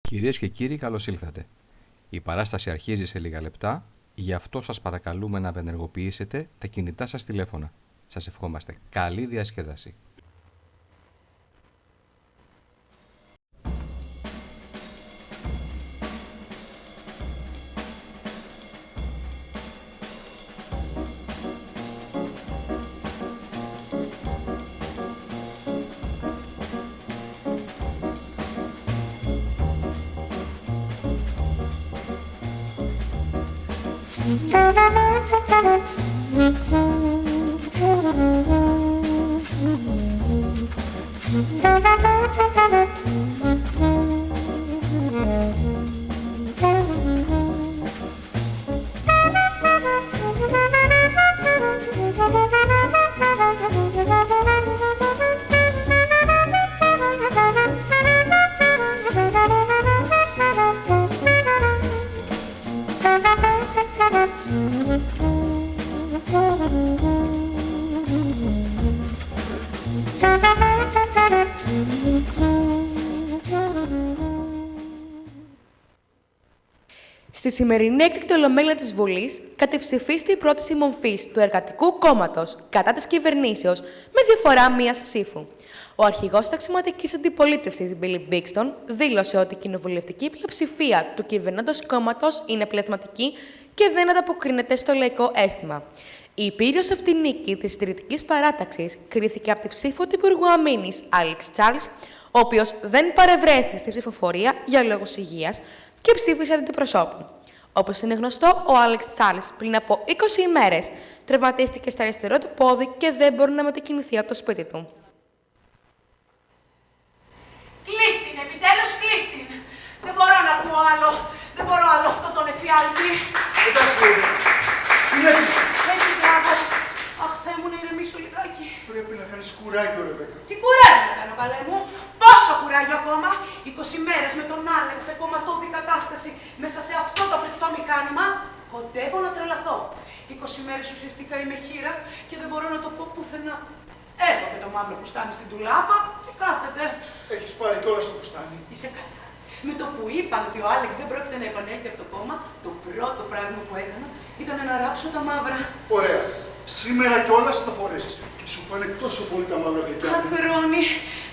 Κυρίες και κύριοι, καλώς ήλθατε. Η παράσταση αρχίζει σε λίγα λεπτά, γι' αυτό σας παρακαλούμε να απενεργοποιήσετε τα κινητά σας τηλέφωνα. Σας ευχόμαστε καλή διασκέδαση. Στη σημερινή έκτακτη ολομέλεια της Βουλής κατεψηφίστη η πρόταση μομφής του Εργατικού Κόμματος κατά της κυβερνήσεως με διαφορά μίας ψήφου. Ο αρχηγός της αξιωματικής αντιπολίτευσης, Μπίλι Μπίξτον, δήλωσε ότι η κοινοβουλευτική πλειοψηφία του κυβερνώντος κόμματος είναι πλασματική και δεν ανταποκρίνεται στο λαϊκό αίσθημα. Η υπήρεως αυτή νίκη της συντηρητικής παράταξης κρίθηκε από τη ψήφο του Υπουργού Αμήνης, Άλεξ Τσάρλς, ο οποίος δεν παρευρέθη στη ψηφοφορία για λόγους υγείας και ψήφισε αντιπροσώπου. Όπως είναι γνωστό, ο Άλεξ Τσάρλς πριν από 20 ημέρες τραυματίστηκε στα αριστερό του πόδι και δεν μπορεί να μετακινηθεί από το σπίτι του. Κλείστην, επιτέλους κλείστην. Δεν μπορώ να ακούω άλλο. Δεν μπορώ άλλο αυτό τον εφιάλτη. Εντάξει, συνέχισε. Έτσι, μπράβο. Αχ, Θεέ μου, να ηρεμήσω λιγάκι. Πρέπει να κάνεις κουράγιο, Ρεβέκα. Τι κουράγιο να κάνω, καλέ μου. Πόσο κουράγιο ακόμα. 20 μέρες με τον Άλεξ σε κομματώδη κατάσταση μέσα σε αυτό το φρικτό μηχάνημα. Κοντεύω να τρελαθώ. 20 μέρες ουσιαστικά είμαι χείρα και δεν μπορώ να το πω πουθενά. Έχω και το μαύρο φουστάνι στην τουλάπα και κάθεται. Έχεις πάρει κιόλας το φουστάνι. Είσαι καλά. Με το που είπαν ότι ο Άλεξ δεν πρόκειται να επανέλθει από το κόμμα, το πρώτο πράγμα που έκανα ήταν να ράψω τα μαύρα. Ωραία. Σήμερα κιόλας θα φορέσεις. Και σου πάνε τόσο πολύ τα μαύρα γλυκιά. Αχ,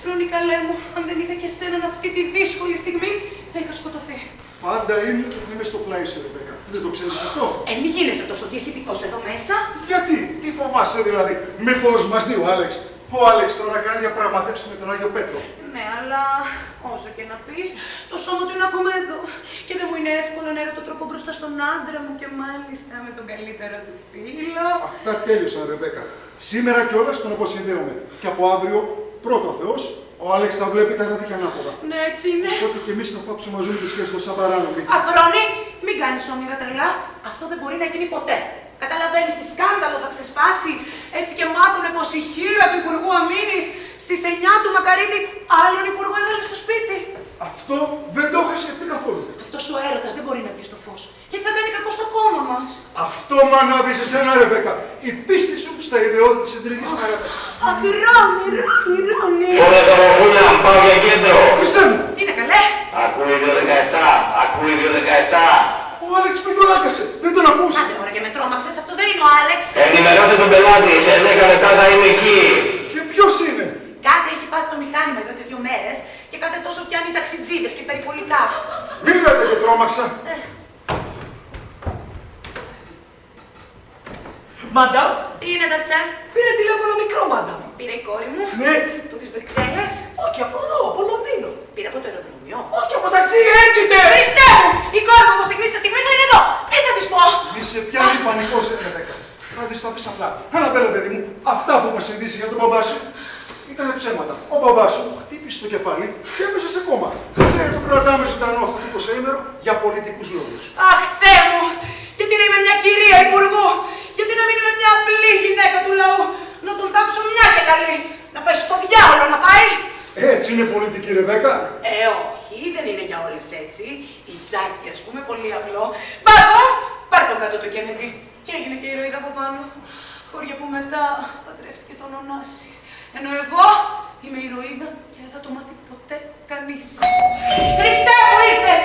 Ρόνι, καλέ μου, αν δεν είχα και σέναν αυτή τη δύσκολη στιγμή, θα είχα σκοτωθεί. Πάντα είμαι και θα είμαι στο πλάι σου, Ρεβέκα. Δεν το ξέρεις αυτό? Μη γίνεσαι τόσο διαχειτικός εδώ μέσα. Γιατί, τι φοβάσαι δηλαδή, μήπως μας δει ο Άλεξ? Ο Άλεξ τώρα κάνει διαπραγματεύσεις με τον Άγιο Πέτρο. Ναι, αλλά όσο και να πεις, το σώμα του είναι ακόμα εδώ. Και δεν μου είναι εύκολο να έρω τρόπο μπροστά στον άντρα μου και μάλιστα με τον καλύτερο του φίλο. Αυτά τέλειωσαν, Ρεβέκα. Σήμερα κιόλας τον αποσυνδέομαι. Και από αύριο, πρώτο ο Θεός, ο Άλεξ θα βλέπει τα ράδια και ανάποδα. Ναι, έτσι είναι. Οπότε και εμείς θα πάψουμε να ζούμε τη σχέση του σαν παράνομοι. Αχ, Ρόνι, μην κάνεις όνειρα τρελά. Αυτό δεν μπορεί να γίνει ποτέ. Καταλαβαίνεις τι σκάνδαλο θα ξεσπάσει. Έτσι και μάθουνε πως η χείρα του Υπουργού Αμήνης στις 9 του Μακαρίτη άλλον υπουργό έβαλε στο σπίτι. Αυτό δεν το έχω σκεφτεί καθόλου. Αυτός ο έρωτας δεν μπορεί να βγει στο φως. Γιατί θα κάνει κακό στο κόμμα μας. Αυτό μ' ανάβει σε σένα, Ρεβέκα. Η πίστη σου στα ιδεώδη της συντηρητικής παράταξης. Αχ, Ρόνι. Όλα τα μορφούλια, πάω για κέντρο. Χριστέ μου! Τι είναι καλέ. Ακούει 217, ακούει 217. Ο Άλεξ πικολάκιασε. Δεν τον ακούς. Άντε μωρέ και με τρόμαξες. Αυτός δεν είναι ο Άλεξ. Ενημερώστε τον πελάτη, σε 10 λεπτά θα είμαι εκεί. Και ποιος είναι? Κάτι έχει πάθει το μηχάνημα εδώ και 2 μέρες και κάθε τόσο πιάνει ταξιτζίδες και περιπολικά. Μην λέτε και τρόμαξα. Μαντάμ. Τι είναι, Νταρσέν? Πήρε τηλέφωνο μικρό, μαντάμ. Πήρε η κόρη μου. Ναι. Από τις Βρυξέλλες. Όχι, από εδώ, από Λονδίνο. Πήρε από το αεροδρόμιο. Όχι από ταξί, έρχεται. Χριστέ μου! Η κόρη μου από στιγμή σε στιγμή θα είναι εδώ. Τι θα της πω? Είσαι πιάνει πανικός, Ρεβέκα. Θα της τα πεις απλά. Αναμπέλα, παιδί μου, αυτά που μας ειδήσει για τον μπαμπά σου ήταν ψέματα. Ο μπαμπάς σου χτύπησε το κεφάλι και έπεσε σε κόμμα. Και το κρατάμε ζωντανό αυτό το 20ήμερο για πολιτικούς λόγους. Αχ, Θεέ μου! Γιατί να είμαι μια κυρία υπουργού! Γιατί να μην είμαι μια απλή γυναίκα του λαού! Να τον θάψω μια και καλή! Να πάει στο διάολο να πάει! Έτσι είναι πολιτική, Ρεβέκα. Όχι, δεν είναι για όλες έτσι. Η Τζάκη, ας πούμε, πολύ απλό. Πάρ' τον κάτω το Κέννεντι. Και έγινε και η ηρωίδα από πάνω. Χώρια που μετά παντρεύτηκε τον Ωνάση. Ενώ εγώ είμαι η ηρωίδα και δεν θα το μάθει ποτέ κανείς. Χριστέ μου ήρθε!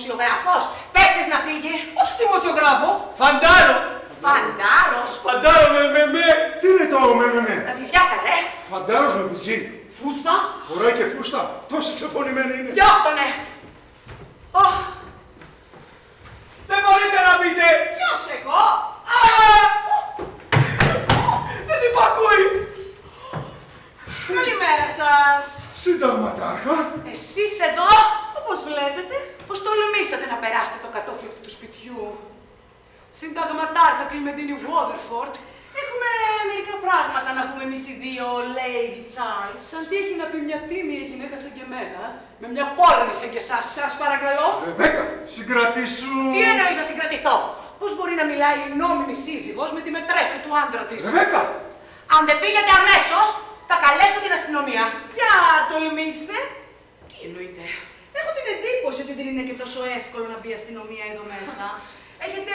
δημοσιογράφος. Πες της να φύγει. Όχι δημοσιογράφο, φαντάρο. Φαντάρος. Φαντάρο με. Τι είναι το με. Τα βυζιά καλέ. Φαντάρος με βυζί. Φούστα. Φοράει και φούστα. Τόση ξεφωνημένη είναι. Διώχτονε. Δεν μπορείτε να πείτε. Ποιος εγώ. Δεν υπακούει. Καλημέρα σας. Συνταγματάρχα. Εσείς εδώ, όπως βλέπετε, πως τολμήσατε να περάσετε το κατόφλι του σπιτιού. Συνταγματάρχα Κλιμεντίνη Waterford, έχουμε μερικά πράγματα να πούμε εμείς οι δύο, Lady Charles. Σαν τι έχει να πει μια τίμια γυναίκα σαν και εμένα, με μια πόρνη σαν και εσάς. Σας παρακαλώ. Ρεβέκα, συγκρατήσου. Τι εννοείς να συγκρατηθώ. Πώς μπορεί να μιλάει η νόμιμη σύζυγος με τη μετρέση του άντρα της. Ρεβέκα. Αν δεν φύγετε αμέσως, θα καλέσω την αστυνομία. Για τολμήστε. Τι εννοείται. Έχω την εντύπωση ότι δεν είναι και τόσο εύκολο να μπει η αστυνομία εδώ μέσα. Έχετε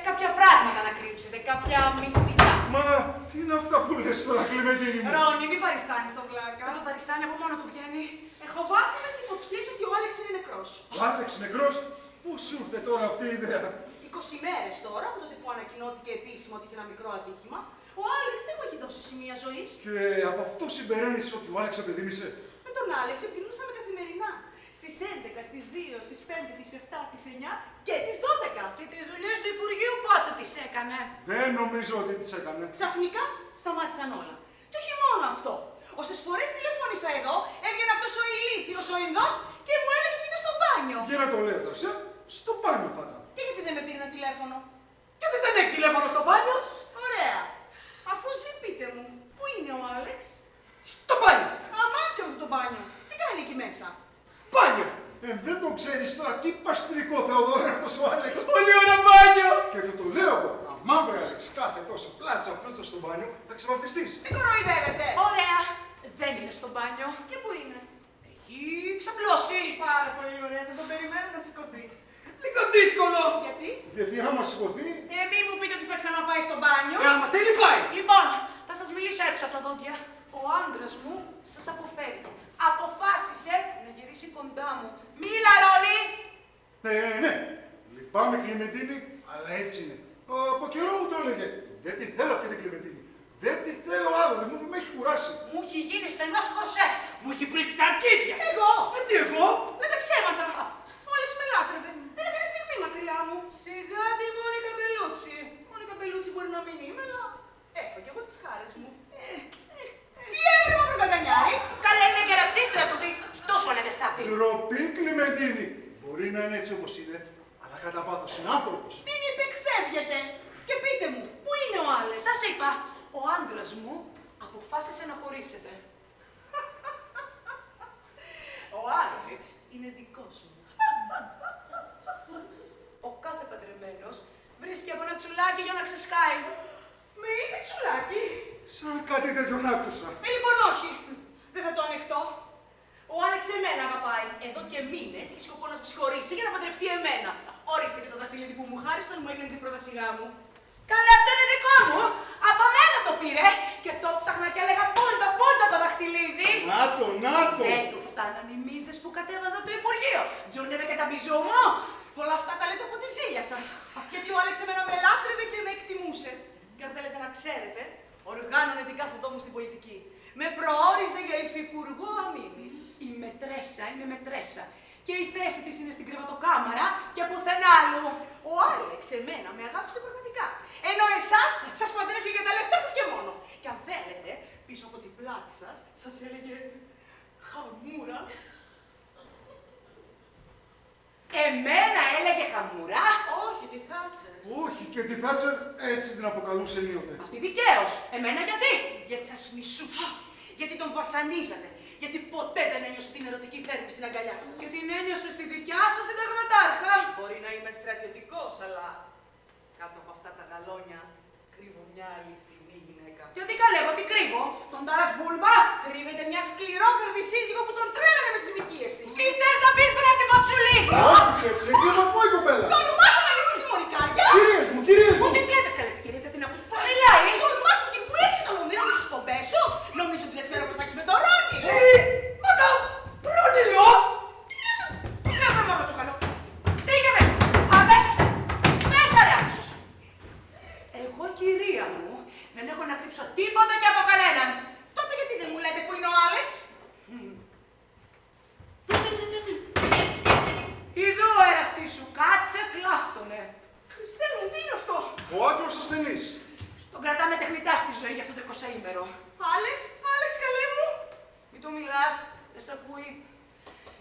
κάποια πράγματα να κρύψετε, κάποια μυστικά. Μα τι είναι αυτά που λες τώρα, Κλιμεντίνη μου. Ρόνι, μην παριστάνεις τον πλάκα. Δεν παριστάνει, από μόνο του βγαίνει. Έχω βάσιμες υποψίες ότι ο Άλεξ είναι νεκρός. Ο Άλεξ νεκρός. Πώς σου ήρθε τώρα αυτή η ιδέα. 20 μέρες τώρα, από τότε που ανακοινώθηκε επίσημα ότι είχε ένα μικρό ατύχημα, ο Άλεξ δεν μου έχει δώσει σημεία ζωής. Και από αυτό συμπεραίνεις ότι ο Άλεξ απεδίμησε. Με τον Άλεξ επικοινωνούσαμε καθημερινά. Στις 11, στις 2, στις 5, τις 7, τις 9 και τις 12. Και τις δουλειές του Υπουργείου πότε τις έκανε. Δεν νομίζω ότι τις έκανε. Ξαφνικά σταμάτησαν όλα. Και όχι μόνο αυτό. Όσες φορές τηλεφώνησα εδώ, έβγαινε αυτός ο ηλίθιος ο Ινδός και μου έλεγε ότι είναι στο μπάνιο. Για να το λέω τώρα, στο μπάνιο θα ήταν. Και γιατί δεν με πήρε ένα τηλέφωνο. Γιατί δεν έχει τηλέφωνο στο μπάνιο. Ωραία. Αφού ζει, πείτε μου, πού είναι ο Άλεξ. Στο μπάνιο. Αμάν και αυτό το μπάνιο. Τι κάνει εκεί μέσα. Μπάνιο. Δεν το ξέρεις τώρα τι παστρικό Θεοδόρη αυτός ο Άλεξ. Πολύ ωραίο μπάνιο. Και το λέω εγώ, αμά βρε Άλεξ, κάτε τόσο πλάτσα στο μπάνιο, θα ξεβαφτιστείς. Με κοροϊδεύετε. Ωραία. Δεν είναι στο μπάνιο. Και πού είναι. Έχει ξαπλώσει. Πάρα πολύ ωραία. Δεν τον περιμένω να σηκωθεί. Λίγο δύσκολο. Γιατί. Γιατί άμα σηκωθεί, Μη μου πείτε ότι θα ξαναπάει στο μπάνιο. Άμα τι πάει. Λοιπόν, θα σας μιλήσω έξω από τα δόντια. Ο άντρας μου σας αποφεύγει. Αποφάσισε να γυρίσει κοντά μου. Μίλα, Ρόνι! ναι, λυπάμαι Κλιμεντίνη, αλλά έτσι είναι. Από καιρό μου το έλεγε. Δεν τη θέλω αυτή την Κλιμεντίνη. Δεν τη θέλω άλλο, δεν με έχει κουράσει. Μου έχει γίνει στενός κορσές. Μου έχει πρίξει τα αρκίδια. Εγώ! Τι εγώ. Λέτε ψέματα. Ο Άλεξ με λάτρευε. Δεν έκανε στιγμή μακριά μου. Σιγά τη Μόνικα Μπελούτσι. Μόνικα Μπελούτσι μπορεί να μην είμαι, αλλά έχω κι εγώ τις χάρες μου. Τι έβρε μαύρο καγκανιάρι. Καλά είναι και ρατσίστρα του. Αυτό σου ανέβε στάτη. Ντροπή Κλιμεντίνη. Μπορεί να είναι έτσι όπως είναι, αλλά κατά βάθος είναι άνθρωπος. Μην υπεκφεύγετε. Και πείτε μου, πού είναι ο Άλεξ. Σας είπα, ο άντρας μου αποφάσισε να χωρίσετε. Ο Άλεξ είναι δικός μου. Ο κάθε παντρεμένος βρίσκει από ένα τσουλάκι για να ξεσκάει. Με είπε τσουλάκι. Σαν κάτι τέτοιο να άκουσα. Λοιπόν όχι. Δεν θα το ανεχτώ. Ο Άλεξ εμένα αγαπάει. Εδώ και μήνες έχει σκοπό να σας χωρίσει για να παντρευτεί εμένα. Ορίστε και το δαχτυλίδι που μου χάρισε όταν μου έκανε την πρότασή μου. Καλά, αυτό είναι δικό μου. Από μένα το πήρε. Και το ψάχνα και έλεγα πούντο το δαχτυλίδι. Να το. Δεν του φτάναν οι μίζες που κατέβαζα από το Υπουργείο. Τζούρνευε και τα μπιζού μου. Όλα αυτά τα λέτε από τη ζήλια σας. Γιατί ο Άλεξ εμένα με λάτρευε και με εκτιμούσε. Και αν θέλετε να ξέρετε, οργάνωνε την κάθοδό μου στην πολιτική. Με προόριζε για υφυπουργό αμήνης. Η μετρέσα είναι μετρέσα. Και η θέση της είναι στην κρεβατοκάμαρα και πουθενά άλλου. Ο Άλεξ εμένα με αγάπησε πραγματικά. Ενώ εσάς σας παντρεύει για τα λεφτά σας και μόνο. Και αν θέλετε, πίσω από την πλάτη σας έλεγε χαμούρα. Εμένα έλεγε χαμούρα. Όχι, τη Θάτσερ. Όχι, και τη Θάτσερ έτσι την αποκαλούσε ενίοτε. Αυτή δικαίως. Εμένα γιατί. Γιατί σας μισούσα. Γιατί τον βασανίζατε. Γιατί ποτέ δεν ένιωσε την ερωτική θέρμη στην αγκαλιά σας. Και την ένιωσε στη δικιά σας συνταγματάρχα. Μπορεί να είμαι στρατιωτικός, αλλά κάτω από αυτά τα γαλόνια κρύβω μια αληθινή γυναίκα. Και τι καλέ, εγώ τι κρύβω. Τον Τάρας Μπούλμπα κρύβεται μια σκληρόκαρδη σύζυγο που τον τρέλανε με τις μοιχείες της. Τι θες να πεις, βράδυ Μοτσουλίδη. Όχι έτσι, εγκλήματο η κοπέλα. Τολμάς να λύσεις τις μωρικάρια. Κυρίες μου. Πού τις βλέπεις καλέ τις κυρίες, δεν την ακούς που μιλάει. Τολμάς που έχει βουέξει το Λονδίνο με τις πομπές σου. Νομίζω ότι δεν ξέρω πώς θα έχεις με το Ρόνι. Μα το Ρόνιλο. Τι λέω βρε μαύρο τσουκαλό. κλάφτονε. Χριστέ μου, τι είναι αυτό. Ο άκρος ασθενής. Τον κρατάμε τεχνητά στη ζωή για αυτό το 20ήμερο. Άλεξ, καλέ μου. Μην το μιλάς, δεν σ' ακούει.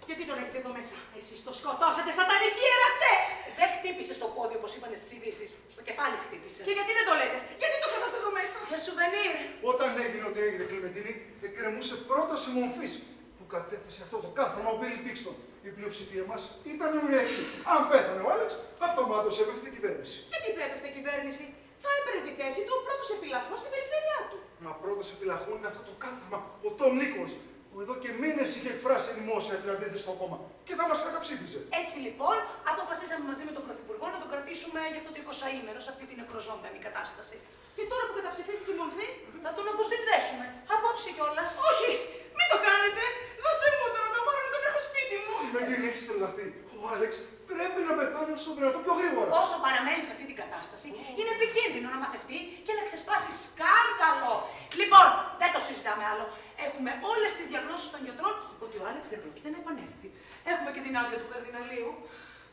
Γιατί τον έχετε εδώ μέσα. Εσείς το σκοτώσατε, σατανικοί εραστέ. Δεν χτύπησε στο πόδι όπως είπανε στις ειδήσεις. Στο κεφάλι χτύπησε. Και γιατί δεν το λέτε, γιατί το κρατάτε εδώ μέσα. Για σουβενίρ. Όταν έγινε ό,τι έγινε, Κλιμεντίνη, εκκρεμούσε πρόταση μομφής που κατέθεσε αυτό το κάθαρμα ο Μπίλι Πίξτον. Η πλειοψηφία μας ήταν ουραϊκή. Αν πέθανε ο Άλεξ, αυτομάτως έπεφτε η κυβέρνηση. Γιατί δεν έπεφτε η κυβέρνηση. Θα έπαιρνε τη θέση του πρώτος επιλαχός στην περιφέρειά του. Μα πρώτος επιλαχών είναι αυτό το κάθαρμα, ο Τόμ Νίκολς, που εδώ και μήνες είχε εκφράσει δημόσια την αντίθεση στο κόμμα και θα μας καταψήφιζε. Έτσι λοιπόν, αποφασίσαμε μαζί με τον Πρωθυπουργό να τον κρατήσουμε για αυτό το 20ήμερο σε αυτή την νεκροζώντανη κατάσταση. Και τώρα που καταψηφίστηκε η μορφή, θα τον αποσυνδέσουμε. Απόψε κιόλας. Όχι, μην το κάνετε. Δώστε μου τώρα να τον πάρω να τον έχω σπίτι μου. Με την έχεις τρελαθεί. Ο Άλεξ πρέπει να πεθάνει όσο δυνατό πιο γρήγορα. Όσο παραμένει σε αυτή την κατάσταση, είναι επικίνδυνο να μαθευτεί και να ξεσπάσει σκάνδαλο. Λοιπόν, δεν το συζητάμε άλλο. Έχουμε όλες τις διαγνώσεις των γιατρών ότι ο Άλεξ δεν πρόκειται να επανέλθει. Έχουμε και την άδεια του καρδιναλίου.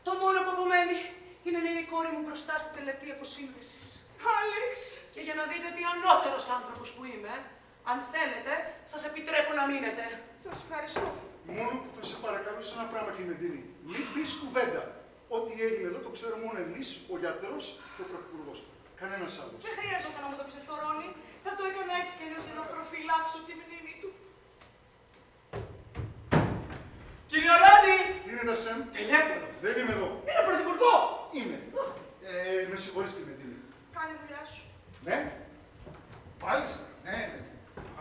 Το μόνο που απομένει είναι να είναι η κόρη μου μπροστά στην τελετή αποσύνδεσης. Άλεξ! Και για να δείτε τι ανώτερος άνθρωπος που είμαι, αν θέλετε, σας επιτρέπω να μείνετε. Σας ευχαριστώ. Μόνο που θα σε παρακαλούσα ένα πράγμα, Κλιμεντίνη. Μην πεις κουβέντα. Ό,τι έγινε εδώ το ξέρω μόνο εμείς, ο γιατρός και ο πρωθυπουργός. Κανένας άλλος. Δεν χρειάζεται να μου το πεις αυτό, Ρόνι. Θα το έκανα έτσι κι αλλιώς για να προφυλάξω τη μνήμη του. Κύριε Ράνι! Τι είναι, Ταρσέμ? Τηλέφωνο. Δεν είμαι εδώ. Είναι πρωθυπουργό. Είμαι. Με συγχωρείς, Κλιμεντίνη. Κάνε δουλειά σου. Ναι. Μάλιστα. Ναι.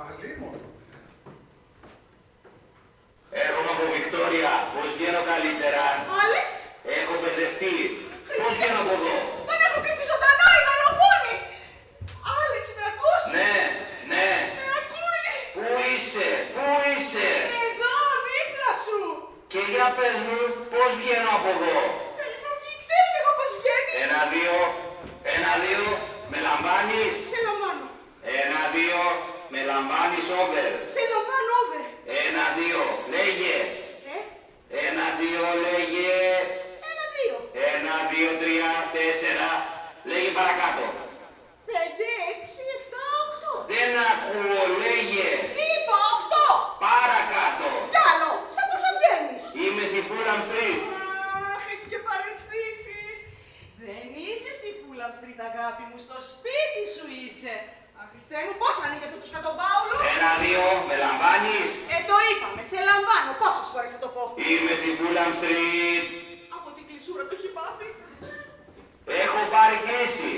Αλίμονο. Έρχομαι από Βικτόρια. Πώς βγαίνω καλύτερα. Άλεξ! Έχω μπερδευτεί. Πώς βγαίνω από εδώ. Τον έχω κλείσει ζωντανά, η δολοφόνη! Άλεξ, με ακούς? Ναι, ναι. Με ακούει! Πού είσαι. Εδώ, δίπλα σου! Και για πες μου πώς βγαίνω από εδώ. Θέλει να δει, ξέρετε εγώ πώς βγαίνεις! 1-2, με λαμβάνεις. Σε λαμβάνω! 1-2, με λαμβάνεις over. Σε λαμβάνω, over! 1-2, λέγε. 1-2, λέγε. 1-2! 1-2-3-4, λέγε παρακάτω. 5, 6, 7, 8! Δεν ακούω, λέγε. Είπα 8! Παρακάτω. Κι άλλο! Στα πόσα βγαίνεις! Είμαι στη Fulham Street. Αχ, έχει και παραισθήσεις! Δεν είσαι στη Fulham Street, αγάπη μου, στο σπίτι σου είσαι! Αχ, Χριστέ μου, πώς ανοίγει αυτό το σκατομπάουλο! 1-2, με λαμβάνεις. Το είπαμε, σε λαμβάνω, πόσες φορές θα το πω! Είμαι στη Fulham Street. Από την κλεισούρα το έχει πάθει! Έχω πάρει κρίση.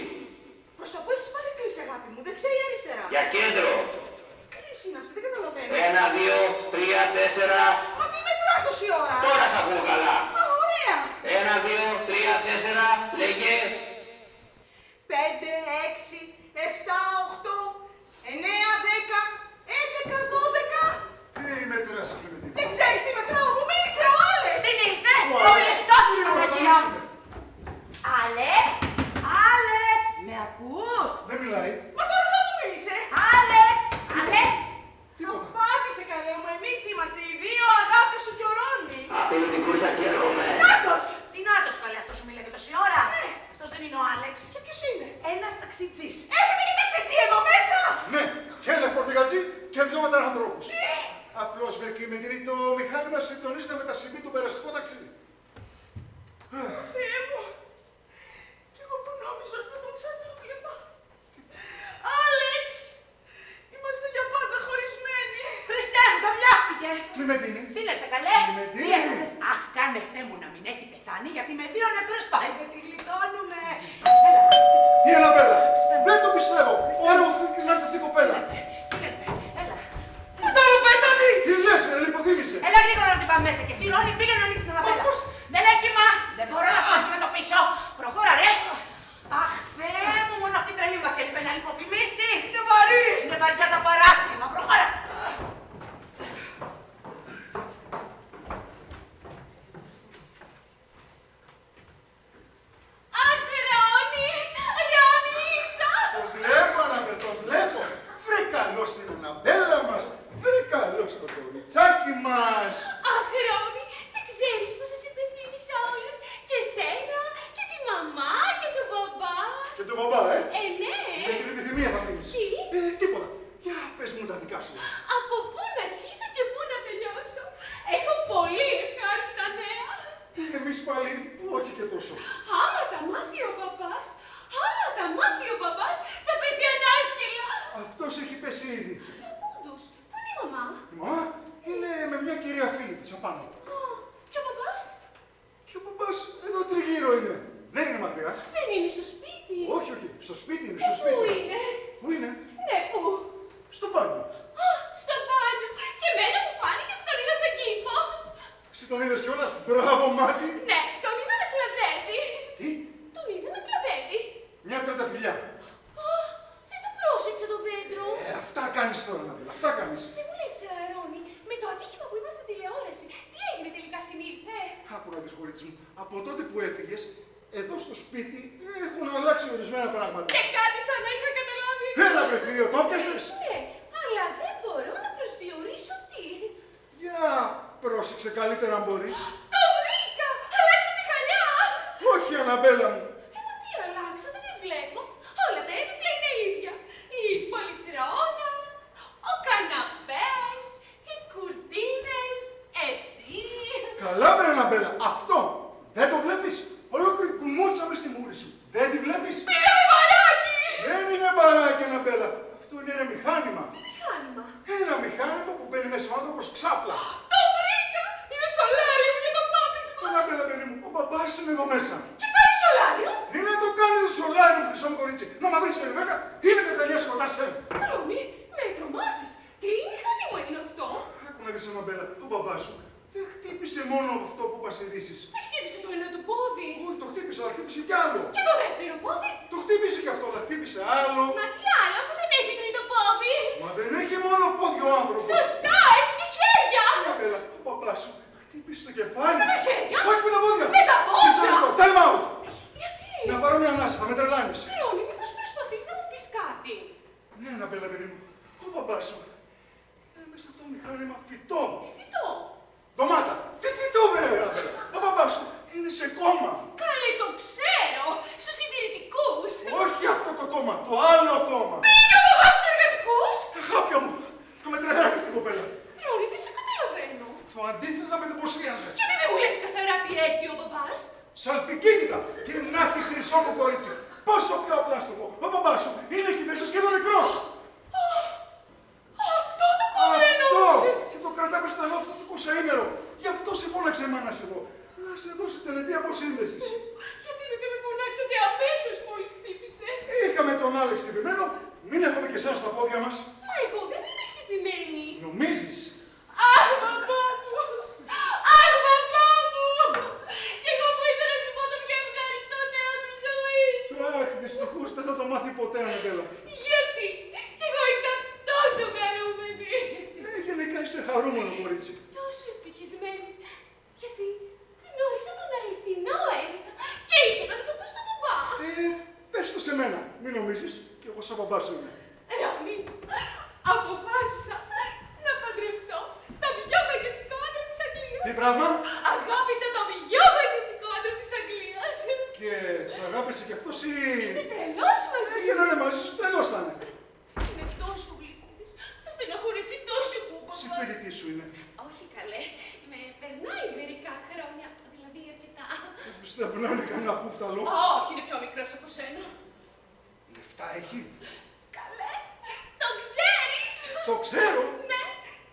Προς τα που έχεις πάρει κλίση, αγάπη μου, δεξιά ή αριστερά! Για κέντρο. Κλίση είναι αυτή, δεν καταλαβαίνω! 1-2-3-4. Μα τι μετράς τόση ώρα! Τώρα σ' ακούω καλά. Α, ωραία! 1-2-3-4, λέγε. 5, 6, 7, 8, 9, 10, 11, 12. Τι μετράς, Κλιμεντίνη? Δεν ξέρεις τι μετράω, μου μίλησε ο Άλεξ. Συνήλθε! Ο Άλεξ. Χριστός είναι Τώρα Παναγία μου! δανείσουμε. Άλεξ! Άλεξ! Με ακούς? Δεν μιλάει. Μα τώρα δεν μου μίλησε. Άλεξ! Άλεξ! Τίποτα. Απάντησε καλέ μου, εμείς είμαστε οι δύο αγάπες σου και ο Ρόνι. Αφήνω την κούρσα και έρχομαι. Νάτος. Τι νάτος καλέ, αυτό σου μίλαγε τόση ώρα! Ναι. Αυτός δεν είναι ο Άλεξ. Και ποιος είναι? Ένας ταξιτζής. Έχετε και ταξιτζή εδώ μέσα. Ναι, και ένα φορτηγατζή και δυο μεταναστρώπους. Απλώς με Κλιμεντίνη το μηχάνημα συντονίζεται με τα σημεία του περαστικού ταξίδι. Θεέ μου. Κι εγώ που νόμιζα ότι θα τον ξαναβλέπα. Άλεξ. Είμαστε για πάντα χωρισμένοι. Χριστέ μου, το πιάστηκε! Κλιμεντίνη. Σύνελθε καλέ! Κλιμεντίνη. Τι έκανες? Αχ, κάνε Θεέ μου να μην έχει πεθάνει, γιατί με δύο νεκρούς πάει και τη γλιτώνουμε. Έλα, Τι Αναμπέλα. Χριστέ μου. Δεν το πιστεύω. Ωραία μου θέλει να έρθει αυτή η κοπέλα. Σύνελθε, έλα. Θα το ρουμπέτανει. Τι λες, με λιποθύμησε. Έλα γρήγορα να την πάμε μέσα και εσύ, Ρόνι, πήγαινε να ανοίξεις την Αναμπέλα. πώς? Δεν έχει μα! Δεν μπορώ να το αντιμετωπίσω. Προχώρα ρε! Αχ, Θεέ μου, μόνο αυτή η τρελή μας έλειπε να λιποθυμήσει. Είναι βαρύ. Είναι βαριά τα παράσιμα. Προχώρα! Αχ, Ρόνι! Ρόνι, ήρθα! Το βλέπω, Αναμπέλ, το βλέπω. Βρε καλό στην Αναμπέλα μας. Βρε καλό στο κοριτσάκι μας. Αχ, Ρόνι, δεν ξέρεις πως σας υπενθύμησα όλους και σένα και τη πάλι, όχι και τόσο. Άμα τα μάθει ο παπάς, άμα τα μάθει ο παπάς, θα πέσει ανάσκελα. Αυτός έχει πέσει ήδη. Πούντους, πού είναι η μαμά? Η μαμά είναι με μια κυρία φίλη της απάνω. Α, και ο παπάς? Και ο παπάς εδώ τριγύρω είναι. Δεν είναι μακριά. Δεν είναι στο σπίτι. Όχι, όχι. Στο σπίτι είναι, στο σπίτι. Πού είναι? Πού είναι? Ναι, πού? Στο μπάνιο. Α, στο μπάνιο. Και εμένα μου φάνηκε ότι τον είδα στον κήπο. Εσύ τον είδες κιόλας. Μπράβο, μάτι. Ναι, τον είδα να κλαδεύει. Τι? Τον είδα να κλαδεύει. Μια τρεταφυλιά. Α, δεν το πρόσεξε το δέντρο. Αυτά κάνεις τώρα, Ναμπέλα. Αυτά κάνεις. Δεν μου λες, Ρόνι, με το ατύχημα που είπα στην τηλεόραση, τι έγινε τελικά, συνήλθε? Άκου να δεις, κορίτσι μου. Από τότε που έφυγες, εδώ στο σπίτι έχουν αλλάξει ορισμένα πράγματα. Και κάτι σαν να είχα καταλάβει. Έλα, βρε θηρίο, το έπιασες. Ναι, αλλά δεν μπορώ να προσδιορίσω τι. Για πρόσεξε καλύτερα αν μπορείς. Το βρήκα! Αλλάξε τη χαλιά! Όχι, Αναμπέλα μου. Μα τι αλλάξατε, δεν βλέπω. Όλα τα έπιπλα είναι ίδια. Η πολυθρόνα, ο καναπές, οι κουρτίνες, εσύ. Καλά, βρε Αναμπέλα. Αυτό. Δεν το βλέπεις. Ολόκληρη κουμούτσα μες στη μούρη σου. Δεν τη βλέπεις. Πήραμε μπαράκι! Δεν είναι μπαράκι, Αναμπέλα. Αυτό είναι ένα μηχάνημα. Τι μηχάνημα? Ένα μηχάνημα που μπαίνει μέσα ο άνθρωπος ξάπλα. Το βρήκα! Είναι σολάριο για το πάπισμα. Αναμπέλα, παιδί μου, ο μπαμπάς είναι εδώ μέσα. Και κάνει σολάριο. Τι να το κάνει το σολάριο, χρυσό μου κορίτσι. Να μ' βρεις Ρεβέκα ή με καταγιάς σκοτάσαι. Ρόνι, με τρομάζεις. Τι μηχάνημα είναι αυτό? Άκου να δεις, Αναμπέλα, ο μπαμπάς σου δεν χτύπησε μόνο αυτό που πας ειδήσεις. Δεν χτύπησε το ένα του πόδι. Όχι, το χτύπησε, αλλά χτύπησε κι άλλο. Και το δεύτερο πόδι. Το χτύπησε κι αυτό, αλλά χτύπησε άλλο. Μα τι άλλο που δεν έχει τρίτο πόδι. Μα δεν έχει μόνο πόδι ο άνθρωπος. Σωστά, έχει και χέρια. Αναμπέλα, ο μπαμπάς σου χτύπησε το κεφάλι. Με τα χέρια. Όχι με τα πόδια. Με τα πόδια. Μισό λεπτό, time out. Γιατί? Να πάρω μια ανάσα, θα με τρελάνεις. Ρόνι, μήπως προσπαθείς να μου πεις κάτι? Ναι, Αναμπέλα, παιδί μου, ο μπαμπάς σου είναι μέσα από το μηχάνημα φυτό. Τι φυτό? Ντομάτα. Τι φυτό, βέβαια, Αναμπέλα. Ο μπαμπάς σου είναι σε κόμμα. Καλέ, το ξέρω. Στους συντηρητικούς. Όχι αυτό το κόμμα, το άλλο κόμμα. Πήγε ο παπάς στους εργατικούς. Αγάπια μου, θα με τρελάνει αυτή η κοπέλα. Ρόνι, δεν σε καταλαβαίνω. Το αντίθετο θα με εντυπωσίαζε. Γιατί δεν μου λες καθαρά τι έχει ο παπάς? Σαλπικίνητα και να έχει χρυσό μου κορίτσι. Πόσο πιο απλά στο πω. Ο μπαμπάς σου είναι εκεί μέσα σχεδόν νεκρός. Αυτό το κομμενούσες. Και το κρατάμε στο στενό αυτό το 20ήμερο. Γι' αυτό σε φώναξε η μάνα σου εδώ. Να σε δώσει τελετή αποσύνδεσης. Γιατί δεν με φωνάξατε αμέσως μόλις χτύπησε? Είχαμε τον Άλεξ χτυπημένο, μην έχουμε και εσάς στα πόδια μας. Μα εγώ δεν είμαι χτυπημένη. Νομίζεις. Αχ, μπαμπά μου! Αχ, μπαμπά μου! Κι εγώ που ήθελα να σου πω το πιο ευχαριστώ νέο της ζωής μου. Αχ, δυστυχώς δεν θα το μάθει ποτέ, Αναμπέλα. Γιατί? Κι εγώ ήταν τόσο χαρούμενη. Γενικά είσαι χαρούμενο, κορίτσι. Τόσο ευτυχισμένη. Γιατί γνώρισα τον αληθινό έρωτα και ήθελα να το πω στον παπά. Πες το σε μένα. Μην νομίζεις, κι εγώ σαν μπαμπάς σου είμαι. Ρόνι, αποφάσισα να παντρευτώ το πιο μαγευτικό άντρα της Αγγλίας. Τι πράγμα? Αγάπησα το πιο μαγευτικό άντρα της Αγγλίας. Και σ' αγάπησε κι αυτός ή... Είναι τρελός μαζί Και να μου. είναι μαζί σου, τρελός θα είναι. Είναι τόσο γλυκούλης. Θα στεναχωρηθεί τόσο που ο παπάς. Συμφιλητή σου είναι. Όχι καλέ, με περνάει μερικά χρόνια, δηλαδή αρκετά. Πιστεύω να είναι κανένα χούφταλο. Όχι, είναι πιο μικρός από σένα. Λεφτά έχει. Καλέ, το ξέρεις. Το ξέρω. Ναι,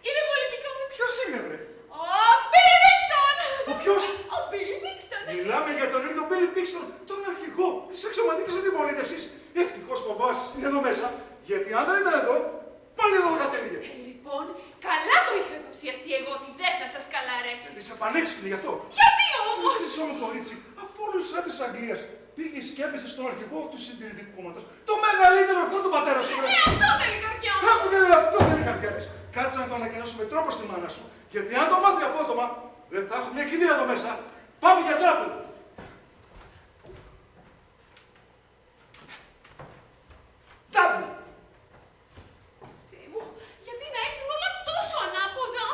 είναι πολιτικός. Ποιος είναι, βρε. Ο Μπίλι Μπίξτον. Ο ποιος? Ο Μπίλι Μπίξτον. Μιλάμε για τον ίδιο Μπίλι Πίξτον, τον αρχηγό της αξιωματικής αντιπολίτευσης. Ευτυχώς ο μπαμπάς είναι εδώ μέσα, γιατί αν δεν ήταν εδώ, πάλι εδώ θα κατέληγε. Λοιπόν, καλά το είχα υποψιαστεί εγώ ότι δεν θα σας καλαρέσει. Γιατί είσαι πανέξυπνη γι' αυτό. Γιατί όμως. Χρυσό μου κορίτσι, από όλους τους άντρες της Αγγλίας, πήγε και έπεσε στον αρχηγό του συντηρητικού κόμματος. Το μεγαλύτερο αυτό του πατέρα σου, βρε. Αυτό δεν είναι καρδιά μου. Άκου δεν είναι αυτό, δεν είναι καρδιά της. Κάτσε να το ανακοινώσουμε τρόπο στη μάνα σου. Γιατί αν το μάθει απότομα, δεν θα έχουμε κηδεία εδώ μέσα. Πάμε για τράπου. Τάπου. Θεέ μου, γιατί να έρθουν όλα τόσο ανάποδα.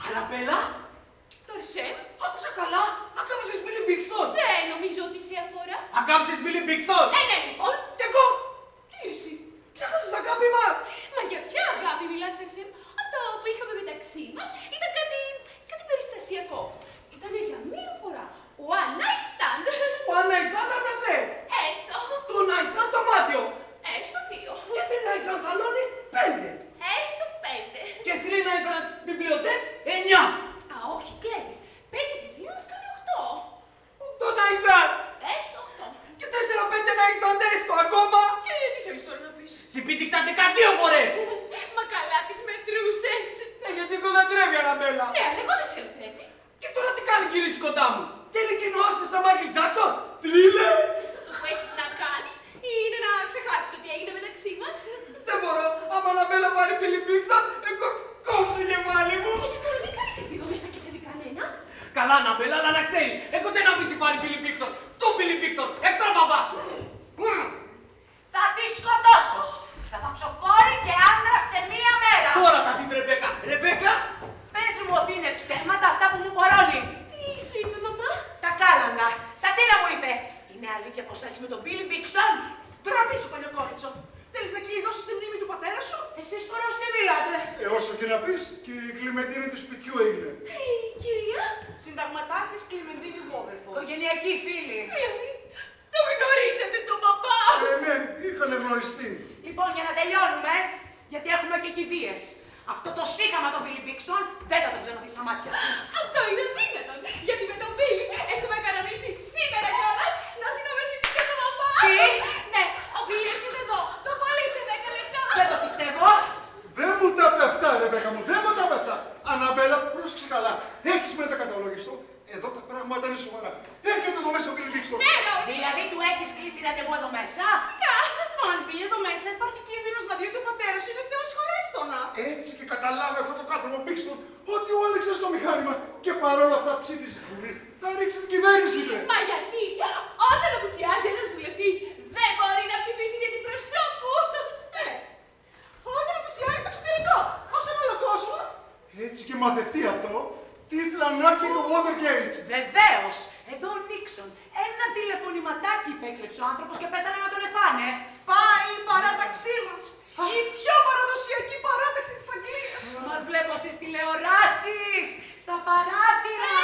Αναμπέλα, Το Ρσέμ, άκουσα καλά. Ακάμψες Μπίλι Μπίξτον. δεν νομίζω ότι σε αφορά. Ακάμψες Μπίλι Μπίξτον. Ναι, λοιπόν. Και εγώ. Τι εσύ. Ξέχασες αγάπη μας. Μα για ποια αγάπη μιλάς, Ρσέμ? Αυτό που είχαμε μεταξύ μας ήταν κάτι περιστασιακό. Ήταν για μία One night stand. One night stand ασασέ. Έστω. Το night stand δωμάτιο. Έστω 2. Και τι night stand σαλόνι, 5. Έστω 5. Και 3 night stand βιβλιοτέκ, 9. Α, όχι, κλέβεις. 5 βιβλία μας κάνει 8. Το night stand. Έστω 8. Και 4-5 night stand έστω ακόμα. Και τι θέλεις τώρα να πεις? Συμπίτηξαν 12 φορές. Μα καλά τις μετρούσες. Γιατί κολατρεύει η Αναμπέλα. Ναι, αλλά εγώ δεν σε λατρεύει. Και τώρα τι κάνει κυρίση κοντά μου. Θέλει κοινός με σαν Μάικλ Τζάκσον. Τρίλε. Αυτό που έχεις να κάνεις είναι να ξεχάσεις ότι έγινε μεταξύ μας. Δεν μπορώ. Άμα Αναμπέλα πάρει Billy Bixton, εγώ κόψω κεφάλι μου. Τώρα μην κάνεις έτσι εδώ μέσα και σε δει κανένας. Καλά Αναμπέλα, αλλά να ξέρει. Εγώ δεν αφήσει πάρει Billy Bixton. Αυτό Billy Bixton. Εκτρά μπαμπά σου. Θα τη σκοτώσω. Θα θάψω κόρη και άντρα σε μία μέρα. Τώρα θα δεις Ρεμπέκα. Ρεμπέκα. Πες μου ότι είναι ψέματα αυτά που μου πορώνει. Τι σου είπε, μαμά? Τα κάλαντα. Σατίνα μου είπε. Είναι αλήθεια πως θα έχεις με τον Billy Bixton. Ντροπή σου, παλιοκόριτσο. Θέλεις να κλειδώσεις τη μνήμη του πατέρα σου? Εσείς τώρα ως τι μιλάτε. Όσο και να πεις, και η Κλιμεντίνη του σπιτιού έγινε. Κυρία. Συνταγματάρχης Κλιμεντίνη Γόβερφο. Οικογενειακοί φίλοι. Δηλαδή, το γνωρίζετε τον παπά. Ναι, είχαν γνωριστεί. Λοιπόν, για να τελειώνουμε, γιατί έχουμε και κηδείες. Αυτό το σύγχαμα τον Billy Bixton δεν θα τον ξαναδεί στα μάτια σου. Αυτό είναι αδύνατον. Γιατί με τον Μπίλι έχουμε κανονίσει σήμερα κιόλας να έρθει να με συμπτύξει τον παπά. Τι? Ναι, ο Μπίλι έρχεται εδώ. Το πολύ σε 10 λεπτά. Δεν το πιστεύω. Δεν μου τα είπε αυτά, Ρεβέκα μου, δεν μου τα είπε αυτά. Αναμπέλα, πρόσεξε καλά. Έχεις μετακαταλογιστό. Εδώ τα πράγματα είναι σοβαρά. Έρχεται εδώ μέσα ο Billy Bixton. Ναι, Ρόνι. Δηλαδή του έχεις κλείσει ραντεβού εδώ μέσα. Σιγά. Αν μπει εδώ μέσα, υπάρχει κίνδυνος να δει ότι ο πατέρας σου είναι θεός χωρέστονα. Έτσι και καταλάβει αυτό το κάθομαι Bixton ότι ο Άλεξ στο μηχάνημα και παρόλα αυτά ψήφισε στη Βουλή. Θα ρίξει την κυβέρνηση, είπε. Μα γιατί όταν απουσιάζει ένας βουλευτής δεν μπορεί να ψηφίσει για την προσώπου. Όταν απουσιάζει στο εξωτερικό, ως τον άλλο κόσμο. Έτσι και μαθευτεί αυτό, τύφλα να έχει το Watergate. Βεβαίως. Εδώ ο Νίξον. Ένα τηλεφωνηματάκι υπέκλεψε ο άνθρωπος και πέσανε να τον εφάνε. Πάει η παράταξή μας. Η πιο παραδοσιακή παράταξη της Αγγλίας. Μας βλέπω στις τηλεοράσεις, στα παράθυρα.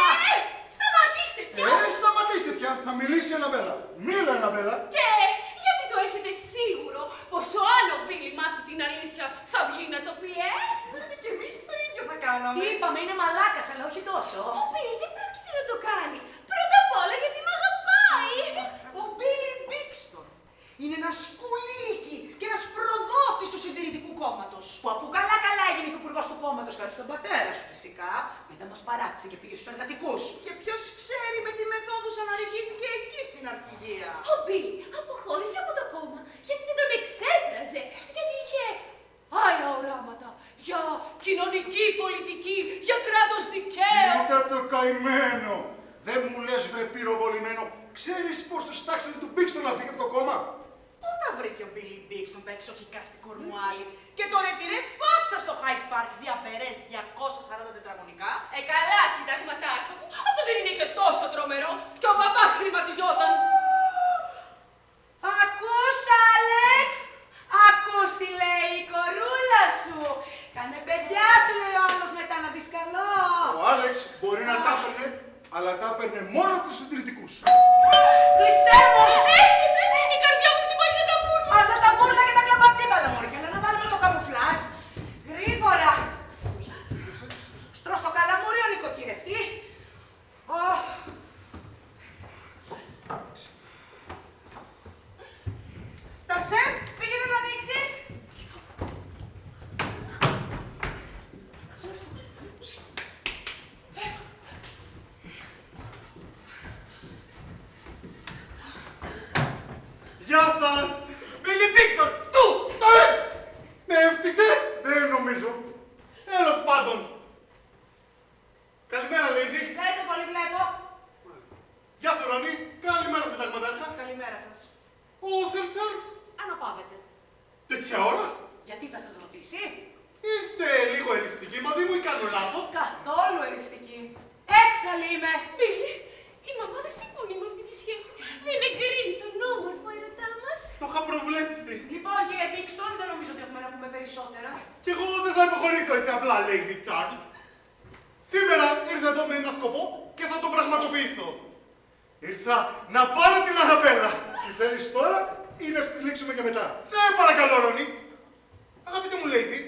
Σταματήστε πια. Σταματήστε πια, θα μιλήσει η Αναμπέλα. Μίλα, Αναμπέλα. Και γιατί το έχετε σίγουρο πως ο άλλο Μπίλι μάθει την αλήθεια θα βγει να το πει, Γιατί και εμείς το ίδιο θα κάναμε. Τι είπαμε, είναι μαλάκας, αλλά όχι τόσο. Ο Μπίλι δεν πρόκειται να το κάνει. Πρώτα απ' όλα γιατί με αγαπάει. Ο Billy Bixton είναι ένας σκουλίκι και ένας προδότης του Συντηρητικού Κόμματος. Που αφού καλά έγινε υπουργός του κόμματος, χάρη στον πατέρα σου φυσικά, μετά μας παράτησε και πήγε στους εργατικούς. Και ποιος ξέρει με τι μεθόδους αναρριχήθηκε εκεί στην αρχηγία. Ο Μπίλι αποχώρησε από το κόμμα γιατί δεν τον εξέφραζε. Γιατί είχε άλλα οράματα για κοινωνική πολιτική, για κράτος δικαίου. Κοίτα το καημένο. Δεν μου λες βρε πυροβολημένο. Ξέρεις πώς του στάξανε του Bixton να φύγει από το κόμμα. Πού τα βρήκε ο Billy Bixton τα εξοχικά στην Κορνουάλη και το ρετυρέ φάτσα στο Hyde Park διαπερές 240 τετραγωνικά. Καλά, συνταγματάρχα μου. Αυτό δεν είναι και τόσο τρομερό. Και ο παπάς χρηματιζόταν. Ακούς, Άλεξ! Ακούς τι λέει η κορούλα σου! Κάνε παιδιά σου, λέει ο άλλος μετά να δεις καλό! Ο Άλεξ μπορεί να τα έπαιρνε, αλλά τα έπαιρνε μόνο από τους συντηρητικούς. Χριστέ μου! Η καρδιά μου χτυπάει σαν τα μπούρλα. Άστα τα μπούρλα και τα κλαμπατσίμπαλα, μωρή, και να βάλουμε το καμουφλάζ. Γρήγορα! Στρως το καλαμούριο, νοικοκυρευτή. Ταρσέ, πήγαινε να ανοίξεις. Γεια σας! Billy Bixton, του! Με ευτυχέ! Δεν νομίζω. Τέλος πάντων. Καλημέρα, Lady. Λέτε πολύ βλέπω. Γεια σου, Ρονί. Καλημέρα, συνταγματάρχα. Καλημέρα σας. Ο Θελτσάρς. Αναπαύεται. Τέτοια ώρα. Γιατί θα σας ρωτήσει? Είστε λίγο εριστικοί μαζί μου ή κάνω λάθος. Καθόλου εριστική. Έξαλλη είμαι. Μπίλι, η μαμά δεν συμφωνεί με αυτή τη σχέση. Δεν εγκρίνει τον όμορφο ερωτά μας. Το είχα προβλέψει. Λοιπόν, κύριε Bixton, δεν νομίζω ότι έχουμε να πούμε περισσότερα. Κι εγώ δεν θα υποχωρήσω έτσι απλά, Lady Charles. Σήμερα ήρθα εδώ με ένα σκοπό και θα τον πραγματοποιήσω. Ήρθα να πάρω την Αναμπέλα. Τι θέλεις τώρα ή να στηλίξουμε και μετά? Παρακαλώ, Ρόνι. Αγαπητέ μου Λέιδη,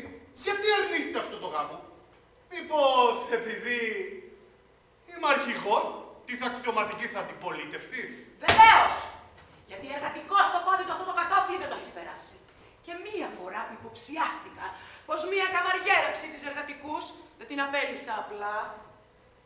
γιατί αρνείστε αυτό το γάμο? Μήπως επειδή είμαι αρχηγός της αξιωματικής αντιπολίτευσης? Βεβαίως! Γιατί εργατικό στο πόδι του αυτό το κατόφλι δεν το έχει περάσει. Και μία φορά που υποψιάστηκα πως μία καμαριέρα ψήφιζε εργατικούς, δεν την απέλυσα απλά.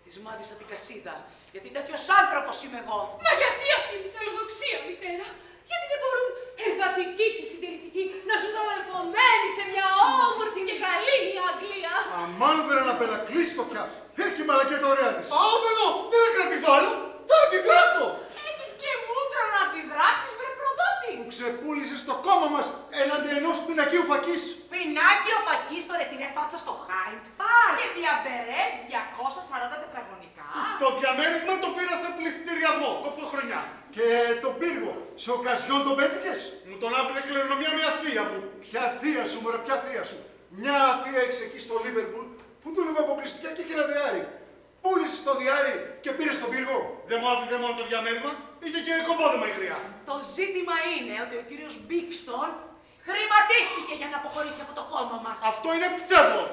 Της μάδισα την κασίδα. Γιατί τέτοιος άνθρωπος είμαι εγώ. Μα γιατί αυτή η μισολοδοξία, μητέρα? Γιατί δεν μπορούν εργατικοί και συντηρητικοί να ζουν αδελφωμένοι σε μια όμορφη και γαλήνη Αγγλία? Αμάν, Αναμπέλα, κλείσει το πια. Έχει μαλακία τα ωραία της. Εδώ, δεν θα κρατηθώ άλλο. Θα αντιδράσω. Έχεις και μούτρο να αντιδράσεις, βρε προδότη. Που ξεπούλησες το κόμμα μας έναντι ενός πινακίου φακής. Πινάκι ο φακής στο ρετυρέ φάτσα στο Hyde Park. Και διαμπερές 240 τετραγωνικά. Το διαμέρισμα το πήρα σε πληστηριασμό, κοψοχρονιά. Και τον πύργο, σε οκαζιόν τον πέτυχες? Μου τον άφησε κληρονομιά μια θεία μου. Ποια θεία σου, μωρέ, ποια θεία σου? Μια θεία έχεις εκεί στο Λίβερπουλ που δούλευε αποκλειστικά και είχε ένα διάρρη. Πούλησες το διάρρη και πήρες τον πύργο. Δεν μου άφησε μόνο το διαμέρισμα, είχε και κομπόδεμα η γριά. Το ζήτημα είναι ότι ο κύριος Μπίξτον χρηματίστηκε για να αποχωρήσει από το κόμμα μας. Αυτό είναι ψεύδος.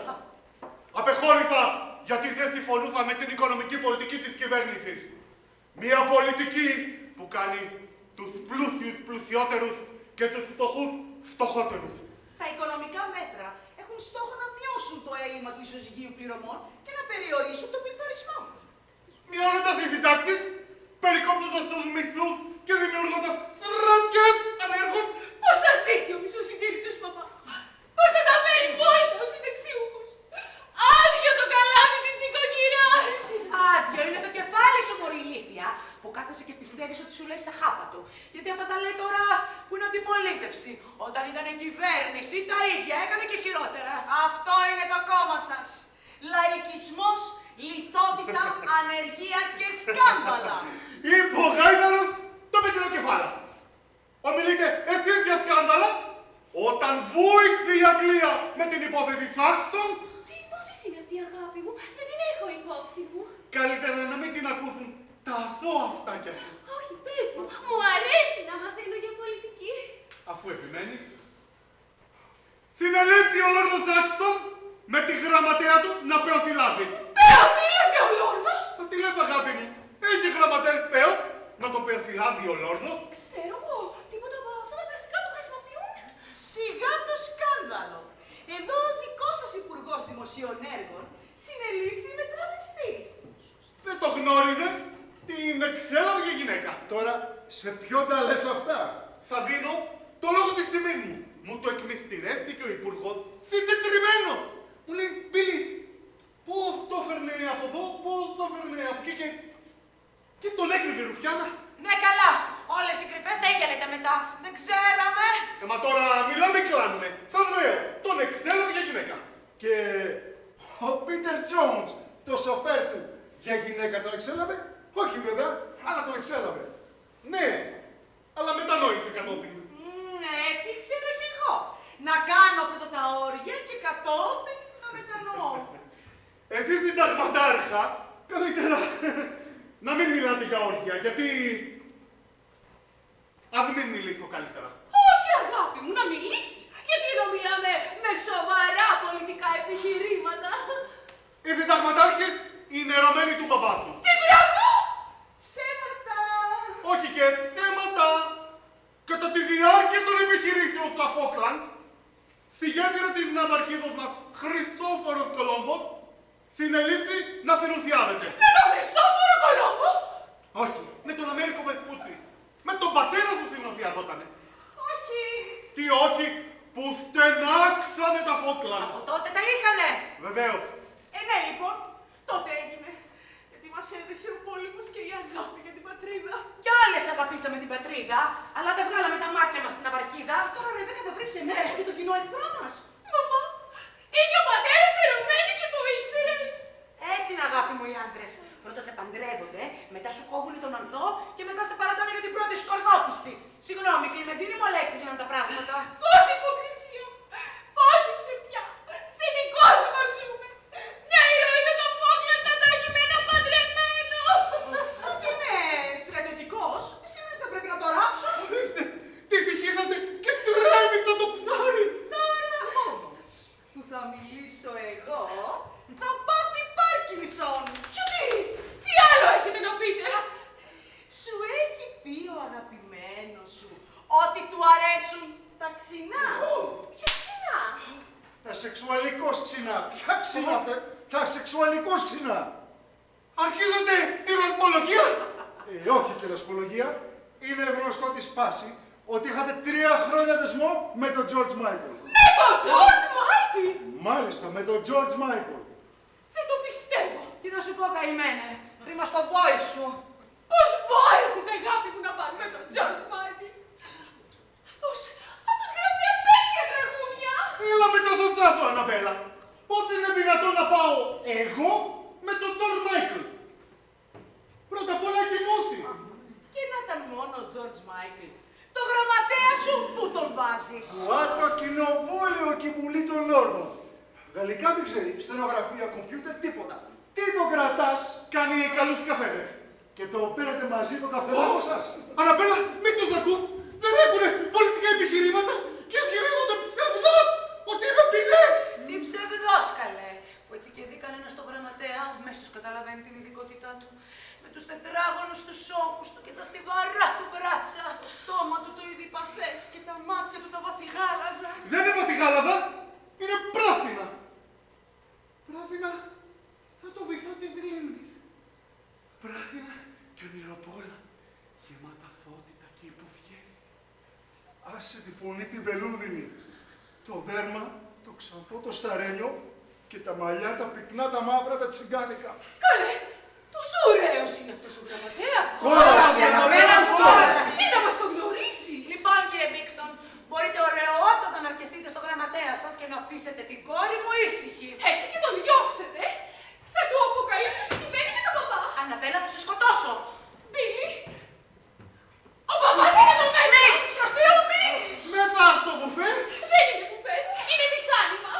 Απεχώρησα γιατί δεν συμφωνούσα με την οικονομική πολιτική της κυβέρνησης. Μια πολιτική που κάνει τους πλούσιους πλουσιότερους και τους φτωχούς φτωχότερους. Τα οικονομικά μέτρα έχουν στόχο να μειώσουν το έλλειμμα του ισοζυγίου πληρωμών και να περιορίσουν τον πληθωρισμό. Μειώνοντας τις συντάξεις, περικόπτοντας τους μισθούς και δημιουργώντας στρατιές ανέργων. Πώς θα ζήσει ο μισοσυντήρητος παπά? Πώς θα τα φέρει βόλτα ο συνταξιούχος? Άδειο το καλάθι της νοικοκυράς! Άδειο είναι το κεφάλι σου, μωρή ηλίθεια, που κάθεσαι και πιστεύεις ότι σου λέει σε χάπατο. Γιατί αυτά τα λέει τώρα που είναι αντιπολίτευση. Όταν ήταν κυβέρνηση, τα ίδια έκανε και χειρότερα. Αυτό είναι το κόμμα σας. Λαϊκισμός, λιτότητα, ανεργία και σκάνδαλα. Είπε ο Γάιδαρος το πετροκεφάλα. Ομιλείτε εσείς για σκάνδαλα όταν βούηξε η Αγγλία με την υπόθεση Σάξτον. Τι υπόθεση είναι αυτή, αγάπη μου? Δεν την έχω υπόψη μου. Καλύτερα να μην την ακούσουν τα αθώα αυτάκια σου. Όχι, πες μου. Μου αρέσει να μαθαίνω για πολιτική. Αφού επιμένεις. Συνελήφθη ο Λόρδος Σάξτον με τη γραμματέα του να πεοθυλάζει. Πεοθύλασε ο Λόρδος! Τι λες, αγάπη μου, έχει γραμματέας πέος να το πεοθυλάζει ο Λόρδος. Ξέρω εγώ. Τίποτα από αυτά τα πλαστικά που χρησιμοποιούν. Σιγά το σκάνδαλο. Εδώ ο δικός σας Υπουργός Δημοσίων Έργων συνελήφθη με τραβεστή. Δεν το γνώριζε, την εξέλαβε γυναίκα. Τώρα, σε ποιον τα λες αυτά? Θα δίνω το λόγο της τιμής μου. Μου το εκμυστηρεύτηκε ο Υπουργός συντετριμμένος. Μου λέει, Μπίλι, πώς το έφερνε από εδώ, πώς το έφερνε από εκεί και τον έκρυβε η Ρουφιάνα. Ναι, καλά. Όλες οι κρυφές τα ίδια λέτε μετά. Δεν ξέραμε. Μα τώρα μιλάμε και κλάνουμε. Σας λέω, τον εξέλαβε για γυναίκα. Και ο Πίτερ Τζόουνς, το σοφέρ του, για γυναίκα τον εξέλαβε? Όχι βέβαια, αλλά τον εξέλαβε. Ναι, αλλά μετανόησε κατόπιν. Έτσι ξέρω κι εγώ. Να κάνω πρώτα τα όρια και κατόπιν να μετανοώ. Εσείς συνταγματάρχα, καλύτερα να μην μιλάτε για όρια, γιατί... Ας μην μιλήσω καλύτερα. Όχι, αγάπη μου, να μιλήσεις. Γιατί εδώ μιλάμε με σοβαρά πολιτικά επιχειρήματα. Οι συνταγματάρχες είναι ερωμένοι του μπαμπά σου. Τι πράγμα! Ψέματα. Όχι και ψέματα. Κατά τη διάρκεια των επιχειρήσεων στα Φόκλαντ, στη γέφυρα της ναυαρχίδος μας Χριστόφορος Κολόμπος, συνελήφθη να θυνουσιάζεται. Με τον Χριστόφορο Κολόμπο! Όχι, με τον Αμέρικο Βεσπούτσι. Με τον πατέρα του θυνουσιαζότανε. Όχι. Τι όχι, που στενάξανε τα Φόκλαντ. Από τότε τα είχανε. Βεβαίως. Ναι, λοιπόν, τότε έγινε. Γιατί μας έδεσε ο πόλεμος και η αγάπη για την πατρίδα. Κι άλλες αγαπήσαμε την πατρίδα, αλλά δεν βγάλαμε τα μάτια μας στην ναυαρχίδα. Τώρα Ρεβέκα θα βρεις εμένα και τον κοινό εχθρό μας. Μαμά, είχε ο πατέρας ερωμένη και το ήξερες. Έτσι είναι, αγάπη μου, οι άντρες. Πρώτα σε παντρεύονται, μετά σου κόβουν τον ανθό και μετά σε παρατάνε για την πρώτη σκορδόπιστη. Συγγνώμη, Κλιμεντίνη μου, αλλά έτσι γίνανε τα πράγματα. Πόση υποκρισία, πόση ψευτιά. Σε δικό σου μας ζούμε. Μια ηρωίδα των Φόκλαντ θα το έχει με ένα παντρεμένο. Ότι είναι στρατιωτικό ξινά, ποια ξινά, τα σεξουαλικώς ξινά. Αρχίζετε τη ρασμολογία. Όχι και ρασμολογία. Είναι γνωστό τη σπάση ότι είχατε 3 χρόνια δεσμό με τον George Michael. Με τον George Michael! Μάλιστα, με τον George Michael. Δεν το πιστεύω. Τι να σου πω, καημένε, κρίμα στο πόη σου. Πώς μπόρεσες, αγάπη μου, να πας με τον George Michael? Αυτός γράφει απέσια τραγούδια. Έλα με το δοστράθο, Αναμπέλα. Πότε είναι δυνατόν να πάω εγώ με τον George Michael? Πρώτα απ' όλα έχει μούθει. Και να ήταν μόνο ο George Michael. Το γραμματέα σου που τον βάζεις? Το κοινοβούλιο και η Βουλή των Λόρδων. Γαλλικά δεν ξέρει, στενογραφία, κομπιούτερ, τίποτα. Τι το κρατάς? Κάνει καλούς καφέδες. Και το πήρατε μαζί το καφεδάκο σας. Αναμπέλα, μην τους ακούς. Δεν έχουνε πολιτικά επιχειρήματα και γυρίζονται ψευδός ότι είμαι ποινές. Τι ψευδός, καλέ. Που έτσι και δει κανένα στο γραμματέα, αμέσως καταλαβαίνει την ειδικότητά του. Με τους τετράγωνους τους ώμους του και τα στιβαρά του μπράτσα. Το στόμα του το ειδιπαθές και τα μάτια του τα βαθυγάλαζα. Δεν είναι βαθυγάλαδα, είναι πράθυνα. Πράθυνα θα το βυθώ τη λίμνη. Πράθυνα και ονειροπόλα, γεμάτα θότητα και υπουθιές. Άσε τη φωνή τη βελούδινη. Το δέρμα, το ξανθό το σταρένιο και τα μαλλιά τα πυκνά τα μαύρα τα τσιγκάνικα. Καλέ, τόσο ωραίος είναι αυτός ο γραμματέας. Κόρασε, Αναμπέλα μου, κόρασε. Ή να μας το γνωρίσεις. Λοιπόν, κύριε Μπίξτον, μπορείτε ωραιότατα να αρκεστείτε στο γραμματέα σας και να αφήσετε την κόρη μου ήσυχη. Έτσι και τον διώξετε. Θα του αποκαλύψω τι συμβαίνει με τον παπά. Αναμπέλα, θα σου σκοτώσω. Μπίλι, ο παπάς είναι εδώ μέσα. Προς Θεού, μη! Μέσα στο μπουφέ, Δεν είναι μπουφές, είναι μηχάνημα.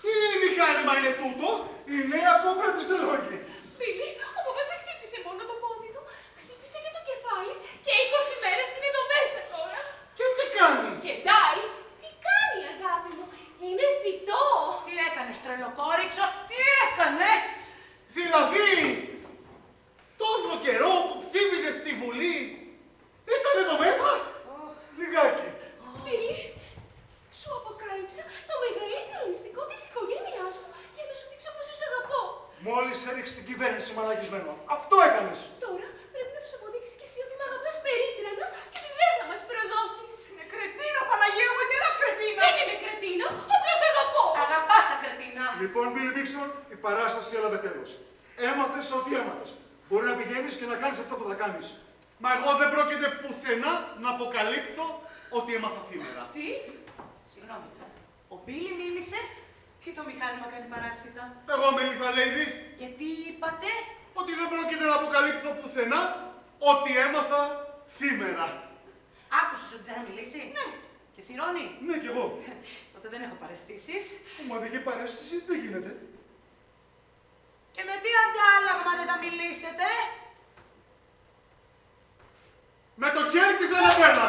τι μηχάνημα είναι τούτο? Η νέα κόμπρα της Τελόγη. Μπίλι, ο παπάς δεν χτύπησε μόνο το πόδι του, χτύπησε και το κεφάλι και 20 μέρες είναι εδώ μέσα τώρα. Και τι κάνει? Και Ντάι, τι κάνει αγάπη μου, είναι φυτό. Τι έκανες, τρελοκόριτσο, τι έκανες! Δηλαδή, τόσο καιρό που ψήφιζε στη Βουλή, ήταν εδώ μέσα? Λιγάκι. Μπίλι, σου αποκάλυψα το μεγαλύτερο μυστικό της οικογένειάς μου για να σου δείξω πόσο σε αγαπώ. Μόλις έριξε την κυβέρνηση μαλακισμένο. Αυτό έκανες. Τώρα πρέπει να τους αποδείξεις κι εσύ ότι με αγαπάς περίτρανα και ότι δεν θα μας προδώσεις. Είναι κρετίνο, Παναγία μου, εντελώς κρετίνο! Δεν είμαι κρετίνο, απλώς αγαπώ. Αγαπάς ακρετίνα! Λοιπόν, Μπίλι Μπίξτον, η παράσταση έλαβε τέλος. Έμαθες ό,τι έμαθες. Μπορεί να πηγαίνεις και να κάνεις αυτό που θα κάνεις. Μα εγώ δεν πρόκειται πουθενά να αποκαλύψω ότι έμαθα σήμερα. Τι? Συγγνώμη. Ο Μπίλι μίλησε ή το μηχάνημα κάνει παράσιτα? Εγώ μίλησα, Λέιδη, Και τι είπατε? ότι δεν πρόκειται να αποκαλύψω πουθενά ότι έμαθα σήμερα. Άκουσες ότι δεν θα μιλήσει? Ναι. Και εσύ, Ρόνι? Ναι, κι εγώ. Τότε δεν έχω παραισθήσεις. Ομαδική παράσταση δεν γίνεται. Και με τι αντάλλαγμα δεν θα μιλήσετε? Με το χέρι της Αναμπέλα.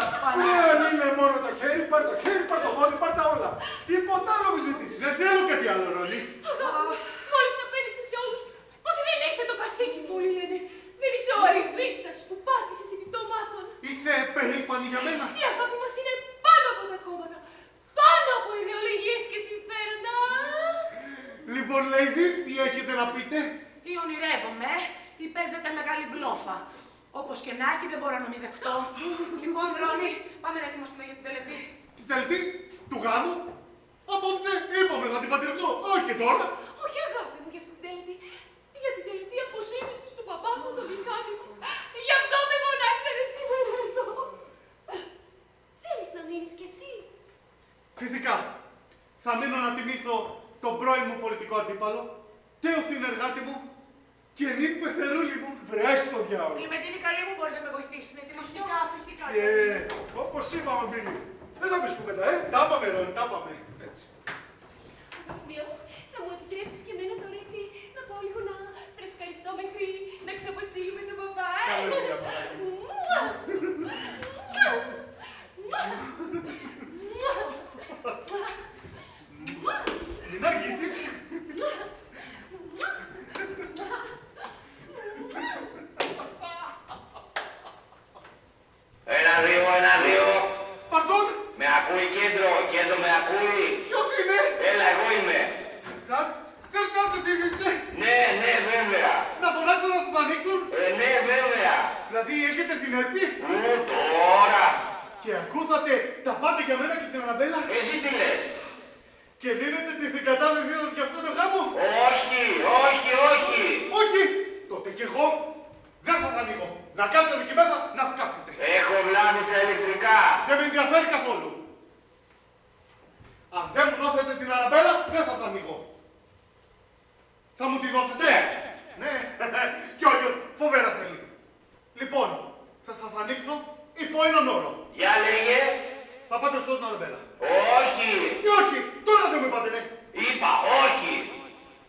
Δεν είναι μόνο το χέρι, πάρ' το χέρι, πάρ' το πόδι, πάρ' τα όλα. Τίποτα άλλο μη ζητήσεις. Δεν θέλω κάτι άλλο, Ρόνι. Αγάπη, μόλις απέδειξες σε όλους ότι δεν είσαι το καθήκη που όλοι λένε. Δεν είσαι ο αριβίστας που πάτησες επί πτωμάτων. Είσαι περήφανη για μένα. Η αγάπη μας είναι πάνω από τα κόμματα, πάνω από ιδεολογίες και συμφέροντα. Λοιπόν, Λέιδη, τι έχετε να πείτε? Ή ονειρεύομαι ή παίζετε μεγάλη μπλόφα. Όπως και να έχει, δεν μπορώ να μην δεχτώ. Λοιπόν, Ρόνι, πάμε να ετοιμαστούμε για την τελετή. Την τελετή του γάμου. Απόψε είπαμε θα την παντρευτώ. Όχι τώρα. Όχι αγάπη μου για αυτή την τελετή. Για την τελετή αποσύνδεσης του παπά μου το μηχάνημα. Γι' αυτό με φωνάξανε σήμερα εδώ. Θέλεις να μείνεις κι εσύ? Φυσικά. Θα μείνω να τιμήσω τον πρώην μου πολιτικό αντίπαλο, τέο συνεργάτη μου και νυν πεθερούλη μου. Βρες το διάολο. Κλιμεντίνη, καλή μου, μπορείς να με βοηθήσεις να ετοιμαστώ? Φυσικά, φυσικά. Και όπως είπαμε, Μπίλι, δεν θα πεις κουβέντα, Τα πάμε, Ρόνι, τα πάμε. Έτσι. Μίλ, θα μου επιτρέψεις και εμένα τώρα έτσι να πάω λίγο να φρεσκαριστώ μέχρι να ξαποστείλουμε τον παπά. Καλό διαμάρι. Μην αργήσεις. Ένα-δύο. Παντών, Με ακούει κέντρο, κέντρο με ακούει. ποιος είναι? Έλα, εγώ είμαι. Φυσικά, έχετε την έρθει. Τώρα. Και ακούσατε τα πάτε για μένα και την Αναμπέλα. Εσύ τι λες? Και δίνετε τη συγκατάθεσή σας για αυτό το γάμο. Όχι, όχι, όχι. Όχι. Τότε κι εγώ δεν θα τα ανοίγω. Να κάνετε εκεί μέσα να σκάσετε. Έχω βλάβει στα ηλεκτρικά. Δεν με ενδιαφέρει καθόλου. Αν δεν μου δώσετε την Αναμπέλα, δεν θα τα ανοίγω. Θα μου τη δώσετε. Ναι. Κι ο ίδιος φοβέρα θέλει. Λοιπόν, θα σας ανοίξω υπό έναν όρο. Για λέγε. Θα πάτε στην Αναμπέλα. Όχι. Ή όχι, τώρα δεν μου είπατε ναι. Είπα όχι.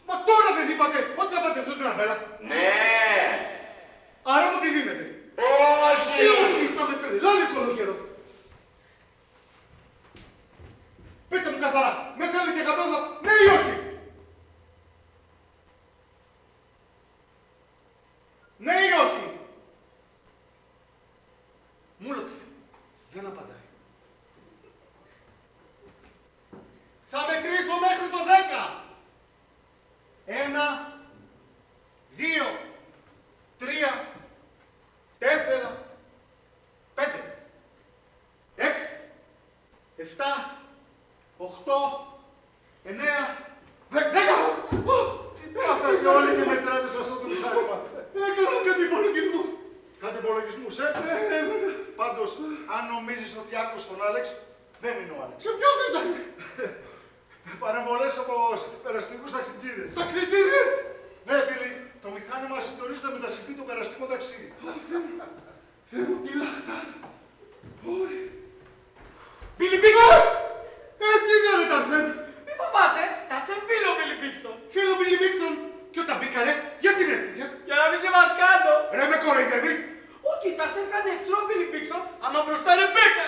Μα τώρα δεν είπατε ότι θα πάτε στην Αναμπέλα. Ναι. Άρα μου τη δίνετε. Όχι. Ή όχι, θα με τρελάνει κολοκαιρός. Πείτε μου καθαρά, με θέλει και καμπέδα, ναι ή όχι. Ναι ή όχι. Μούλωξε. Δεν απαντάει. Θα μετρήσω μέχρι το 10. 1, 2, 3, 4, 5, 6, 7, 8, 9, 10. Κάθατε όλοι και μετράτε σε αυτό το μηχάνημα. Έκανα κάτι υπολογισμούς. Κάτι υπολογισμούς, Πάντως, αν νομίζεις ότι άκουσες τον Άλεξ, δεν είναι ο Άλεξ. Σε ποιον ήταν. Παρεμβολές από περαστικούς ταξιτζίδες. Ταξιτζίδες. Ναι, Πίλη, το μηχάνημα συντονίζεται με τα συμπή το περαστικό ταξίδι. Θεέ μου, τι λαχτάρα. Ωραία. Billy Bixon! Έτσι είναι τα θέμα. Μη φοβάσαι, τα σε φίλο Billy Bixon. Φίλο Billy Bixon. Και όταν μπήκα ρε, γιατί με έφτιαξες. Για να μην σε βασκάνω. Ρε με κοροϊδεύει. Όχι, τα σε έκανε εχθρό Billy Bixon, άμα μπροστά Ρεμπέκα.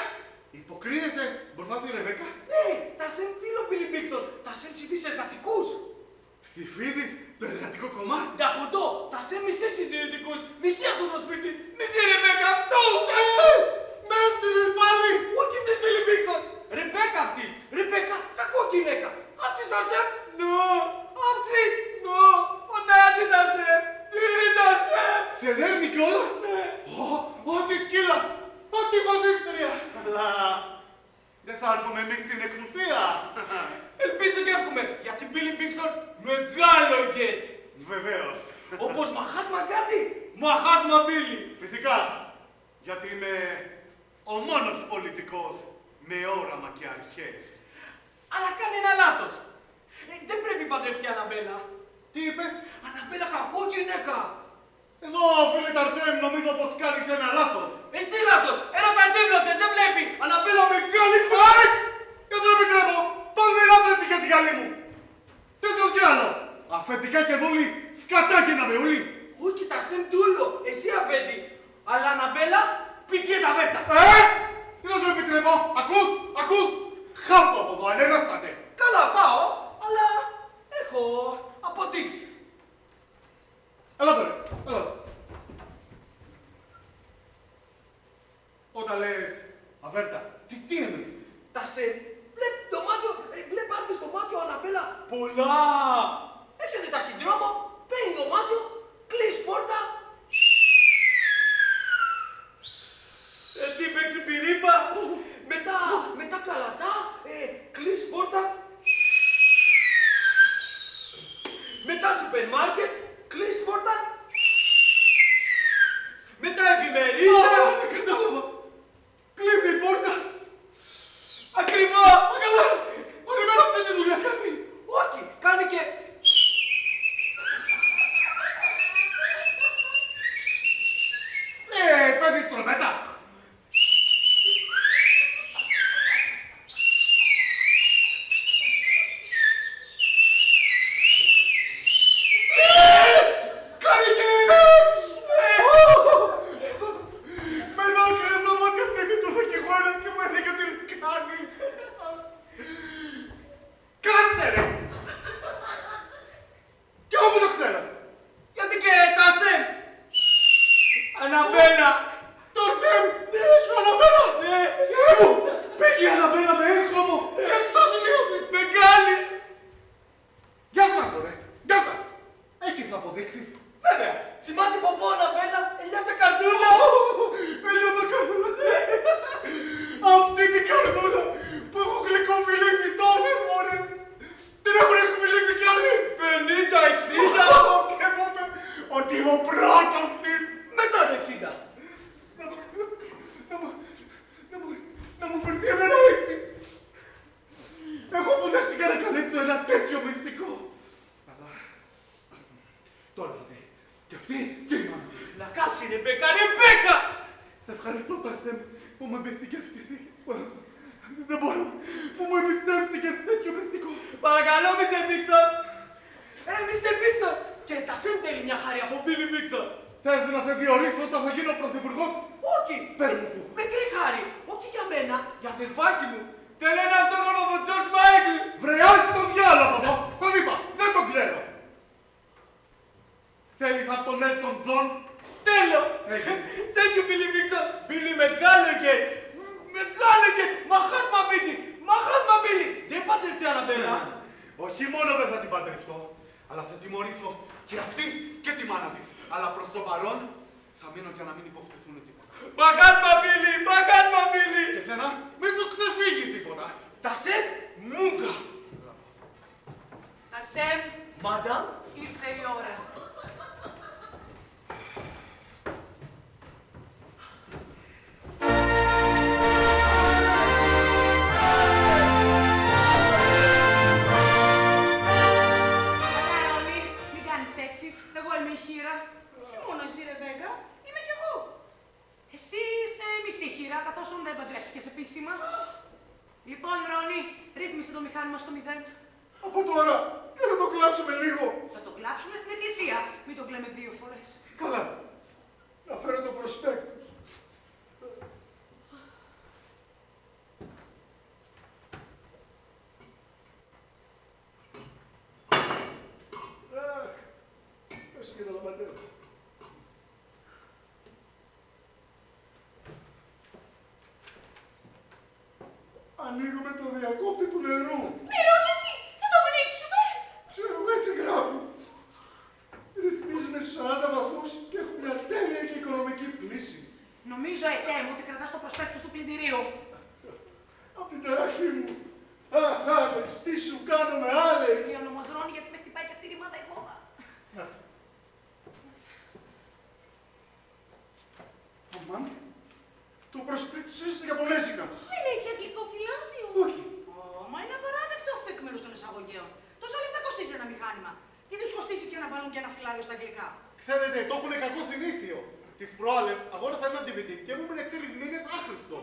Υποκρίνεσαι μπροστά στη Ρεβέκα. Ναι, τα σε φίλο Billy Bixon, τα σε ψηφίσει εργατικούς. Ψηφίδης το εργατικό κομμάτι. Τα χοντό, τα σε μισέ συντηρητικούς, μισή αυτό το σπίτι, μισή Ρεμπέκα αυτού. Με έφτιαξες πάλι. Όχι αυτής Billy Bixon, Ρεμπέκα αυτής, Ρεμπέκα κακό γυναίκα. Αυτής τα σε, νο, αυτής, νο, φωνάζει τα σε, δίνει τα σε. Σε δέρνει κιόλας. Ναι. Ό,τι σκύλα. Ό,τι φασίστρια. Αλλά δεν θα έρθουμε εμείς στην εξουσία. Ελπίζω και εύχομαι, γιατί Billy Bixon μεγάλο γκέτ. Βεβαίως. Όπως Μαχάτμα κάτι, Μαχάτμα Billy. Φυσικά. Γιατί είμαι ο μόνος πολιτικός με όραμα και αρχές. Αλλά κάνει ένα λάθος. Δεν πρέπει η παντρευτή Αναμπέλα. Τι είπες? Αναμπέλα κακό γυναίκα. Εδώ, φίλε Ταρθέμ, νομίζω πως κάνεις ένα λάθος. Εσύ λάθος. Έρωτα αντίβλωσε, δεν βλέπει. Αναμπέλα μεγάλη. Άι! Και δεν επιτρέπω. Πώς μιλάτε έτσι για τη γαλή μου. Τι θες κι άλλο. Αφεντικά και δούλη, σκατά γίναμε όλοι. Όχι, τα σεμ τούλο. Εσύ αφέντη. Αλλά Αναμπέλα, πιτιέ τα βέρτα. Δεν το επιτρέπω. Ακούς. Χάθω από εδώ, ανέδαφτατε. Καλά πάω, αλλά έχω αποδείξει. Έλα τώρα, έλα. Όταν λες αβέρτα, τι εννοείς. Τα σε βλέπει το μάτιο, βλέπατε στο μάτιο Αναμπέλα πολλά. Έρχεται ταχυδρόμο, παίρνει το μάτιο, κλείς πόρτα. Τι παίξει πυρίπα, μετά καλατά, κλείς πόρτα. Μετά σούπερ μάρκετ, κλείς πόρτα. Μετά εφημερίδα. Δεν κατάλαβα. Κλείσει η πόρτα. Ακριβώ. Καλά. Όλη μέρα αυτή τη δουλειά κάνει. Όχι, κάνει και... Παίζει τρομέτα. Αναμπέλα! Το Θεέ μου! Αναμπέλα! Θεέ μου! Πήγε η Αναμπέλα με έγχρωμο! Θα τελειώσει! Με κάνει! Γεια σας, ρε! Γεια σας! Έχεις αποδείξεις! Βέβαια! Σημάδι πομπό Αναμπέλα, ελιά σε καρτούλα! Άψη, Ρεμπέκα, Ρεμπέκα! Σε ευχαριστώ, Ταρσέμ, που με εμπιστεύτηκες. Δεν μπορώ, που μου εμπιστεύτηκες τέτοιο μυστικό. Παρακαλώ, Μίστερ Μπίξον! Μίστερ Μπίξον! Και τα Σεμ θέλει μια χάρη από Μπίλι Μπίξον! Θες να σε διορίσω όταν θα γίνω πρωθυπουργός? Όχι! Πες μου πού. Μικρή χάρη! Όχι για μένα, για αδερφάκι μου! Θέλω ένα αυτόγραφο από Τζορτζ Μάικλ! Βρεάζει το διάλογο από εδώ! Τον είπα, δεν τον ξέρω! Θέλεις από τον Έλτον Τζον? Θέλω! Thank you, Billy Bixon! Billy μεγάλο γκέτ! Μεγάλο γκέτ! Μαχάτμα Μπίλι! Μαχάτμα Μπίλι! Δεν παντρευτεί Αναμπέλα! Όχι μόνο δεν θα την παντρευτώ, αλλά θα τιμωρήσω και αυτή και τη μάνα της. Αλλά προς το παρόν θα μείνω για να μην υποφθεθούν τίποτα. Μαχάτμα Μπίλι! Μαχάτμα Μπίλι! Και σένα μην σου ξεφύγει τίποτα. Τα Σεμ Μούγκα! Αρσέμ, Μάνταμ! ήρθε η ώρα. Εγώ είμαι η χείρα. Και μόνο εσύ, Ρεμπέκα, είμαι κι εγώ. Εσύ είσαι μισή χείρα, καθώς δεν παντρεύτηκες επίσημα. Λοιπόν, Ρόνι, ρύθμισε το μηχάνημα στο 0. Από τώρα δεν θα το κλάψουμε λίγο. Θα το κλάψουμε στην εκκλησία. Μην το κλαίμε 2 φορές. Καλά. Να φέρω το προσπέκτους. Πέσω και τα λαμπατέρα. Ανοίγουμε το διακόπτη του νερού. Νερό γιατί, θα το πνίξουμε. Ξέρω, έτσι γράφει. Ρυθμίζουμε στους 40 βαθμούς και έχουμε μια τέλεια και οικονομική πλήση. Νομίζω, ετέ μου, ότι κρατάς το προσπέκτους του πλυντηρίου. Απ' την ταραχή μου. Άλεξ, τι σου κάνουμε, Άλεξ. Δύο όμως, Ρόνι, γιατί με χτυπάει και αυτή η ρημάδα η γόβα. Να το. Αμάν, το προσπέκτους είναι στα Ιαπωνέζικα. Δεν έχει αγγλικό φυλάδιο. Όχι. Μα είναι απαράδεκτο αυτό εκ μέρους των εισαγωγέων. Τόσα λεφτά κοστίζει ένα μηχάνημα. Τι τους κοστίζει και να βάλουν και ένα φυλάδιο στα αγγλικά. Ξέρετε, το έχουν κακό συνήθειο. Τις προάλλες αγόρασα ένα DVD και μου έμεινε 3 μήνες άχρηστο.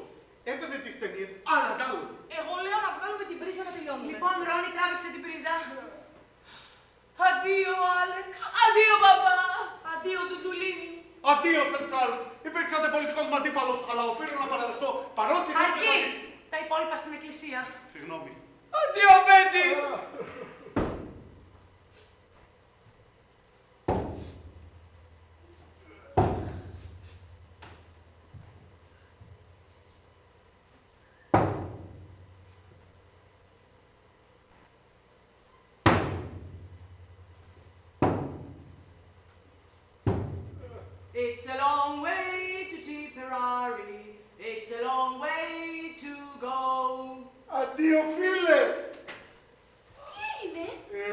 Έπαιζε τις ταινίες, αλλά τ' Εγώ λέω να βγάλουμε την πρίζα να τελειώνουμε. Λοιπόν, Ρόνι, τράβηξε την πρίζα. Αντίο, Άλεξ. Αντίο, παπά. Αντίο, Ντουντουλίνη. Αντίο, Σερτσάλ. Υπήρξατε πολιτικός μου αντίπαλος, αλλά οφείλω να παραδεχτώ παρότι. Αρκεί! Τα υπόλοιπα στην εκκλησία. Συγγνώμη. Αντίο, Βέντι! It's a long way to Tipperary. It's a long way to go. Αντίο, φίλε. Τι έγινε.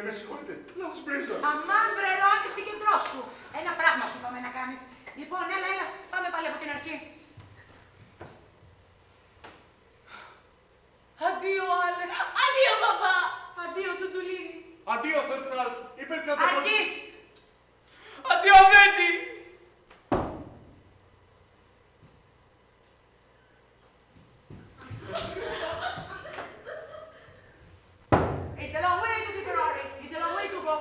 Με συγχωρείτε, λάθος πρίζα. Αμάν, βρε Ρόνι, συγκεντρώσου. Ένα πράγμα σου πάμε να κάνεις. Λοιπόν, έλα, πάμε πάλι από την αρχή. Αντίο, Άλεξ. Αντίο, παπά. Αντίο, Ντουντουλίνη. Αντίο, Σερτσάλ. Υπήρξατε Αρκεί! Αντίο, Βέντι! It's a long way to Tipperary. It's a long way to go.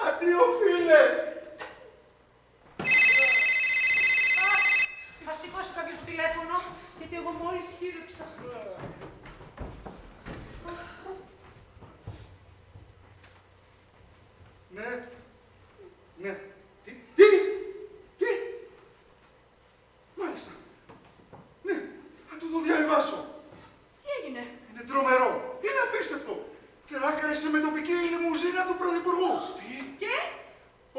Αντίο, φίλε. Θα σηκώσει κάποιος το τηλέφωνο, γιατί εγώ μόλις χείρεψα. Ναι. Ναι. Τι. Μάλιστα. Ναι, θα του το διαβάσω. Τι έγινε. Είναι τρομερό. Είναι απίστευτο. Κράκαρε με τοπική λιμουζίνα του Πρωθυπουργού. Τι. Και?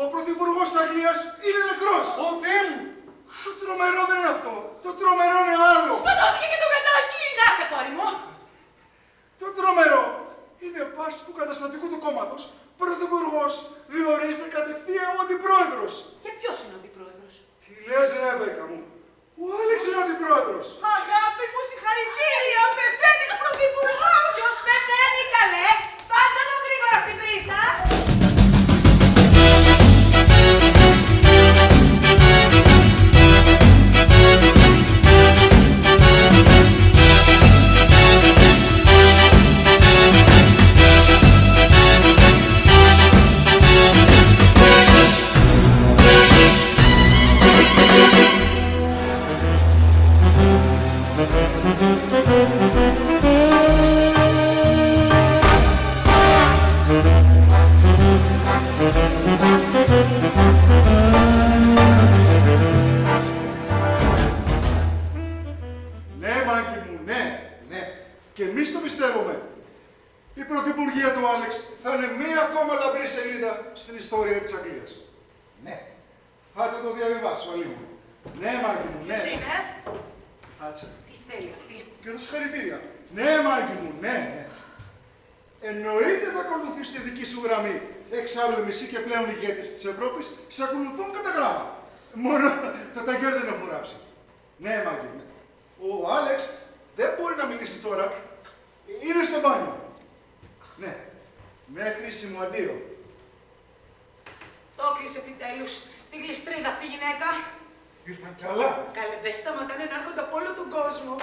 Ο Πρωθυπουργός της Αγγλίας είναι νεκρός. Ω Θεέ μου. Το τρομερό δεν είναι αυτό. Το τρομερό είναι άλλο. Σκοτώθηκε και το κατάκι. Σκάσε, κόρη μου. Το τρομερό είναι βάση του καταστατικού του κόμματος. Πρωθυπουργός διορίζεται κατευθείαν ο αντιπρόεδρος. Και ποιος είναι ο αντιπρόεδρος. Τι λες, Ρεμπέκα μου. Ο Άλεξ είναι ο αντιπρόεδρος. Αγάπη μου, συγχαρητήρια. Πεθαίνεις πρωθυπουργός. Ποιος πεθαίνει, καλέ. Πάντα το γρήγορα στην πρίζα. εμείς το πιστεύουμε. Η πρωθυπουργία του Άλεξ θα είναι μία ακόμα λαμπρή σελίδα στην ιστορία της Αγγλίας. Ναι. Θα το διαβιβάσω, Αλή μου. Ναι, Μάγκη μου, ναι. Ποιος είναι? Κάτσε. Τι θέλει αυτή? Και τα συγχαρητήρια. Ναι, Μάγκη μου, ναι, ναι. Εννοείται θα ακολουθήσει τη δική σου γραμμή. Εξάλλου οι μισοί και πλέον ηγέτες της Ευρώπης σε ακολουθούν κατά γράμμα. Μόνο το ταγκέρ δεν έχουν γράψει. Ναι, Μάγκη, ναι. Ο Άλεξ δεν μπορεί να μιλήσει τώρα. Είναι στο μπάνιο. Ναι. Μέχρι σημαντίο. Το έκλεισε επιτέλους. Τη γλιστρίδα αυτή η γυναίκα. Ήρθαν κι άλλα. Καλέ, δεν σταματάνε να έρχονται από όλο τον κόσμο.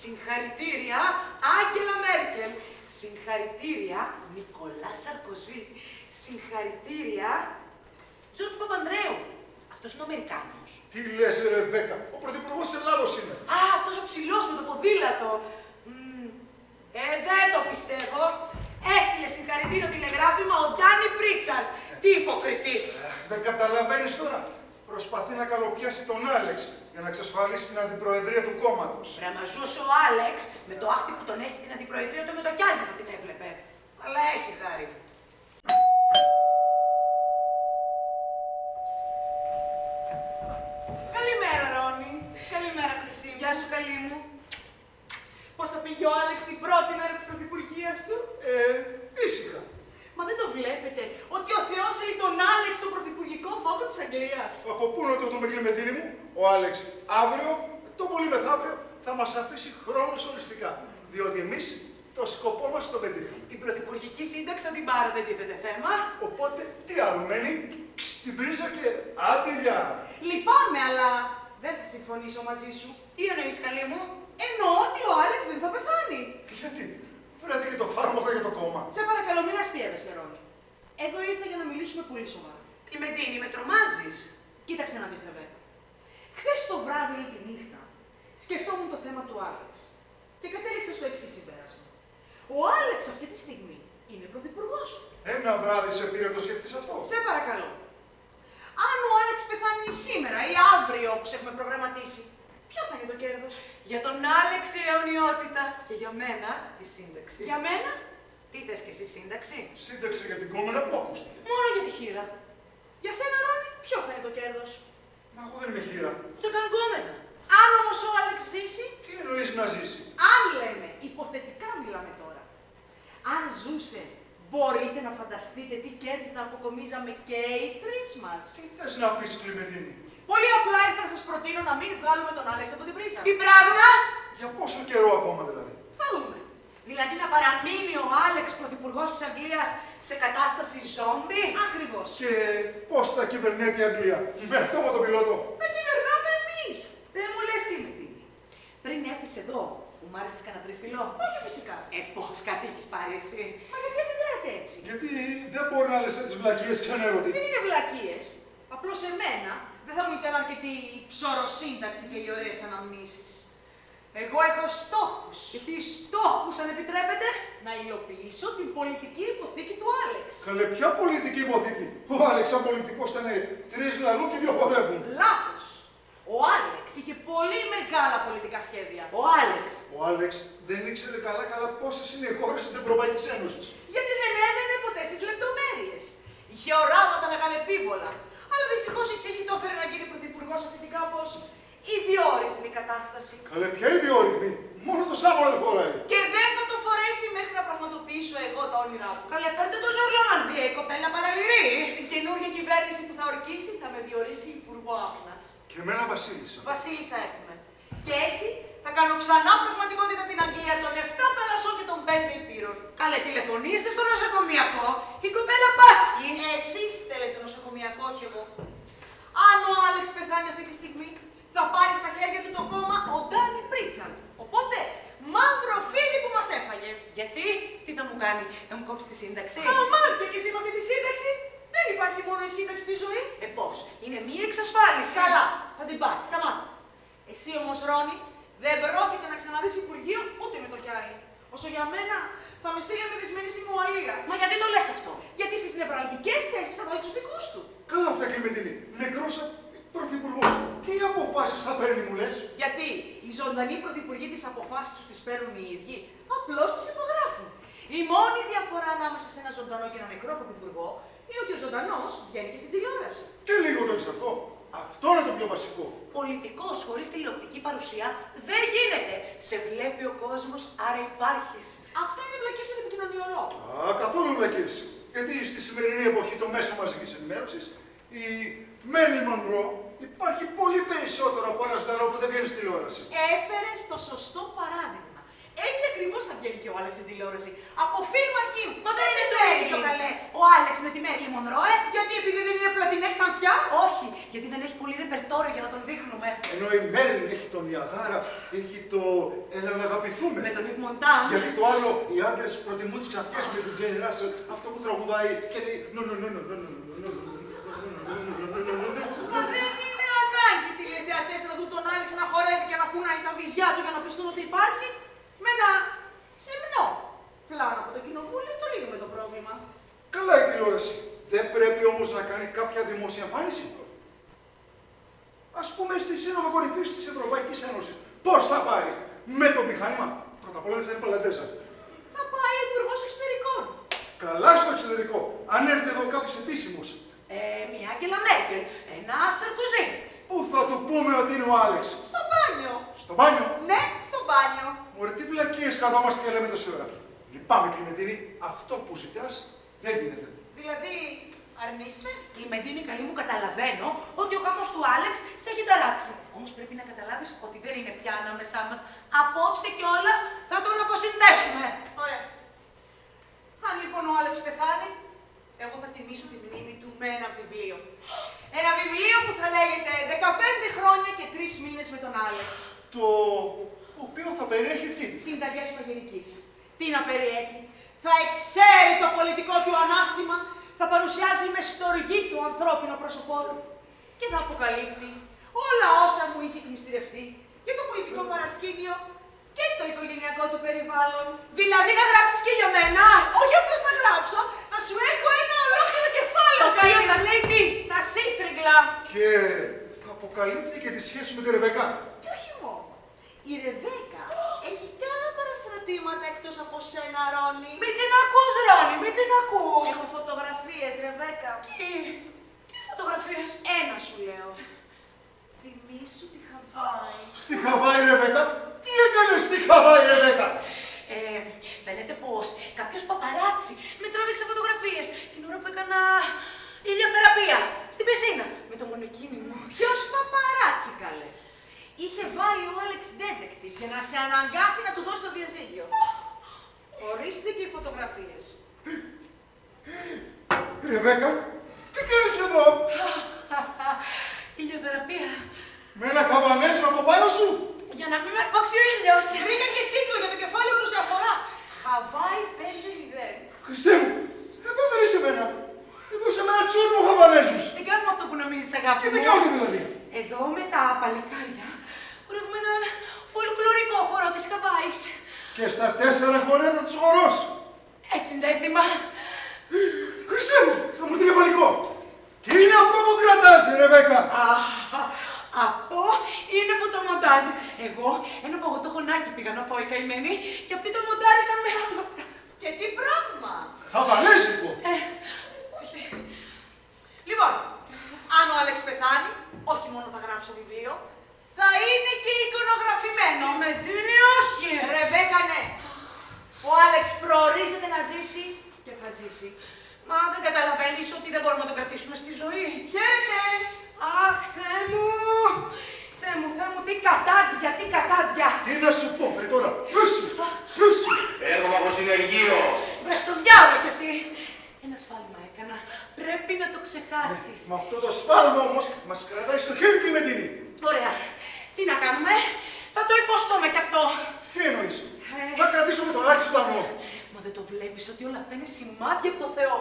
Συγχαρητήρια, Άγγελα Μέρκελ. Συγχαρητήρια, Νικολά Σαρκοζή. Συγχαρητήρια, Τζορτζ Παπανδρέου. Αυτός είναι ο Αμερικάνος. Τι λες, Ρεβέκα, ο πρωθυπουργός της Ελλάδος είναι. Α, αυτός ο ψηλός με το ποδήλατο. Δεν το πιστεύω. Έστειλε συγχαρητήριο τηλεγράφημα ο Ντάνι Πρίτσαρτ. Τι υποκριτής. Δεν καταλαβαίνεις τώρα. Προσπαθεί να καλοπιάσει τον Άλεξ για να εξασφαλίσει την αντιπροεδρία του κόμματος. Ρε, μα ζούσε ο Άλεξ με το άχτη που τον έχει την αντιπροεδρία του με το κιάλι θα την έβλεπε. Αλλά έχει χάρη. Καλημέρα, Ρόνι. Καλημέρα, Χρυσή. Γεια σου, καλή μου. Πώς θα πήγε ο Άλεξ την πρώτη μέρα της πρωθυπουργίας του? Ήσυχα. Μα δεν το βλέπετε ότι ο Θεός θέλει τον Άλεξ στον πρωθυπουργικό θόκο της Αγγλίας. Από πού να το δούμε, Κλιμεντίνη μου, ο Άλεξ αύριο, το πολύ μεθαύριο, θα μας αφήσει χρόνους οριστικά. Διότι εμείς το σκοπό μας το πετύχαμε. Την πρωθυπουργική σύνταξη θα την πάρω, δεν τίθεται θέμα. Οπότε τι άλλο μένει, την πρίζα και άντε γεια. Λυπάμαι, αλλά δεν θα συμφωνήσω μαζί σου. Τι εννοείς, καλή μου? Εννοώ ότι ο Άλεξ δεν θα πεθάνει. Γιατί, βρέθηκε το φάρμακο για το κόμμα. Σε παρακαλώ, μην αστείευεσαι, Ρόνι. Εδώ ήρθα για να μιλήσουμε πολύ σοβαρά. Κλιμεντίνη, με τρομάζεις. Κοίταξε να δεις, Ρεβέκα. Χθες το βράδυ όλη τη νύχτα σκεφτόμουν το θέμα του Άλεξ και κατέληξα στο εξής συμπέρασμα. Ο Άλεξ αυτή τη στιγμή είναι πρωθυπουργός. Ένα βράδυ σε πήρε το σκεφτείς αυτό. Σε παρακαλώ. Αν ο Άλεξ πεθάνει σήμερα ή αύριο όπως έχουμε προγραμματίσει, ποιο θα είναι το κέρδος? Για τον Άλεξ η αιωνιότητα. Και για μένα η σύνταξη. Για μένα? Τι θες και εσύ, σύνταξη? Σύνταξη για την κόμενα που ακούστηκε. Μόνο για τη χείρα. Για σένα, Ρόνι, ποιο θα είναι το κέρδος? Μα εγώ δεν είμαι χείρα. Το κάνω κόμενα. Αν όμως ο Άλεξ ζήσει, Τι εννοείς να ζήσει? αν λέμε, υποθετικά μιλάμε τώρα, αν ζούσε, μπορείτε να φανταστείτε τι κέρδη θα αποκομίζαμε και οι τρεις μας? Τι θες να πεις, Κλιμεντίνη? Πολύ απλά ήθελα να σας προτείνω να μην βγάλουμε τον Άλεξ από την πρίζα. Τι πράγμα? Για πόσο καιρό ακόμα δηλαδή? Θα δούμε. Δηλαδή να παραμείνει ο Άλεξ πρωθυπουργός της Αγγλίας σε κατάσταση ζόμπι? Ακριβώς. Και πώς θα κυβερνάει η Αγγλία? Με αυτό με τον πιλότο. Θα κυβερνάμε εμείς. Δεν μου λες, Κλιμεντίνη. Πριν έρθεις εδώ, φουμάρισες κανένα τριφυλό? Όχι φυσικά. Πώς κάτι έχεις πάρει εσύ? Μα γιατί αντιδράτε έτσι? Γιατί δεν μπορεί να λες τις βλακίες ξενέρωτη. Δεν είναι βλακίες. Απλώς εμένα δεν θα μου ήταν αρκετή η ψωροσύνταξη και οι ωραίες αναμνήσεις. Εγώ έχω στόχους. Και τι στόχους, αν επιτρέπετε? Να υλοποιήσω την πολιτική υποθήκη του Άλεξ. Καλέ, ποια πολιτική υποθήκη? Ο Άλεξ σαν πολιτικός ήταν 3 λαλού και 2 χορεύουν. Λάθος. Ο Άλεξ είχε πολύ μεγάλα πολιτικά σχέδια. Ο Άλεξ. Ο Άλεξ δεν ήξερε καλά πόσες είναι οι χώρες της Ευρωπαϊκής Ένωσης. Γιατί δεν έμενε ποτέ στις λεπτομέρειες. Είχε οράματα μεγαλεπίβολα. Αλλά δυστυχώς η τύχη το έφερε να γίνει πρωθυπουργός σε αυτή την κάπως ιδιόρυθμη κατάσταση. Καλέ, ποια ιδιόρυθμη? Μόνο το Σάββατο δεν φοράει. Και δεν θα το φορέσει μέχρι να πραγματοποιήσω εγώ τα όνειρά του. Καλέ, φέρτε το Ζωρλομανδία, η κοπέλα παραλυρεί. Στην καινούργια κυβέρνηση που θα ορκίσει θα με διορίσει υπουργό άμυνας. Και εμένα Βασίλισσα. Βασίλισσα έχουμε. Και έτσι θα κάνω ξανά πραγματικότητα την Αγγλία των 7 θαλασσών και των 5 υπήρων. Καλέ, τηλεφωνήστε στο νοσοκομιακό. Η κοπέλα πάσχει. Εσείς θέλετε νοσοκομιακό, όχι εγώ. Αν ο Άλεξ πεθάνει αυτή τη στιγμή, θα πάρει στα χέρια του το κόμμα ο Ντάνι Πρίτσαρτ. Οπότε, μαύρο φίλι που μας έφαγε. Γιατί, τι θα μου κάνει, θα μου κόψει τη σύνταξη? Αμάν, και εσύ με αυτή τη σύνταξη. Δεν υπάρχει μόνο η σύνταξη στη ζωή. Πώς, είναι μία εξασφάλιση. Καλά, θα την πάρει, σταμάτα. Εσύ όμως, Ρόνι, δεν πρόκειται να ξαναδείς Υπουργείο ούτε με το κιάλι. Όσο για μένα, θα με στείλει μεθυσμένη στην Ουαλία. Μα γιατί το λες αυτό? Γιατί στις νευραλγικές θέσεις θα βάλει τους δικούς του. Καλά θα Κλιμεντίνη. Νεκρός Πρωθυπουργός, τι αποφάσεις θα παίρνει, μου λες? Γιατί οι ζωντανοί πρωθυπουργοί τις αποφάσεις τους τις παίρνουν οι ίδιοι, απλώς τις υπογράφουν. Η μόνη διαφορά ανάμεσα σε ένα ζωντανό και ένα νεκρό πρωθυπουργό είναι ότι ο ζωντανός βγαίνει και στην τηλεόραση. Και λίγο το έχεις αυτό. Αυτό είναι το πιο βασικό. Πολιτικός χωρίς τηλεοπτική παρουσία δεν γίνεται. Σε βλέπει ο κόσμος, άρα υπάρχεις. Αυτά είναι βλακές των επικοινωνιολόγων. Καθόλου βλακές. Γιατί στη σημερινή εποχή το μέσο μαζικής ενημέρωσης, η Μέριλιν Μονρό υπάρχει πολύ περισσότερο από ένα ζωντανό που δεν βγαίνει στην τηλεόραση. Έφερε το σωστό παράδειγμα. Έτσι ακριβώς θα βγαίνει και ο Άλεξ στην τηλεόραση. Από φιλμ αρχείου. Μα δεν είναι το ίδιο, καλέ. Ο Άλεξ με τη Μέριλιν Μονρό, Γιατί επειδή δεν είναι πλατινέ ξανθιά. Όχι, γιατί δεν έχει πολύ ρεπερτόριο για να τον δείχνουμε. Ενώ η Μέριλιν έχει τον Νιαγάρα, έχει το «Έλα να αγαπηθούμε». Με τον Ιβ Μοντάν. Γιατί το άλλο, οι άντρες προτιμούν τις ξανθιές με την Τζέιν Ράσελ, αυτό που τραγουδάει και λέει Μα δεν είναι ανάγκη οι τηλεθεατές να δουν τον Άλεξ να χορεύει και να κουνάει τα βυζιά του για να πιστούν ότι υπάρχει. Με ένα σεμνό πλάνο από το κοινοβούλιο το λύνουμε το πρόβλημα. Καλά η τηλεόραση. Δεν πρέπει όμως να κάνει κάποια δημόσια εμφάνιση. Ας πούμε στη Σύνοδο Κορυφής της Ευρωπαϊκής Ένωσης. Πώς θα πάει? Με το μηχάνημα. Πρώτα απ' όλα δεν θα είναι παλαντέζα. Θα πάει υπουργός εξωτερικών. Καλά στο εξωτερικό. Αν έρθει εδώ κάποιος επίσημος. Μια Άγγελα Μέρκελ, ένα Σαρκοζή. Πού θα του πούμε ότι είναι ο Άλεξ? Στο μπάνιο. Στο μπάνιο. Ναι, στο μπάνιο. Μωρέ, τι βλακίες καθόμαστε και λέμε τόση ώρα. Λυπάμαι, Κλιμεντίνη, αυτό που ζητάς δεν γίνεται. Δηλαδή, αρνείστε. Κλιμεντίνη, καλή μου, καταλαβαίνω ότι ο γάμος του Άλεξ σε έχει ταράξει. Όμως πρέπει να καταλάβεις ότι δεν είναι πια ανάμεσά μας. Απόψε κιόλας θα τον αποσυνδέσουμε. Ωραία. Αν λοιπόν ο Άλεξ πεθάνει, εγώ θα τιμήσω τη μνήμη του με ένα βιβλίο. Ένα βιβλίο που θα λέγεται 15 χρόνια και 3 μήνες με τον Άλεξ. Το οποίο θα περιέχει τι? Συνταγές παγερικής. Τι να περιέχει? Θα εξαίρει το πολιτικό του ανάστημα, θα παρουσιάζει με στοργή το ανθρώπινο πρόσωπό του και θα αποκαλύπτει όλα όσα μου είχε εκμυστηρευτεί για το πολιτικό παρασκήνιο και το οικογενειακό του περιβάλλον. Δηλαδή θα γράψεις και για μένα. Όχι απλώς θα γράψω, θα σου έχω ένα ολόκληρο κεφάλαιο. Το οποίο θα λέει τι? Τα σύστριγκλα. Και θα αποκαλύπτει και τη σχέση με τη Ρεβεκά. Και όχι μόνο. Η Ρεβέκα έχει κι άλλα παραστρατήματα εκτός από σένα, Ρόνι. Μην την ακούς, Ρόνι, μην την ακούς. Έχω φωτογραφίες, Ρεβέκα. Τι φωτογραφίες? Ένα σου λέω. Θυμήσου τη Χαβάη. Στη Χαβάη, Ρεβέκα. Τι έκανες στη Χαβάη, Ρεβέκα? Φαίνεται πως κάποιος παπαράτσι με τράβηξε φωτογραφίες την ώρα που έκανα ηλιοθεραπεία στην πισίνα με το μονοκίνη μου. Ποιος παπαράτσι, καλέ? Είχε βάλει ο Άλεξ Detective για να σε αναγκάσει να του δώσει το διαζύγιο. Ορίστε και οι φωτογραφίες. Ρεβέκα, τι κάνεις εδώ? Ηλιοθεραπεία. Με ένα χαβανέσιο από πάνω σου. Για να μην με αρπάξει ο ήλιος. Βρήκα και τίτλο για το κεφάλαιο που σε αφορά. Χαβάη 5-0. Χριστέ μου, εδώ δεν είσαι εμένα. Εδώ σε μένα τσούρμο χαβανέζους. Δεν κάνουμε αυτό που νομίζεις, αγάπη Και μου. τι κάνουμε δηλαδή? Εδώ με τα παλικάρια χορεύουμε έναν φολκλωρικό χορό της Χαβάης. Και στα 4 χορεύω τους χορός. Έτσι είναι τα έθιμα. Χριστέ μου, στο μορτιλιαβολικό. Τι είναι αυτό που κρατάς, Ρεβέκα? Αυτό είναι που το μοντάζει. Εγώ ένα παγωτό χωνάκι πήγα να φάω η καημένη και αυτοί το μοντάρισαν με άλλο πράγμα. Και τι πράγμα. Χαβανέζικο. Όχι. Λοιπόν, αν ο Άλεξ πεθάνει, όχι μόνο θα γράψω βιβλίο, θα είναι και εικονογραφημένο. Με την όχι. Ρεβέκα, ναι. Ο Άλεξ προορίζεται να ζήσει και θα ζήσει. Μα δεν καταλαβαίνεις ότι δεν μπορούμε να το κρατήσουμε στη ζωή. Χαίρετε. Αχ, Θεέ μου. Θεέ μου, τι κατάντια, τι κατάντια. Τι να σου πω, βρε τώρα. Πούσου. Έρχομαι από συνεργείο. Βρες στο διάολο κι εσύ. Ένα σφάλμα έκανα. Πρέπει να το ξεχάσεις. Με αυτό το σφάλμα όμως μας κρατάει στο χέρι, Κλιμεντίνη. Ωραία. Τι να κάνουμε. Θα το υποστούμε κι αυτό. Τι εννοείς? Θα κρατήσουμε τον Άλεξ ζωντανό. Μα δεν το βλέπεις ότι όλα αυτά είναι σημάδια από το Θεό.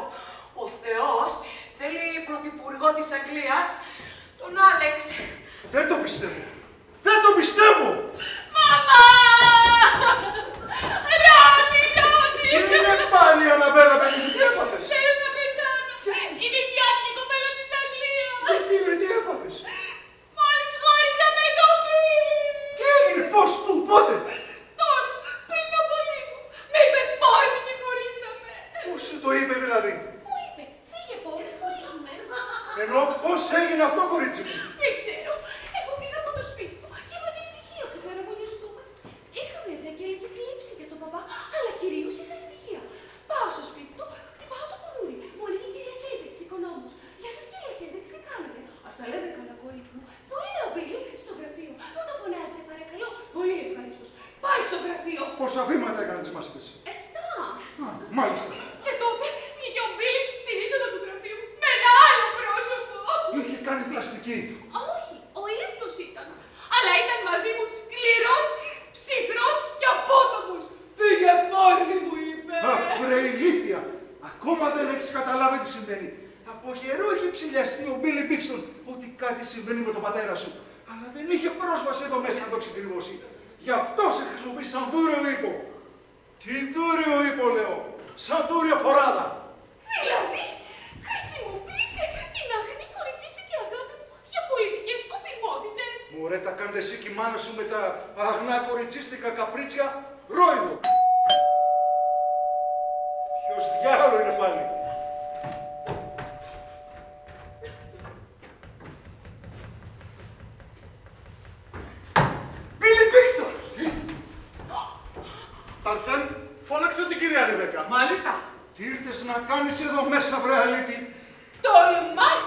Ο Θεός θέλει πρωθυπουργό της Αγγλίας, τον Άλεξ. Δεν το πιστεύω. Δεν το πιστεύω. Μαμά! Ρόνι! Τι είναι πάλι η Αναμπέλα, παιδί μου, τι έπαθες? Θέλω να πεθάνω. Είναι η διάδικη κοπέλα της Αγγλίας. Γιατί, βρε, τι έπαθες? σπίτι μου, γεμάτη ευτυχία που θα ραβωνιαστούμε. Είχα βέβαια και λίγη θλίψη για τον παπά, αλλά κυρίως είχα ευτυχία. Πάω στο σπίτι του, χτυπάω το κουδούρι. Μου λέγει η κυρία Χέντεξ, οικονόμος. Γεια σας κυρία Χέντεξ, τι κάνετε? Ας τα λέμε καλά, κορίτσι μου. Πού είναι ο Μπίλι? Στο γραφείο. Μου το φωνάζετε, παρακαλώ. Πολύ ευχαρίστως. Πάει στο γραφείο. Πόσα βήματα έκανες, μας είπες? 7. Α, μάλιστα. Και τότε βγήκε ο Μπίλι στην είσοδο του γραφείου με ένα άλλο πρόσωπο. Είχε κάνει πλαστική. Όχι, ο ίδιος ήταν. Αλλά ήταν μαζί μου σκληρός, ψυχρός και απότομος. Φύγε μόρι μου, είπε. Αχ, βρε ηλίθεια. Ακόμα δεν έχεις καταλάβει τι συμβαίνει. Από καιρό είχε ψηλιαστεί ο Μπίλι Μπίξτον ότι κάτι συμβαίνει με τον πατέρα σου. Αλλά δεν είχε πρόσβαση εδώ μέσα να το ξεκριβώσει. Γι' αυτό σε χρησιμοποιεί σαν δούριο ύπο. Τι δούριο ύπο, λέω. Σαν δούριο φοράδα. Δηλαδή, χρησιμοποίησε την αγνή κοριτσίστικη αγάπη μου για πολιτικές σκοπιμότητες. Μωρέ, τα κάνετε εσύ και η μάνα σου με τα αγνά κοριτσίστικα καπρίτσια ρόιδο. Ποιος διάλογο είναι πάλι. Μπίλι Μπίξτον! Ταρθέμ, φώναξε την κυρία Ρεβέκα. Μάλιστα. Τι ήρθες να κάνεις εδώ μέσα, βρε αλήτη. Τολμάς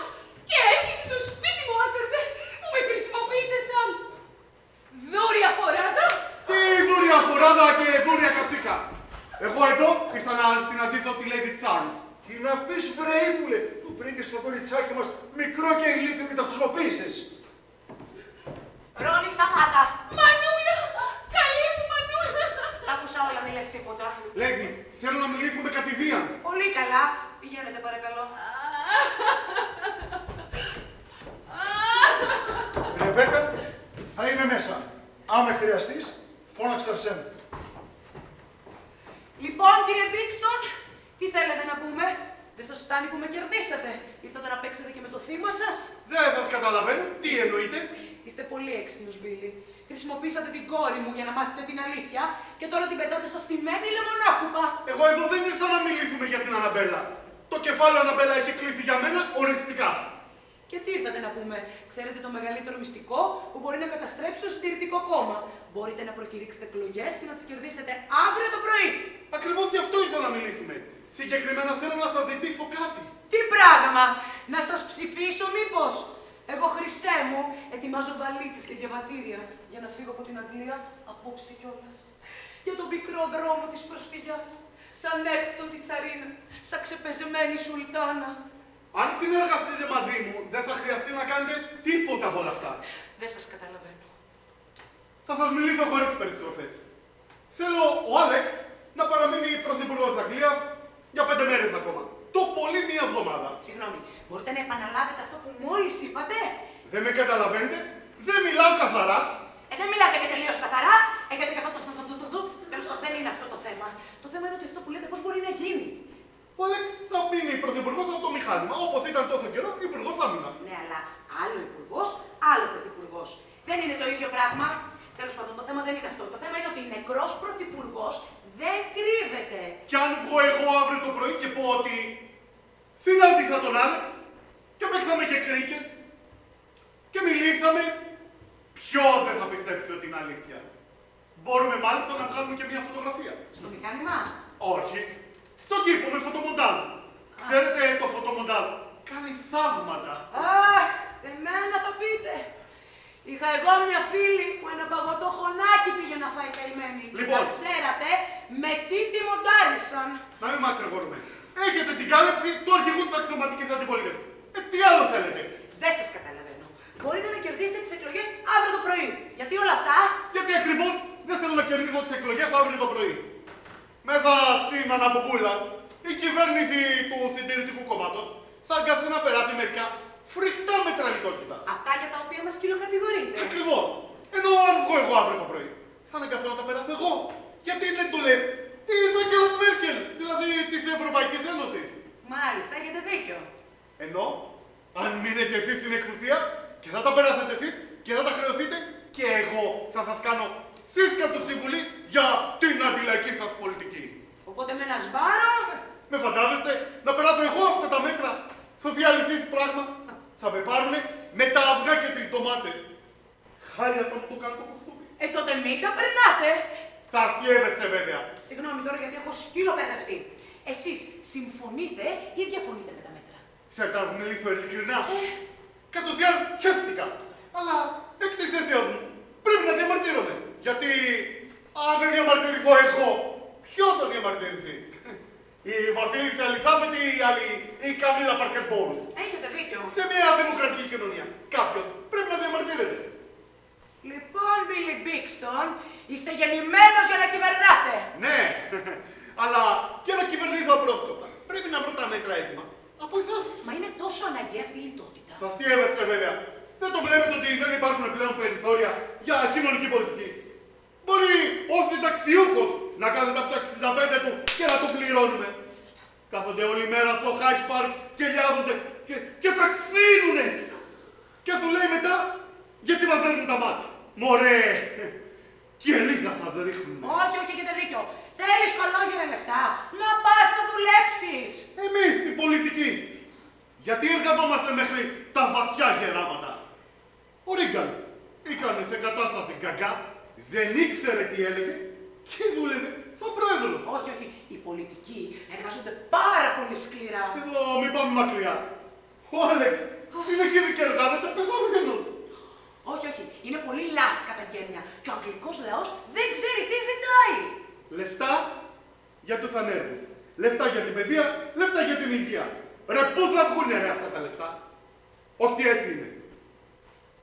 και έρχεσαι στο σπίτι μου, άκρδε, που με χρησιμοποίησε σαν δούρια φοράδα. Τι δούρια φοράδα και δούρια κατσίκα. Εγώ εδώ ήρθα να συναντήσω τη Lady Charles. Τι να πεις, βρε ύπουλε, που βρήκες το κοριτσάκι μας μικρό και ηλίθιο και τα χρησιμοποίησες. Ρόνι, σταμάτα. Μανούλα, καλή μου Μανούλα. Τα άκουσα όλα, μη λες τίποτα. Lady, θέλω να μιλήσουμε κατηδίαν. Πολύ καλά. Πηγαίνετε, παρακαλώ. Ρεβέκα, θα είμαι μέσα. Άμα χρειαστείς, φώναξε τα Αρσέν. Λοιπόν, κύριε Μπίξτον, τι θέλετε να πούμε? Δεν σας φτάνει που με κερδίσατε. Ήρθατε να παίξετε και με το θύμα σας. Δεν θα καταλαβαίνω. Τι εννοείτε? Είστε πολύ έξυπνος, Μπίλι. Χρησιμοποίησατε την κόρη μου για να μάθετε την αλήθεια και τώρα την πετάτε στα στημένη λεμονόκουπα. Εγώ εδώ δεν ήρθα να μιλήσουμε για την Αναμπέλα. Το κεφάλαιο Αναμπέλα έχει κλείσει για μένα οριστικά. Και τι ήρθατε να πούμε? Ξέρετε το μεγαλύτερο μυστικό που μπορεί να καταστρέψει το Συντηρητικό Κόμμα. Μπορείτε να προκηρύξετε εκλογές και να τις κερδίσετε αύριο το πρωί. Ακριβώς γι' αυτό ήρθα να μιλήσουμε. Συγκεκριμένα θέλω να σας ζητήσω κάτι. Τι πράγμα! Να σας ψηφίσω μήπως? Εγώ, Χρυσέ μου, ετοιμάζω βαλίτσες και διαβατήρια για να φύγω από την Αγγλία απόψε κιόλας. Για τον πικρό δρόμο της προσφυγιάς. Σαν έκπτωτη τσαρίνα, σαν ξεπεζεμένη σουλτάνα. Αν συνεργαστείτε μαζί μου, δεν θα χρειαστεί να κάνετε τίποτα από όλα αυτά. Δεν σας καταλαβαίνω. Θα σας μιλήσω χωρίς περιστροφές. Θέλω ο Άλεξ να παραμείνει πρωθυπουργός της Αγγλίας για 5 μέρες ακόμα. Το πολύ μία εβδομάδα. Συγγνώμη, μπορείτε να επαναλάβετε αυτό που μόλις είπατε? Δεν με καταλαβαίνετε, δεν μιλάω καθαρά. Δεν μιλάτε και τελείως καθαρά, γιατί και αυτό το. Τέλος πάντων, δεν είναι αυτό το θέμα. Το θέμα είναι ότι αυτό που λέτε πώς μπορεί να γίνει. Ο Άλεξ θα μείνει πρωθυπουργός από το μηχάνημα, όπως ήταν τόσο καιρό υπουργός άμυνας. Ναι, αλλά άλλο υπουργός, άλλο πρωθυπουργός. Δεν είναι το ίδιο πράγμα. Τέλος πάντων, το θέμα δεν είναι αυτό. Το θέμα είναι ότι νεκρός πρωθυπουργός δεν κρύβεται. Κι αν βγω εγώ αύριο το πρωί και πω ότι συνάντησα τον Άλεξ και παίξαμε και κρίκετ και μιλήσαμε, ποιος δεν θα πιστέψει ότι είναι αλήθεια? Μπορούμε μάλιστα να βγάλουμε και μια φωτογραφία. Στο μηχάνημα? Όχι. Στον κήπο με φωτομοντάζ. Ξέρετε, το φωτομοντάζ κάνει θαύματα. Αχ, εμένα θα πείτε. Είχα εγώ μια φίλη που ένα παγωτό χωνάκι πήγε να φάει καημένη. Λοιπόν. Τα ξέρατε, με τι τη μοντάρισαν. Να μην μακρηγορούμε. Έχετε την κάλυψη του αρχηγού της αξιωματικής αντιπολίτευσης. Τι άλλο θέλετε? Δεν σας καταλαβαίνω. Μπορείτε να κερδίσετε τις εκλογές αύριο το πρωί. Γιατί όλα αυτά? Γιατί ακριβώς δεν θέλω να κερδίσω τις εκλογές αύριο το πρωί. Μέσα στην Αναμπογκούλα, η κυβέρνηση του Συντηρητικού Κόμματος θα αγκαστεί να περάσει μερικά φρικτά μέτρα λιτότητας. Αυτά για τα οποία μας κυλοκατηγορείτε. Ακριβώς. Ενώ αν βγω εγώ αύριο το πρωί, θα αναγκαστώ να τα περάσω εγώ. Γιατί είναι εντολές της Αγγέλας Μέρκελ, δηλαδή της Ευρωπαϊκής Ένωσης. Μάλιστα, έχετε δίκιο. Ενώ, αν μείνετε εσείς στην εξουσία και θα τα περάσετε εσείς και θα τα χρεωθείτε, και εγώ θα σας κάνω σύσκαπτο στη Βουλή για την αντιλαϊκή σας πολιτική. Οπότε με ένα σμπάρο. Με φαντάζεστε να περάσω εγώ αυτά τα μέτρα? Σοσιαλιστής πράγμα. Θα με πάρουνε με τα αυγά και τις ντομάτες. Χάρη αυτό που το κάνω το κοστούμι. Τότε μην τα περνάτε. Θα αστείευεστε βέβαια. Συγγνώμη τώρα γιατί έχω σκύλο παιδευτεί. Εσείς συμφωνείτε ή διαφωνείτε με τα μέτρα? Θα τα μιλήσω ειλικρινά. Κατ' ουσίαν χαίστηκα. Αλλά εκ της αίσθησης μου πρέπει να διαμαρτύρομαι. Γιατί αν δεν διαμαρτυρηθώ εγώ, ποιος θα διαμαρτυρηθεί? Η Βασίλισσα Ελισάβετ ή η άλλη, η Καμίλα Πάρκερ Μπόουλς? Έχετε δίκιο. Σε μια δημοκρατική κοινωνία κάποιος πρέπει να διαμαρτύρεται. Λοιπόν, Μπίλι Μπίξτον, είστε γεννημένος για να κυβερνάτε. Ναι, αλλά για να κυβερνήσω απρόσκοπτα πρέπει να βρω τα μέτρα έτοιμα από εσάς. Μα είναι τόσο αναγκαία αυτή η λιτότητα. Θα αστείευεστε βέβαια. Δεν το βλέπετε ότι δεν υπάρχουν πλέον περιθώρια για κοινωνική πολιτική? Μπορεί ο συνταξιούχος να κάνει τα 65 του και να το πληρώνουμε. Κάθονται όλη μέρα στο Hyde Park και λιάζονται και τα ξύνουνε. Και σου λέει μετά, γιατί μας δέρνουν τα μάτια? Μωρέ, και λίγα θα ρίχνουν. Όχι, όχι, έχετε δίκιο. Θέλεις κολόγερα λεφτά. Να πας να δουλέψεις. Εμείς οι πολιτικοί. Γιατί εργαζόμαστε μέχρι τα βαθιά γεράματα? Ο Ρίγκαν έκανε σε κατάσταση γκαγκά, δεν ήξερε τι έλεγε και δούλευε σαν πρόεδρος. Όχι, όχι. Οι πολιτικοί εργάζονται πάρα πολύ σκληρά. Εδώ μην πάμε μακριά. Ο Άλεξ συνεχίζει και εργάζεται πεθαμένος. Όχι, όχι. Είναι πολύ λάσκα τα γένια. Και ο αγγλικός λαός δεν ξέρει τι ζητάει. Λεφτά για τους ανέργους. Λεφτά για την παιδεία, λεφτά για την υγεία. Ρε, πού θα βγουνε ρε αυτά τα λεφτά? Ότι έτσι είναι.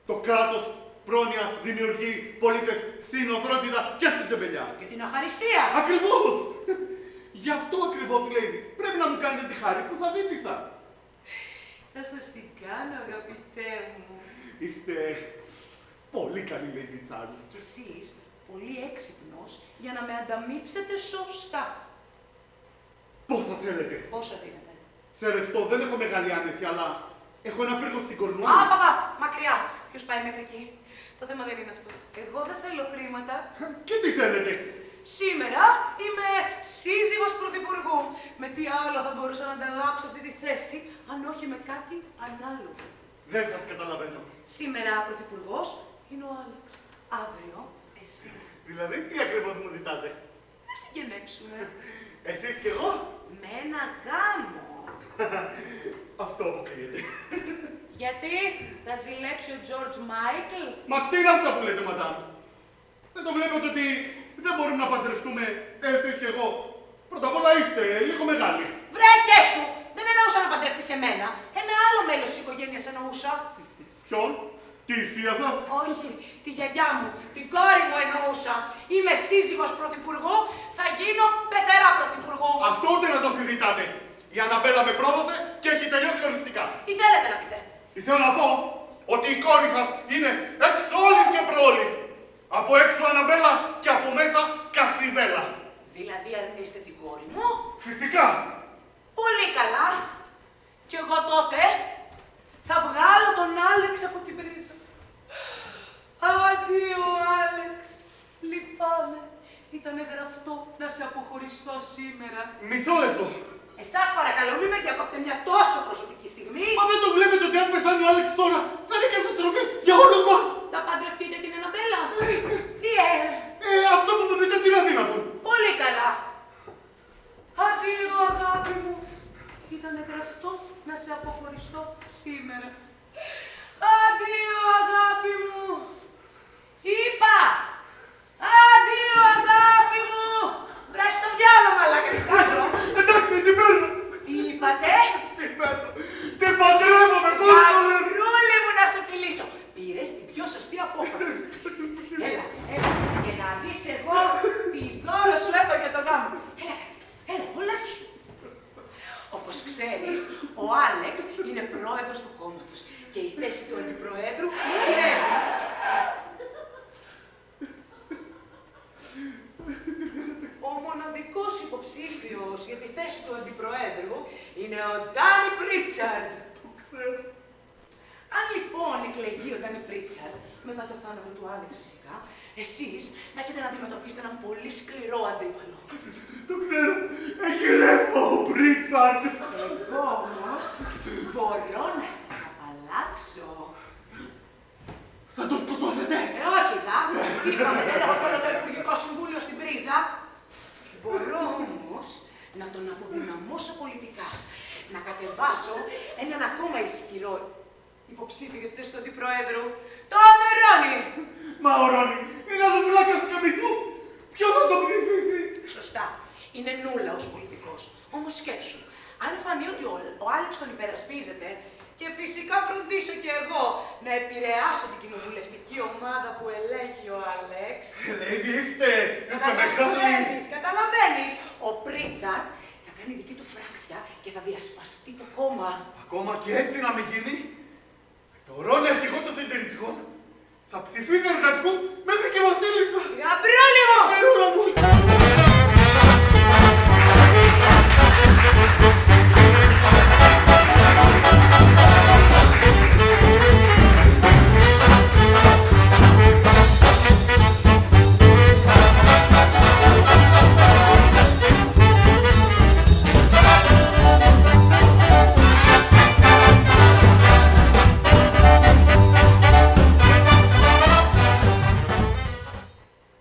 Το κράτος πρόνοιας δημιουργεί πολίτες στην οθρότητα και στην τεμπελιά. Και την αχαριστία. Ακριβώς! Γι' αυτό ακριβώς λέει, πρέπει να μου κάνετε τη χάρη που θα δείτε τι θα. Θα σας την κάνω, αγαπητέ μου. Είστε πολύ καλή, Lady Charlie. Και εσείς πολύ έξυπνος για να με ανταμείψετε σωστά. Πόσα θέλετε? Πόσα δίνετε? Σε ρευστό δεν έχω μεγάλη άνεση, αλλά έχω ένα πύργο στην Κορνουάλη. Α, παπά, μακριά. Ποιος πάει μέχρι εκεί? Το θέμα δεν είναι αυτό. Εγώ δεν θέλω χρήματα. Και τι θέλετε? Σήμερα είμαι σύζυγος πρωθυπουργού. Με τι άλλο θα μπορούσα να ανταλλάξω αυτή τη θέση, αν όχι με κάτι ανάλογο? Δεν σας καταλαβαίνω. Σήμερα πρωθυπουργός είναι ο Άλεξ. Αύριο εσείς. Δηλαδή, τι ακριβώς μου ζητάτε? Να συγγενέψουμε. Εσείς κι εγώ? Με ένα γάμο. Αυτό αποκλείεται. Γιατί θα ζηλέψει ο George Michael? Μα τι είναι αυτά που λέτε, μαντάμ? Δεν το βλέπετε ότι δεν μπορούμε να παντρευτούμε εσείς κι εγώ? Πρώτα απ' όλα είστε λίγο μεγάλοι. Βρέχε σου! Δεν εννοούσα να παντρευτείς εμένα. Ένα άλλο μέλος της οικογένειας εννοούσα. Ποιον? Τη θεία σας? Όχι, τη γιαγιά μου, την κόρη μου εννοούσα. Είμαι σύζυγος πρωθυπουργού, θα γίνω πεθερά πρωθυπουργού. Αυτό ούτε να το συζητάτε. Η Αναμπέλα με πρόδωσε και έχει τελειώσει οριστικά. Τι θέλετε να πείτε? Τι θέλω να πω, ότι η κόρη σας είναι εξ όλης και προόλης. Από έξω Αναμπέλα και από μέσα Κατσιβέλα. Δηλαδή αρνείστε την κόρη μου? Φυσικά. Πολύ καλά. Και εγώ τότε θα βγάλω τον Άλεξ από την πρίζα. Αντίο, Άλεξ. Λυπάμαι. Ήτανε γραφτό να σε αποχωριστώ σήμερα. Μισό λεπτό. Εσάς παρακαλώ, μην με διακόπτε μια τόσο προσωπική στιγμή. Μα δεν το βλέπετε ότι αν πεθάνει ο Άλεξ τώρα θα είναι καταστροφή για όλους μας? Θα παντρευτείτε την Αναμπέλα? Τι αυτό που μου δείτε τι είναι αδύνατο. Πολύ καλά. Αντίο, αγάπη μου. Ήτανε γραφτό να σε αποχωριστώ σήμερα. Αντίο, αγάπη μου. Είπα. Αντίο, αγάπη μου. Βρες το διάλογο, μαλάκα, τι βγάζω. Εντάξει, την παίρνω. Τι είπατε? Την παίρνω. Την παντρεύομαι, πώς το λένε. Μαρούλη μου, να σε φιλήσω. Πήρες την πιο σωστή απόφαση. Έλα, έλα. Και να δεις εγώ τι δώρο σου έχω για το γάμο. Έλα, κάτσε. Έλα, κολλάκι σου. Όπως ξέρεις, ο Άλεξ είναι πρόεδρος του κόμματος και η θέση του αντιπροέδρου είναι... Ο μοναδικός υποψήφιος για τη θέση του αντιπροέδρου είναι ο Ντάνι Πρίτσαρντ. Αν λοιπόν εκλεγεί ο Ντάνι Πρίτσαρντ, μετά το θάνατο του Άλεξ φυσικά, εσείς θα έχετε να αντιμετωπίσετε έναν πολύ σκληρό αντίπαλο. Το ξέρω, έχει ρεύμα ο Πρίτσαρντ. Εγώ όμως μπορώ να σας απαλλάξω. Θα το σκοτώσετε. Είπαμε, δεν έχω όλο το Υπουργικό Συμβούλιο στην πρίζα. Μπορώ όμως να τον αποδυναμώσω πολιτικά. Να κατεβάσω έναν ακόμα ισχυρό υποψήφιο για τη θέση του αντιπροέδρου, τον Ρόνι. Μα ο Ρόνι είναι αδερφουλάκα του καμπιθού. Ποιο θα το ψηφίσει? Σωστά. Είναι νούλα ως πολιτικός. Όμως σκέψου, αν φανεί ότι ο Άλεξ τον υπερασπίζεται, και φυσικά φροντίσω και εγώ να επηρεάσω την κοινοβουλευτική ομάδα που ελέγχει ο Άλεξ. Λέει, είστε μεγάλη. Καταλαβαίνεις. Ο Πρίτσαρτ θα κάνει δική του φράξια και θα διασπαστεί το κόμμα. Ακόμα και έτσι να μην γίνει, το Ρόνι αρχηγό των συντηρητικών θα ψηφίσει εργατικούς μέχρι και βασίλισσα. Γαμπρόνιμο! Φερούλα μου!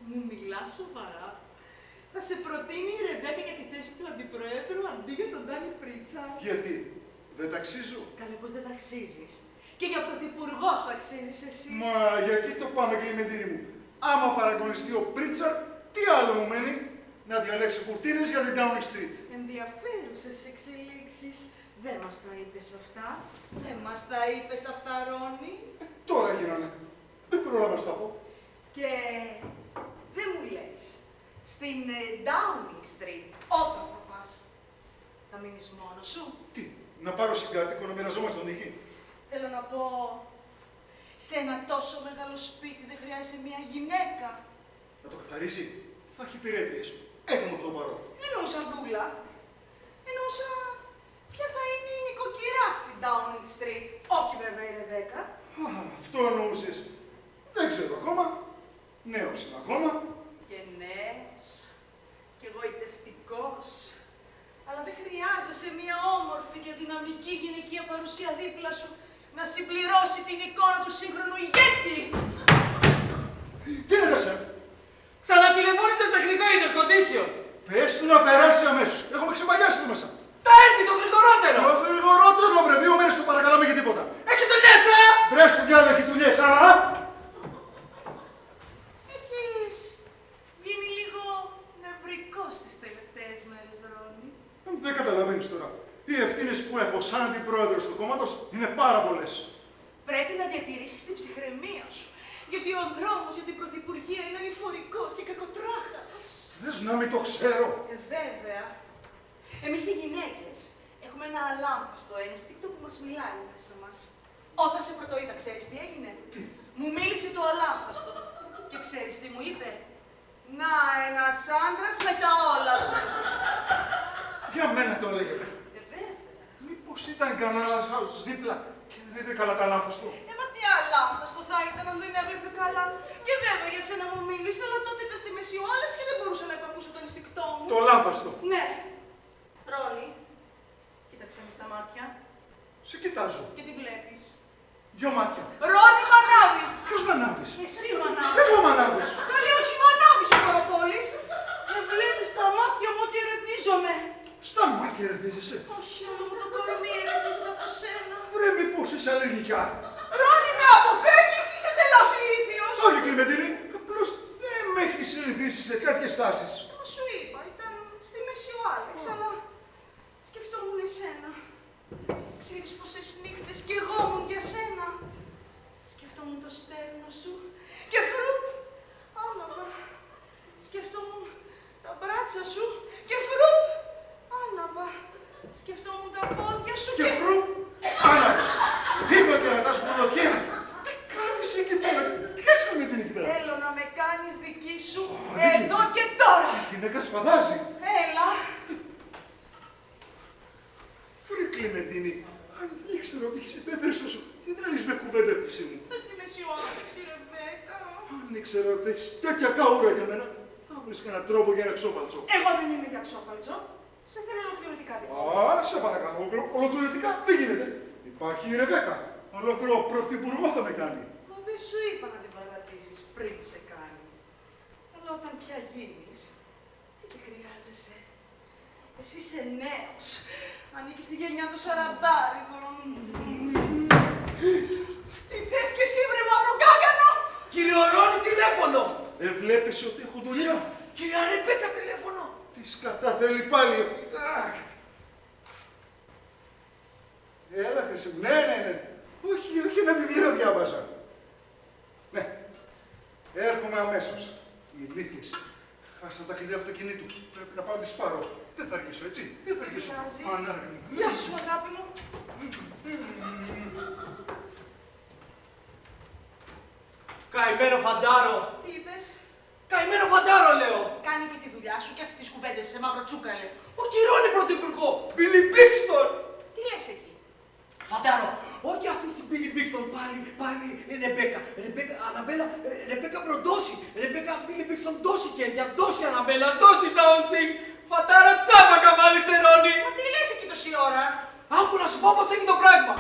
Μου μιλάς σοβαρά? Θα σε προτείνει η Ρεβέκα για τη θέση του αντιπροέδρου αντί για τον Ντάνι Πρίτσα? Γιατί, δεν ταξίζω? Καλέ πως δεν ταξίζεις. Και για πρωθυπουργός αξίζεις εσύ. Μα για εκεί το πάμε, Κλιμεντίνη μου. Άμα παραγωνιστεί ο Πρίτσαρτ, τι άλλο μου μένει? Να διαλέξει κουρτίνες για την Downing Street. Ενδιαφέρουσες εξελίξεις. Δεν μας τα είπες αυτά. Δεν μας τα είπες αυτά, Ρόνι. Τώρα γίνανε. Δεν πρόλαβα να στα πω. Και δεν μου λες, στην Downing Street, όταν θα πας, θα μείνεις μόνος σου? Τι, να πάρω συγκάτοικο να μοιραζόμαστε τον νίκη? Θέλω να πω, σε ένα τόσο μεγάλο σπίτι δεν χρειάζεται μια γυναίκα. Να το καθαρίσει, θα έχει υπηρέτριες. Έτοιμο θα το πάρω. Εννοούσα δούλα. Εννοούσα ποια θα είναι η νοικοκυρά στην Downing Street. Όχι βέβαια η Ρεβέκα. Α, αυτό εννοούσες. Δεν ξέρω ακόμα. Νέος είμαι ακόμα. Και νέος. Και γοητευτικός. Αλλά δεν χρειάζεσαι μια όμορφη και δυναμική γυναικεία παρουσία δίπλα σου να συμπληρώσει την εικόνα του σύγχρονου ηγέτη. Τι είναι τα σερ? Ξανατηλεφώνησε το τεχνικό intercondition. Πες του να περάσει αμέσως. Έχουμε ξεπαγιάσει το μέσα. Τα έρθει το γρηγορότερο. Το γρηγορότερο, βρε. 2 μέρες το παρακαλάμε για τίποτα. Έχει δουλειές, Βρες του διάλογο, έχει δουλειές. Έχεις γίνει λίγο νευρικός τις τελευταίες μέρες, Ρόνι. Δεν καταλαβαίνεις τώρα. Οι ευθύνες που έχω σαν αντιπρόεδρος του κόμματος είναι πάρα πολλές. Πρέπει να διατηρήσεις την ψυχραιμία σου. Γιατί ο δρόμος για την πρωθυπουργία είναι ανηφορικός και κακοτράχατος. Θες να μην το ξέρω? Βέβαια. Εμείς οι γυναίκες έχουμε ένα αλάνθαστο ένστικτο που μας μιλάει μέσα μας. Όταν σε πρωτοείδα, ξέρεις τι έγινε? Τι? Μου μίλησε το αλάνθαστο. Και ξέρεις τι μου είπε? Να, ένας άντρας με τα όλα του. Για μένα το έλεγε. Βέβαια. Μήπως ήταν κανένας άλλος δίπλα και δεν είδε καλά τα λάθος του? Μα τι αλάνθαστο θα ήταν αν δεν έβλεπε καλά. Και βέβαια για σένα μου μίλησε, αλλά τότε ήταν στη μέση ο Άλεξ και δεν μπορούσα να υπακούσω το ενστικτό μου. Το λάθος του. Ναι. Ρόνι, κοίταξε με στα μάτια. Σε κοιτάζω. Και τι βλέπεις? 2 μάτια. Ρόνι, μ' ανάβεις. Ποιος μ' ανάβεις? Εσύ μ' ανάβεις. Εγώ μ' ανάβεις. Καλή, όχι μ' ανάβεις ο Κοροπόλης. Δεν βλέπεις στα μάτια μου ότι ερεθίζομαι. Στα μάτια ερεθίζεσαι. Όχι, άλλο μου το κορμί ερεθίζεται από σένα. Βρε, μήπως είσαι αλλεργικά? Ρόνι, με αποφεύγεις, είσαι τελώς ηλίθιος. Όχι, Κλιμεντίνη. Απλώς δεν με έχεις συνηθίσει σε τέτοιες τάσεις. Μα σου είπα, ήταν στη μέση ο Άλεξ, αλλά σκεφτόμουν εσένα. Ξέρεις πόσες νύχτες κι εγώ ήμουν για σένα. Σκεφτόμουν το στέρνο σου και φρουπ, άναβα. Σκεφτόμουν τα μπράτσα σου και φρουπ, άναβα. Σκεφτόμουν τα πόδια σου Και φρου, άναβες. Είμαι ο κερατάς μονοτιέ. Τι κάνεις εκεί πέρα? Κάτσε με την εκεί. Θέλω να με κάνεις δική σου εδώ και τώρα. Η γυναίκα σφαδάζει. Έλα. Βρε, Κλιμεντίνη, αν ήξερα ότι έχεις υπέφερες τόσο, τι δεν λες με κουβέντα ευθύση μου? Το στη μέση ο Άλεξ, η Ρεβέκα. Αν ήξερα ότι έχεις τέτοια καούρα για μένα, θα βρεις κανένα τρόπο για ένα ξόφαλτσο. Εγώ δεν είμαι για ξόφαλτσο. Σε θέλω ολοκληρωτικά δικό. Α, σε παρακαλώ, ολοκληρωτικά δεν γίνεται. Υπάρχει η Ρεβέκα. Ολόκληρο πρωθυπουργό θα με κάνει. Μα δεν σου είπα να την παρατήσεις πριν σε κάνει. Αλλά όταν πια γίνεις, τι τη χρειάζεσαι. Εσύ είσαι νέος. Ανήκεις στη γενιά των σαραντάριδων. Τι θες κι εσύ, βρε μαυροκάκανο! Κύριε Ορώνη, τηλέφωνο! Βλέπεις ότι έχω δουλειά. Κυρία Ρεμπέκα, τηλέφωνο! Τι σκατά θέλει πάλι αυτή. Έλα, Χρυσή μου. Ναι. Όχι, ένα βιβλίο διάβαζα. Ναι. Έρχομαι αμέσως. Οι ηλίθιες χάσαν τα κλειδιά αυτοκινήτου. Πρέπει να πάω να τις πάρω. Δεν θα αργήσω, έτσι. Δεν θα αργήσω. Γεια σου, αγάπη μου. Καημένο φαντάρο! Τι είπες? Καημένο φαντάρο, λέω! Κάνει και τη δουλειά σου και άσε τις κουβέντες σε μαύρο τσούκαλε. Ο κυρώνει πρωθυπουργό! Μπίλι Μπίξτον! Τι λες εκεί? Φαντάρο, όχι αφήσει Μπίλι Μπίξτον πάλι Ρεμπέκα. Αναμπέλα, Ρεμπέκα προντώσει. Ρεμπέκα, Μπίλι Μπίξτον δώσει χέρια, δώσει Αναμπέλα, δώσει Ντάουνσινγκ. Φαντάρο, τσάπα καβάλει Ερώνη. Μα τι λες εκεί τόση ώρα? Άκου να σου πω πώς έχει το πράγμα.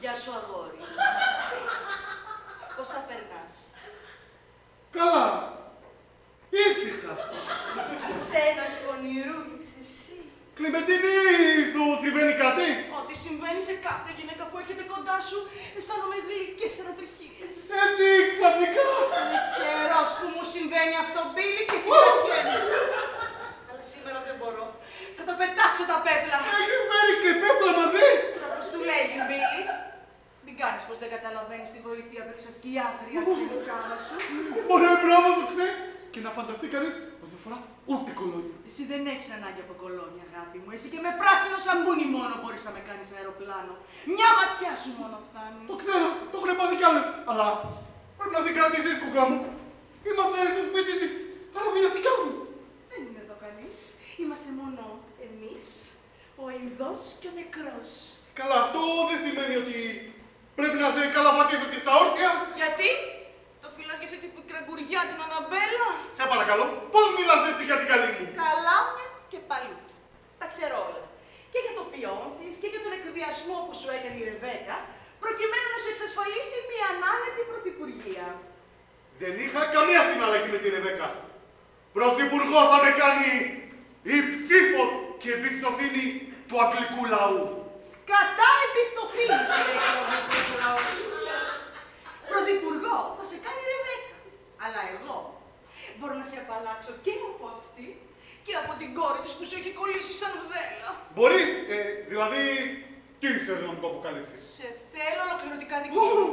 Γεια σου, αγόρι. Πώς τα περνάς? Καλά. Ήσυχα. Ασένας πονηρούλης, εσύ. Κλιμεντίνη, σου συμβαίνει κάτι? Ό,τι συμβαίνει σε κάθε γυναίκα που έρχεται κοντά σου, αισθάνομαι γλυκές ανατριχίλες. Έτσι, ξαφνικά. Είναι καιρός που μου συμβαίνει αυτό, Μπίλι, και συγκρατιέμαι. Αλλά σήμερα δεν μπορώ. Θα τα πετάξω τα πέπλα. Έχεις φέρει και πέπλα μαζί? Όπως του λέγει, Μπίλι. Μην κάνεις πως δεν καταλαβαίνεις τη γοητεία που εξασκεί η άγρια αρσενικάδα σου. Ωραία, μπράβο του χθε. Και να φανταστεί κανείς πως δεν φορά ούτε κολόνια. Εσύ δεν έχεις ανάγκη από κολόνια, αγάπη μου. Εσύ και με πράσινο σαμπούνι μόνο μπορείς να με κάνεις αεροπλάνο. Μια ματιά σου μόνο φτάνει. Το ξέρω, το έχουν πάθει κι άλλες. Αλλά πρέπει να συγκρατηθείς, κουκλά μου. Είμαστε στο σπίτι της αραβιαστικάς μου. Δεν είναι εδώ κανείς. Είμαστε μόνο εμείς, ο ειδός και ο νεκρός. Καλά, αυτό δεν σημαίνει ότι πρέπει να σε καλαφατήσω και στα όρθια. Γιατί? Το φυλάς για αυτή την πικραγκουριά την Αναμπέλα? Σε παρακαλώ, πώς μιλάς έτσι για την καλή μου? Καλάμια και παλούκια. Τα ξέρω όλα. Και για το ποιόν της και για τον εκβιασμό που σου έκανε η Ρεβέκα, προκειμένου να σου εξασφαλίσει μια ανάνετη πρωθυπουργία. Δεν είχα καμία συναλλαγή με τη Ρεβέκα. Πρωθυπουργό θα με κάνει η ψήφος και εμπιστοσύνη του αγγλικού λαού. Κατά εμπιστοσύνη σου, λέει ο αγγλικός λαός. Πρωθυπουργό θα σε κάνει η Ρεβέκα. Αλλά εγώ μπορώ να σε απαλλάξω και από αυτή και από την κόρη της που σου έχει κολλήσει σαν βδέλα. Μπορείς, δηλαδή, τι ήθελες να μου το αποκαλύψεις? Σε θέλω ολοκληρωτικά δικό μου.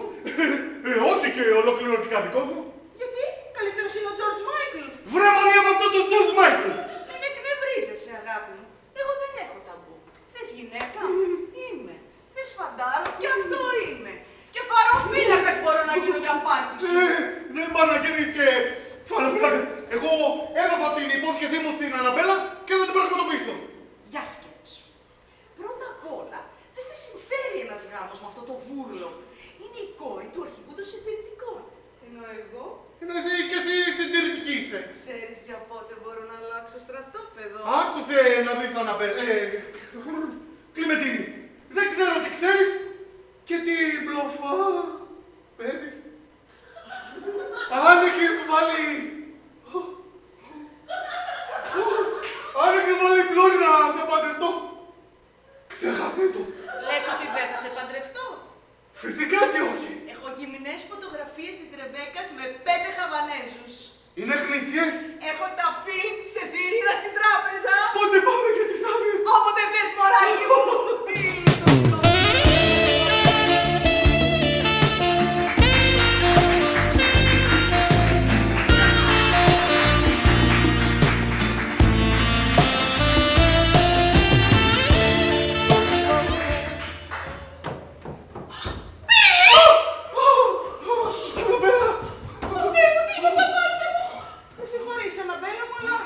Όχι και ολοκληρωτικά δικό σου. Γιατί? Καλύτερος είναι ο George Michael. Βρε μανία με αυτό το George Michael. Μην εκνευρίζεσαι, αγάπη μου. Εγώ δεν έχω ταμπού. Θες γυναίκα? Είμαι. Θες φαντάρο? Και αυτό είμαι. Και φαροφύλακας μπορώ να γίνω για πάρτι σου. Δεν πάει να γίνεις και φαροφύλακας. Εγώ έδωσα την υπόσχεσή μου στην Αναμπέλα και δεν την πραγματοποιήσω. Για σκέψου. Πρώτα απ' όλα, δεν σε συμφέρει ένας γάμος με αυτό το βούρλο. Είναι η κόρη του αρχηγού των συντηρητικών. Ενώ εγώ... Ενώ εσύ και εσύ συντηρητική είσαι. Ξέρεις για πότε μπορώ να αλλάξω στρατόπεδο. Άκουσε να δεις Αναμπέλα. Κλιμεντίνη, δεν ξέρω τι ξέρεις και τι μπλοφά παίρνεις. Αν έχεις βάλει... Αν έχεις βάλει πλώρη να σε παντρευτώ, ξέχασα. υποθέτω. Λες ότι δεν θα σε παντρευτώ. Φυσικά και όχι. Έχω γυμνές φωτογραφίες της Ρεβέκας με 5 Χαβανέζους. Είναι γλυκές. Έχω τα φιλμ σε θηρίδα στην τράπεζα. Πότε πάμε για τη θάδη. Όποτε δες, μωράκι μου. Με συγχωρείς, Αναμπέλα μου, αλλά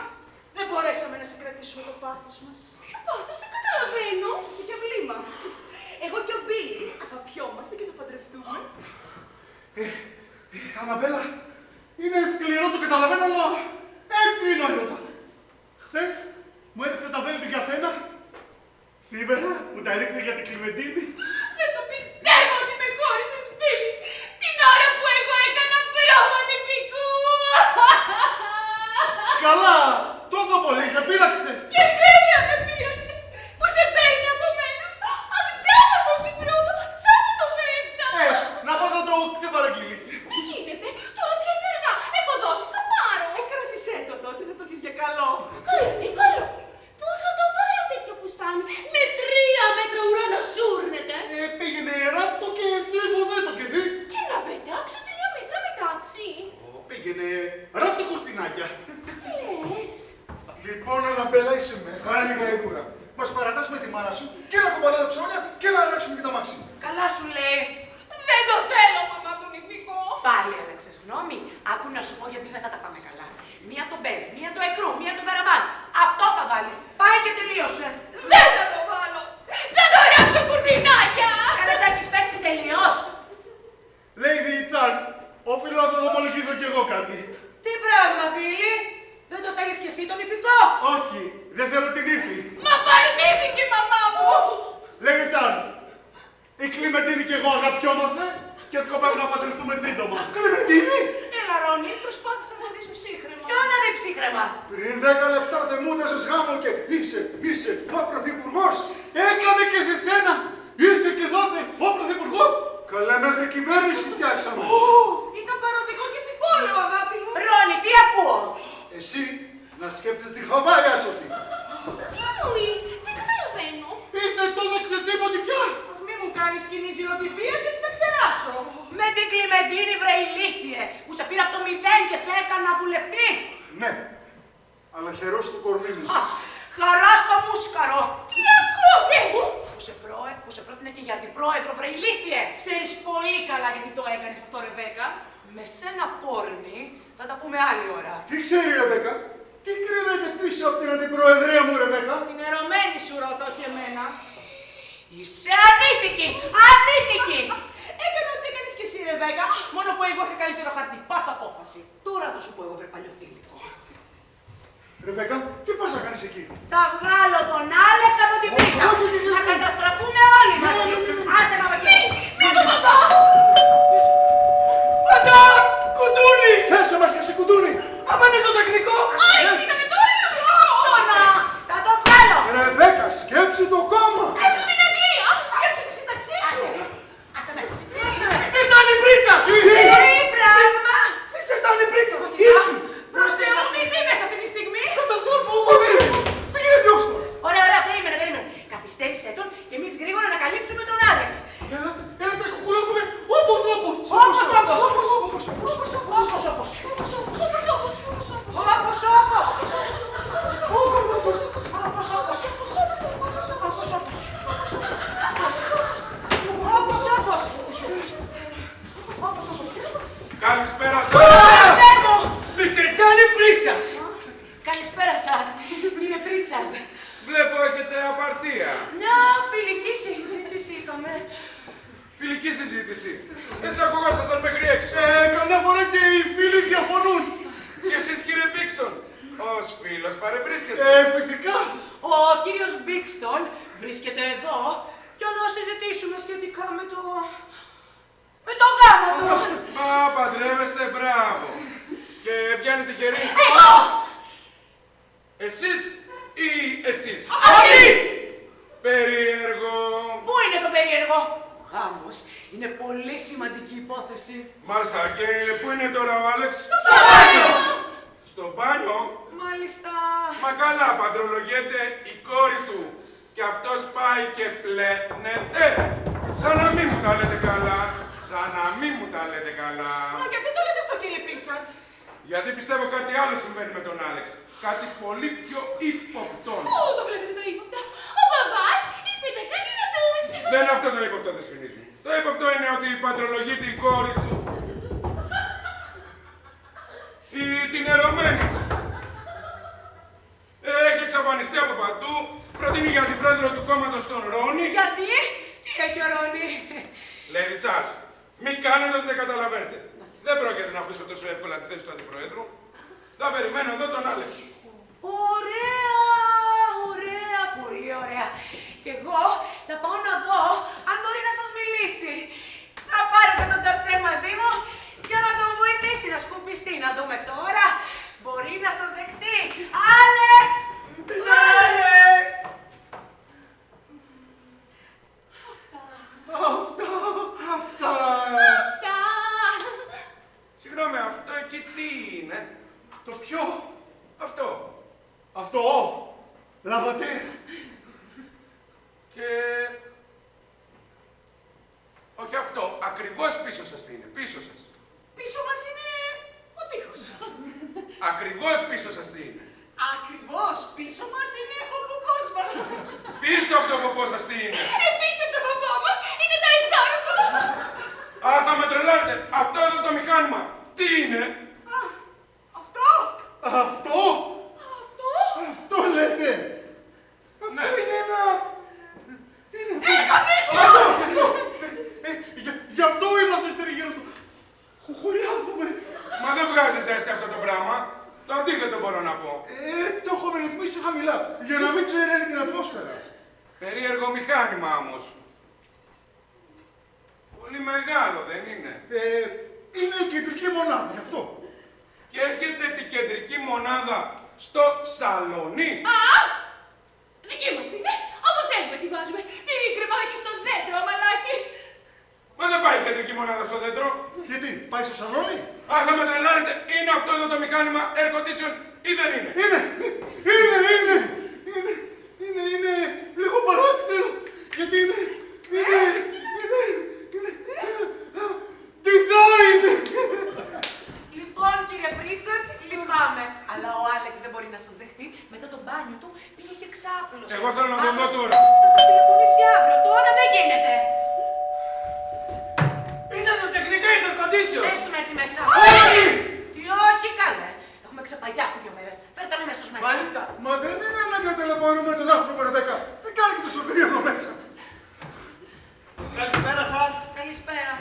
δεν μπορέσαμε να συγκρατήσουμε το πάθος μας. Ποιο πάθος, δεν καταλαβαίνω. Σε και βλήμα. Εγώ και ο Μπίλι αγαπιόμαστε και θα παντρευτούμε. Αναμπέλα, είναι σκληρό, το καταλαβαίνω, αλλά έτσι είναι ο έρωτας. Χθες μου έριξε τα βέλη του καθένα. Σήμερα μου τα έριξε για την Κλιμεντίνη. Δεν το πιστεύω ότι με χώρισες, Μπίλι, την ώρα που εγώ έκανα προμανευτικού. Καλά, τόσο πολύ σε πείραξε. Και βέβαια με πείραξε. Που σε παίρνει από μένα. Αχ, τσάμπα τόση πρόοδο, τσάμπα τόσα λεφτά. Να πάω να το ξεπαραγγείλεις. Δεν γίνεται. Τώρα πια είναι αργά. Έχω δώσει, θα πάρω. Κράτησέ το τότε να το έχεις για καλό. Καλό, τι καλό. Πού θα το βάλω τέτοιο φουστάνι. Με 3 μέτρα ουρανό σούρνεται. Πήγαινε ράφτο και φοδέτο κι εσύ. Και να πετάξω 3 μέτρα μεταξύ. Πήγαινε ράφτο κουρτινάκια. Λες. Λοιπόν, Αναμπέλα, είσαι μεγάλη γαϊδούρα. Μας παρατάς με τη μάνα σου και να κουβαλάει τα ψώνια και να αράξουμε και τα μάξι. Καλά σου λέει. Δεν το θέλω, μαμά, τον ηφικό. Πάλι άλλαξες γνώμη. Άκου να σου πω γιατί δεν θα τα πάμε καλά. Μία το μπέζ, μία το εκρού, μία το βεραμάν. Αυτό θα βάλεις. Πάει και τελείωσε. Δεν θα το βάλω. Θα το ράψω κουρτινάκια. Καλά τα έχεις παίξει τελείως. Lady Τσάρλ, οφείλω να το ομολογήσω κι εγώ κάτι. Τι πράγμα, Μπίλι. Δεν το θέλεις κι εσύ τον ηφικό. Όχι, δεν θέλω την ύφη. Μα παρνήθηκε η μαμά μου. Lady Τσάρλ, η Κλιμεντίνη κι εγώ αγαπιόμαστε και σκοπεύουμε να παντρευτούμε σύντομα. Κλιμεντίνη! Έλα, Ρόνι, προσπάθησα να δεις ψύχρεμα. Ποιο να δει ψύχρεμα. Πριν 10 λεπτά δεν μου έδωσες γάμο και είσαι ο πρωθυπουργός. Έκανε και σε σένα. Ήρθε και δώσε ο πρωθυπουργός. Καλά, μέχρι κυβέρνηση φτιάξαμε. Ήταν παροδικό και τυπόλαιο, αγάπη μου. Ρόνι, τι ακούω. Εσύ να σκέφτεσαι τη Χαβάη, άσοτη. Τι εννοεί, δεν καταλαβαίνω. Ήρθε τόσο ξεσύμωτη πια. Μη μου κάνεις κοινή ζηλοτυπίας γιατί θα ξεράσω. Με την Κλιμεντίνη, βρε ηλίθιε, που σε πήρα από το 0 και σε έκανα βουλευτή. Ναι, αλλά χαιρός το κορμί μου. Χαρά στο μούσκαρο. Τι ακούω, Θεέ μου. Που σε πρότεινε και για αντιπρόεδρο, βρε ηλίθιε. Ξέρεις πολύ καλά γιατί το έκανες αυτό, Ρεβέκα. Με σένα πόρνη θα τα πούμε άλλη ώρα. Τι ξέρει, Ρεβέκα, τι κρύβεται πίσω από την αντιπροεδρία μου, Ρεβέκα. Την ερωμένη σου ρώτα, όχι εμένα. Είσαι ανήθικη! Ανήθικη! Έκανα ό,τι έκανες κι εσύ, Ρεβέκα. Μόνο που εγώ είχα καλύτερο χαρτί. Πάρ' απόφαση. Τώρα θα σου πω εγώ, βρε παλιοθήλικο. Ρεβέκα, τι πας να κάνεις εκεί. Θα βγάλω τον Άλεξ από την πίστα. Θα καταστραφούμε όλοι μαζί. Άσε με από εκεί. Με τον παπά. Πατά! Κουντούνι! Θέσε μας και σε κουντούνι. Αυτό είναι το τεχνικό! Άρχισαμε τώρα να Τώρα θα το βγάλω. Ρεβέκα, σκέψου το κόμμα. Σκέψου την Αγγλία. Σκέψου τη σύνταξή σου. Άσε με. Άσε με. Ήταν η πρίτσα! Τι πράγμα. Ήταν η πρίτσα! Προς Θεού μου, τι είπες αυτή τη στιγμή. Πήγαινε διώξτε τον. Ωραία, ωραία, περίμενε. Καθυστέρησέ τον και εμείς γρήγορα να καλύψουμε τον Άλεξ. Έλα, τα κουκουλώθουμε όπως. Καλησπέρα σας. Ήταν η πρίτσα! Καλησπέρα σας, κύριε Πρίτσαρντ. Βλέπω έχετε απαρτία. Μια φιλική συζήτηση είχαμε. Φιλική συζήτηση. Δεν σας ακουγόσασταν μέχρι 6. Καμιά φορά και οι φίλοι διαφωνούν. Και εσείς κύριε Μπίξτον, ως φίλος παρευρίσκεστε. Φυσικά. Ο κύριος Μπίξτον βρίσκεται εδώ για να συζητήσουμε σχετικά με το γάμο του. Α, παντρεύεστε, μπράβο. Και πιάνετε χέρι. Εσείς ή εσείς. Αυτή! Περίεργο. Ο γάμος είναι πολύ σημαντική υπόθεση. Μάλιστα, και πού είναι τώρα ο Άλεξ? Στο μπάνιο! Στο μπάνιο? Μάλιστα. Μα καλά, παντρολογείται η κόρη του και αυτός πάει και πλένεται. Σαν να μην μου τα λέτε καλά. Σαν να μην μου τα λέτε καλά. Μα γιατί το λέτε αυτό, κύριε Πρίτσαρντ? Γιατί πιστεύω κάτι άλλο συμβαίνει με τον Άλεξ. Κάτι πολύ πιο ύποπτο. Πού το βλέπετε το ύποπτο? Ο μπαμπάς είπε τα καλύτερα τους. Δεν είναι αυτό το ύποπτο, Δεσποινής μου. Το ύποπτο είναι ότι παντρολογείται η κόρη του. Την ερωμένη. Έχει εξαφανιστεί από παντού. Προτείνει για την πρόεδρο του κόμματος τον Ρόνι. Γιατί? Τι έχει ο Ρόνι? Lady Charles, μην κάνετε ότι δεν καταλαβαίνετε. Δεν πρόκειται να αφήσω τόσο εύκολα τη θέση του αντιπροέδρου. Θα περιμένω εδώ τον Άλεξ. Ωραία, ωραία, πολύ ωραία. Και εγώ θα πάω να δω αν μπορεί να σας μιλήσει. Θα πάρετε τον Ταρσέ μαζί μου για να τον βοηθήσει να σκουπιστεί. Να δούμε τώρα. Μπορεί να σας δεχτεί. Άλεξ! Άλεξ! Αυτά. Συγγνώμη, αυτό εκεί τι είναι? Το ποιο? Αυτό. Αυτό. Λαβατέ. Και... όχι αυτό, ακριβώς πίσω σας τι είναι, πίσω σας. Πίσω μας είναι ο τείχος. Ακριβώς πίσω σας τι είναι. Ακριβώς πίσω μας είναι ο ποπός μας. Πίσω από το ποπό σας τι είναι. Πίσω από το ποπό μας είναι το ισόρροπο. Α, θα με τρελάνετε. Αυτό εδώ το μηχάνημα. Τι είναι? Αυτό. Αυτό. Αυτό. Αυτό λέτε. Ναι. Αυτό είναι ένα... Τι είναι αυτό? Air condition! Αυτό. Γι' αυτό είμαστε τριγύρω του. Χωλιάζομαι. Μα δεν βγάζει ζέστη αυτό το πράγμα. Το αντίθετο μπορώ να πω. Το έχουμε ρυθμίσει χαμηλά, για να μην ξεραίνει την ατμόσφαιρα. Περίεργο μηχάνημα όμως. Πολύ μεγάλο δεν είναι? Είναι η κεντρική μονάδα, γι' αυτό. Και έχετε την κεντρική μονάδα στο σαλόνι. Α! Δική μας είναι. Όπως θέλουμε τη βάζουμε. Τη κρεμάμε και στο δέντρο, μαλάκι. Μα δεν πάει η κεντρική μονάδα στο δέντρο. Γιατί, πάει στο σαλόνι? Αχ, θα με τρελάνετε. Είναι αυτό εδώ το μηχάνημα air condition ή δεν είναι? Είναι λίγο παράξενο. Γιατί είναι design. Λοιπόν, κύριε Πρίτσαρντ, λυπάμαι. Αλλά ο Άλεξ δεν μπορεί να σας δεχτεί. Μετά το μπάνιο του πήγε και ξάπλωσε. Εγώ θέλω να τον δω τώρα. Θα σας τηλεφωνήσει αύριο. Τώρα δεν γίνεται. Ήταν το τεχνικό ή το air condition. Πες του να έρθει μέσα. Όχι! Τι όχι, καλέ. Έχουμε ξεπαγιάσει 2 μέρες. Φέρτε τον αμέσως μέσα. Μάλιστα. Μα δεν είναι ανάγκη να τηλεφωνούμε τον άνθρωπο, Ρεβέκα. Δεν κάνει και το σωτηρίο εδώ μέσα. Καλησπέρα σας. Καλησπέρα.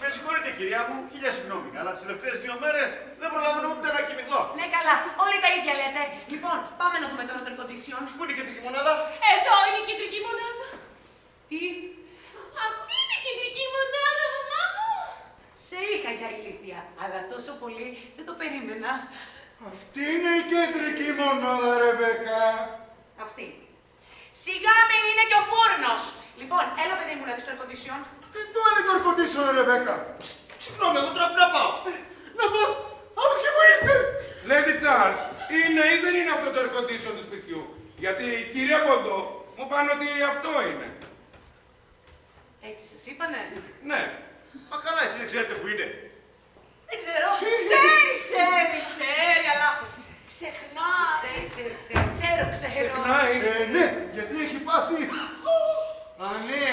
Με συγχωρείτε κυρία μου, χίλια συγγνώμη, αλλά τις τελευταίες 2 μέρες δεν προλαβαίνω ούτε να κοιμηθώ. Ναι, καλά. Όλοι τα ίδια λέτε. Λοιπόν, πάμε να δούμε τώρα το air condition. Πού είναι η κεντρική μονάδα? Εδώ είναι η κεντρική μονάδα. Τι? Αυτή είναι η κεντρική μονάδα, μαμά μου. Σε είχα για ηλίθεια, αλλά τόσο πολύ δεν το περίμενα. Αυτή είναι η κεντρική μονάδα, Ρεβέκα. Αυτή. Σιγά μην είναι και ο φούρνος. Λοιπόν, έλα παιδί μου να δεις το air condition. Εδώ είναι το air condition, Ρεβέκα. Συγγνώμη, εγώ τώρα να πάω. Να πάω. Από εκεί μου ήρθες. Lady Charles, είναι ή δεν είναι αυτό το air condition του σπιτιού? Γιατί οι κύριοι από εδώ μου πάνε ότι αυτό είναι. Έτσι σας είπανε. Ναι. Μα καλά, εσείς δεν ξέρετε που είναι. Δεν ξέρω. Ξέρει, αλλά ξεχνάει. Ξέρω. Ξεχνάει. Ναι, γιατί έχει πάθει. Α, ναι,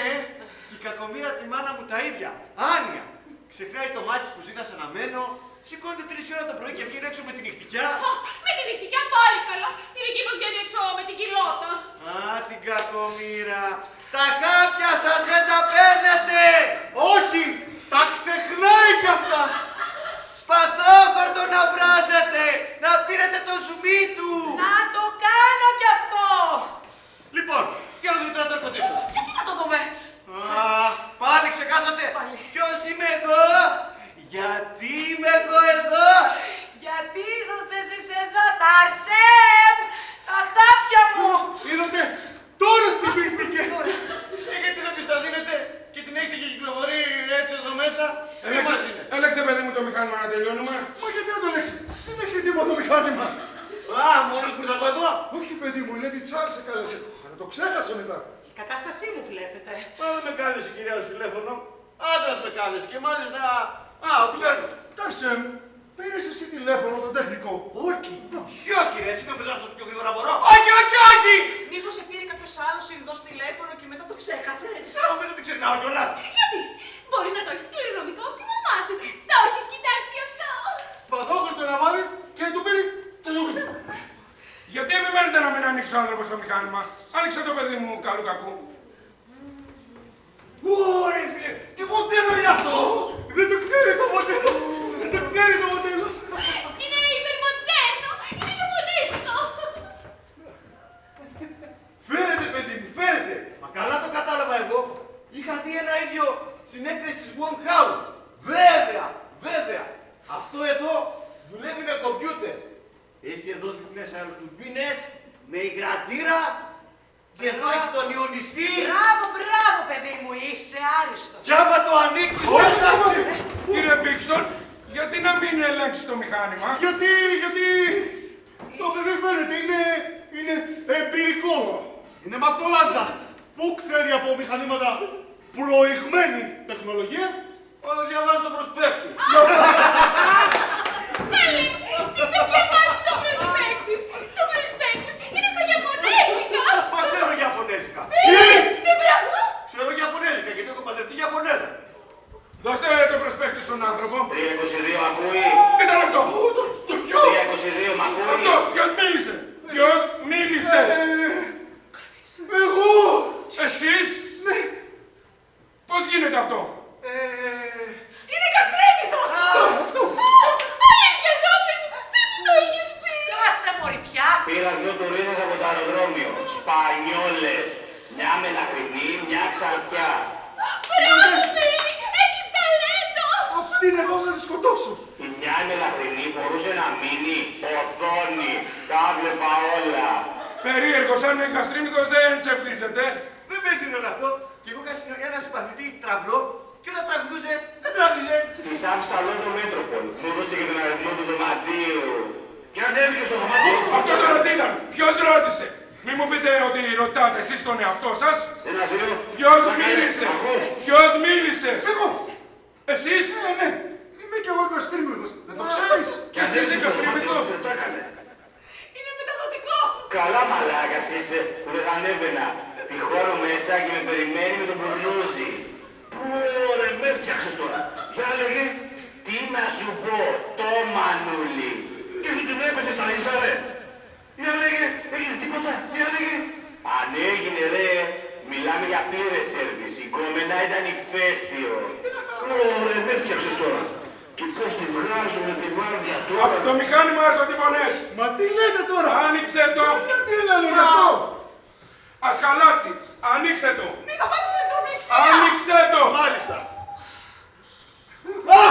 και η κακομοίρα τη μάνα μου τα ίδια. Άνοια. Ξεχνάει το μάτι που ζει να σε αναμένω, σηκώνεται 3 ώρα το πρωί και βγαίνει έξω με την νυχτικιά. Με την νυχτικιά πάλι καλά. Τη δική μας βγαίνει έξω με την κοιλότα. Α, την κακομοίρα. Τα χάπια σας δεν τα παίρνετε. Όχι, τα ξεχνάει κι αυτά. Σπαθόχορτο να βράζετε, να πήρετε το ζουμί του. Να το κάνω κι αυτό. Λοιπόν, για να δούμε τώρα το air condition. Γιατί να το δούμε. Α, πάλι ξεχάσατε. Πάλι. Ποιος είμαι εγώ. Γιατί είμαι εγώ εδώ. Γιατί είσαστε εσείς εδώ, Ταρσέμ, τα χάπια μου. Είδατε, τώρα θυμήθηκε. Γιατί δεν της τα δίνετε και τελειώνουμε. Μα γιατί να το λέξει, δεν έχει τίποτα το μηχάνημα. Α, μόνος που ήρθα εγώ εδώ. Όχι, παιδί μου, η Lady Charles σε κάλεσε. Αλλά το ξέχασε μετά. Η κατάστασή μου βλέπετε. Μα δεν με κάλεσε η κυρία στο τηλέφωνο. Άντρας με κάλεσε και μάλιστα. Α, ξέρω. Τάσεμ, πήρες εσύ τηλέφωνο τον τεχνικό. Όχι. Και όχι, ρε, εσύ το πετάξω πιο γρήγορα μπορώ. Όχι! Μήπως σε πήρε κάποιος άλλος ειδός τηλέφωνο και μετά το ξέχασες. Μην το ξεχνάω κιόλα. Γιατί μπορεί να το έχεις κληρονομικό από τη μαμά σου. Το έχεις κοιτάξει αυτό. Σπαθόχορτο να βάλεις και του πήρε το ζουμί. Γιατί επιμένετε να μην ανοίξει ο άνθρωπος το μηχάνημα. Άνοιξε το παιδί μου καλού κακού. Ωραία, φίλε, τι μοντέλο είναι αυτό. Δεν το ξέρει το μοντέλο. Δεν το ξέρει το μοντέλο. Είναι υπερμοντέρνο. Είναι ιαπωνέζικο. Φέρετε, παιδί μου, φέρετε. Μα καλά το κατάλαβα εγώ. Είχα δει ένα ίδιο στην έκθεση της One House. Βέβαια. Αυτό εδώ δουλεύει με κομπιούτερ. Έχει εδώ διπλές αεροτουρμπίνες, με υγρατήρα και εδώ έχει τον ιονιστή. Μπράβο, παιδί μου, είσαι άριστος. Κι άμα το ανοίξεις μέσα... Κύριε Μπίξον, γιατί να μην ελέγξει το μηχάνημα. Γιατί το παιδί φαίνεται είναι εμπειρικό. Είναι μαθολάντα. Πού ξέρει από μηχανήματα προηγμένης τεχνολογίας. Όταν διαβάζω το προσπέκτη. Πάλι, τι θα διαβάσει το προσπέκτους. Το προσπέκτους είναι στα Ιαπωνέζικα. Μα ξέρω Ιαπωνέζικα. Τι πράγμα. Ξέρω Ιαπωνέζικα γιατί έχω παντρευτεί Ιαπωνέζα. Δώστε το προσπέκτη στον άνθρωπο. 322 μ' ακούει. Τι ήταν αυτό. Το ποιο. 322 μ' ακούει. Αυτό. Ποιος μίλησε. Εγώ. Εσείς. Ναι. Πώς γίνεται αυτό. Είναι καστρέμιδος! Αυτό. Αλήθεια, αγάπη μου, δεν μου το είχες πει. Κάσε, μωρή πια! Πήρα 2 τουρίνες από το αεροδρόμιο. Σπανιόλες. Μια μελαχρινή, μια ξανθιά. Μπράβο, φίλη, έχεις ταλέντο. Αυτή είναι εδώ να τη σκοτώσω. Η μια μελαχρινή φορούσε ένα μίνι, οθόνη. Τα βλέπα όλα. Περίεργο, σαν εγκαστρίμηθος δεν τσεφδίζεται. Δεν πέσει όλο αυτό. Και εγώ είχα ένα συμπαθητή τραυλό και όταν τραγουδούσε δεν τράβηζε. Της άφησα όλο το Μέτροπολ. Μου δώσε και τον αριθμό του δωματίου. Και ανέβηκε στο δωμάτιο. Αυτό τώρα τι ήταν. Ποιος ρώτησε. Μη μου πείτε ότι ρωτάτε εσείς τον εαυτό σας. Ένα, δύο. Ποιος μίλησε. Ποιος μίλησε. Εγώ. Εσείς. Ναι. Είμαι κι εγώ εγκαστρίμηθος. Δεν το ξέρεις. Και εσείς εγκαστρίμηθος. Είναι μεταδοτικό! Καλά μαλάκας είσαι που δεν θα ανέβαινα. Τη χώρο μέσα και με περιμένει με τον προγνώζη. Ωραία, με έφτιαξες τώρα. Για λέγε, τι να σου πω, το μανούλι. Και σου την έπαιζες στα ίσα ρε. Για λέγε, έγινε τίποτα, για λέγε. Αν έγινε ρε, μιλάμε για πλήρες σέρβις. Η κόμενα ήταν ηφαίστειο. Ωραία, με έφτιαξες τώρα. Και πώς τη βγάζουμε τη βάρδια τώρα. Από το μηχάνημα έρχονται οι φωνές. Μα τι λέτε τώρα. Άνοιξε το. Τι έλεγε αυτό. Ας χαλάσει. Ανοίξτε το. Μη θα πάτε στην ηλεκτρομίξια! Άνοιξε το. Μάλιστα. Α!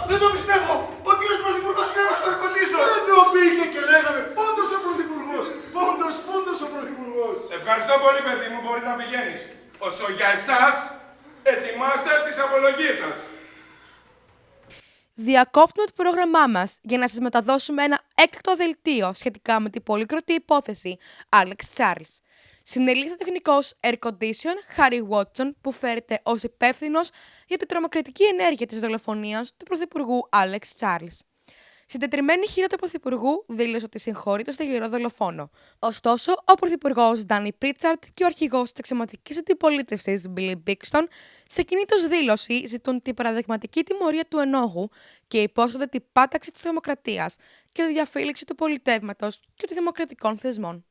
Δεν το πιστεύω. Ο κύριος Πρωθυπουργός είναι μας το ερκοντήσω. Δεν το πήγε και λέγαμε πόντος ο Πρωθυπουργός. Πόντος ο Πρωθυπουργός. Ευχαριστώ πολύ, παιδί μου. Μπορεί να πηγαίνεις. Όσο για εσάς, ετοιμάστε τις απολογίες σας. Διακόπτουμε το πρόγραμμά μας για να σας μεταδώσουμε ένα έκτακτο δελτίο σχετικά με την πολύκροτη υπόθεση Alex Charles. Συνελήφθη τεχνικός Air Condition Harry Watson που φέρεται ως υπεύθυνος για την τρομοκρατική ενέργεια της δολοφονίας του Πρωθυπουργού Alex Charles. Συντετριμμένη χείρα του Πρωθυπουργού δήλωσε ότι συγχωρεί το στεγερό δολοφόνο. Ωστόσο, ο Πρωθυπουργός Ντάνι Πρίτσαρτ και ο αρχηγός της αξιωματικής αντιπολίτευσης Billy Bixton σε κοινή τους δήλωση ζητούν την παραδειγματική τιμωρία του ενόχου και υπόσχονται την πάταξη της δημοκρατίας και τη διαφύλαξη του πολιτεύματος και των δημοκρατικών θεσμών.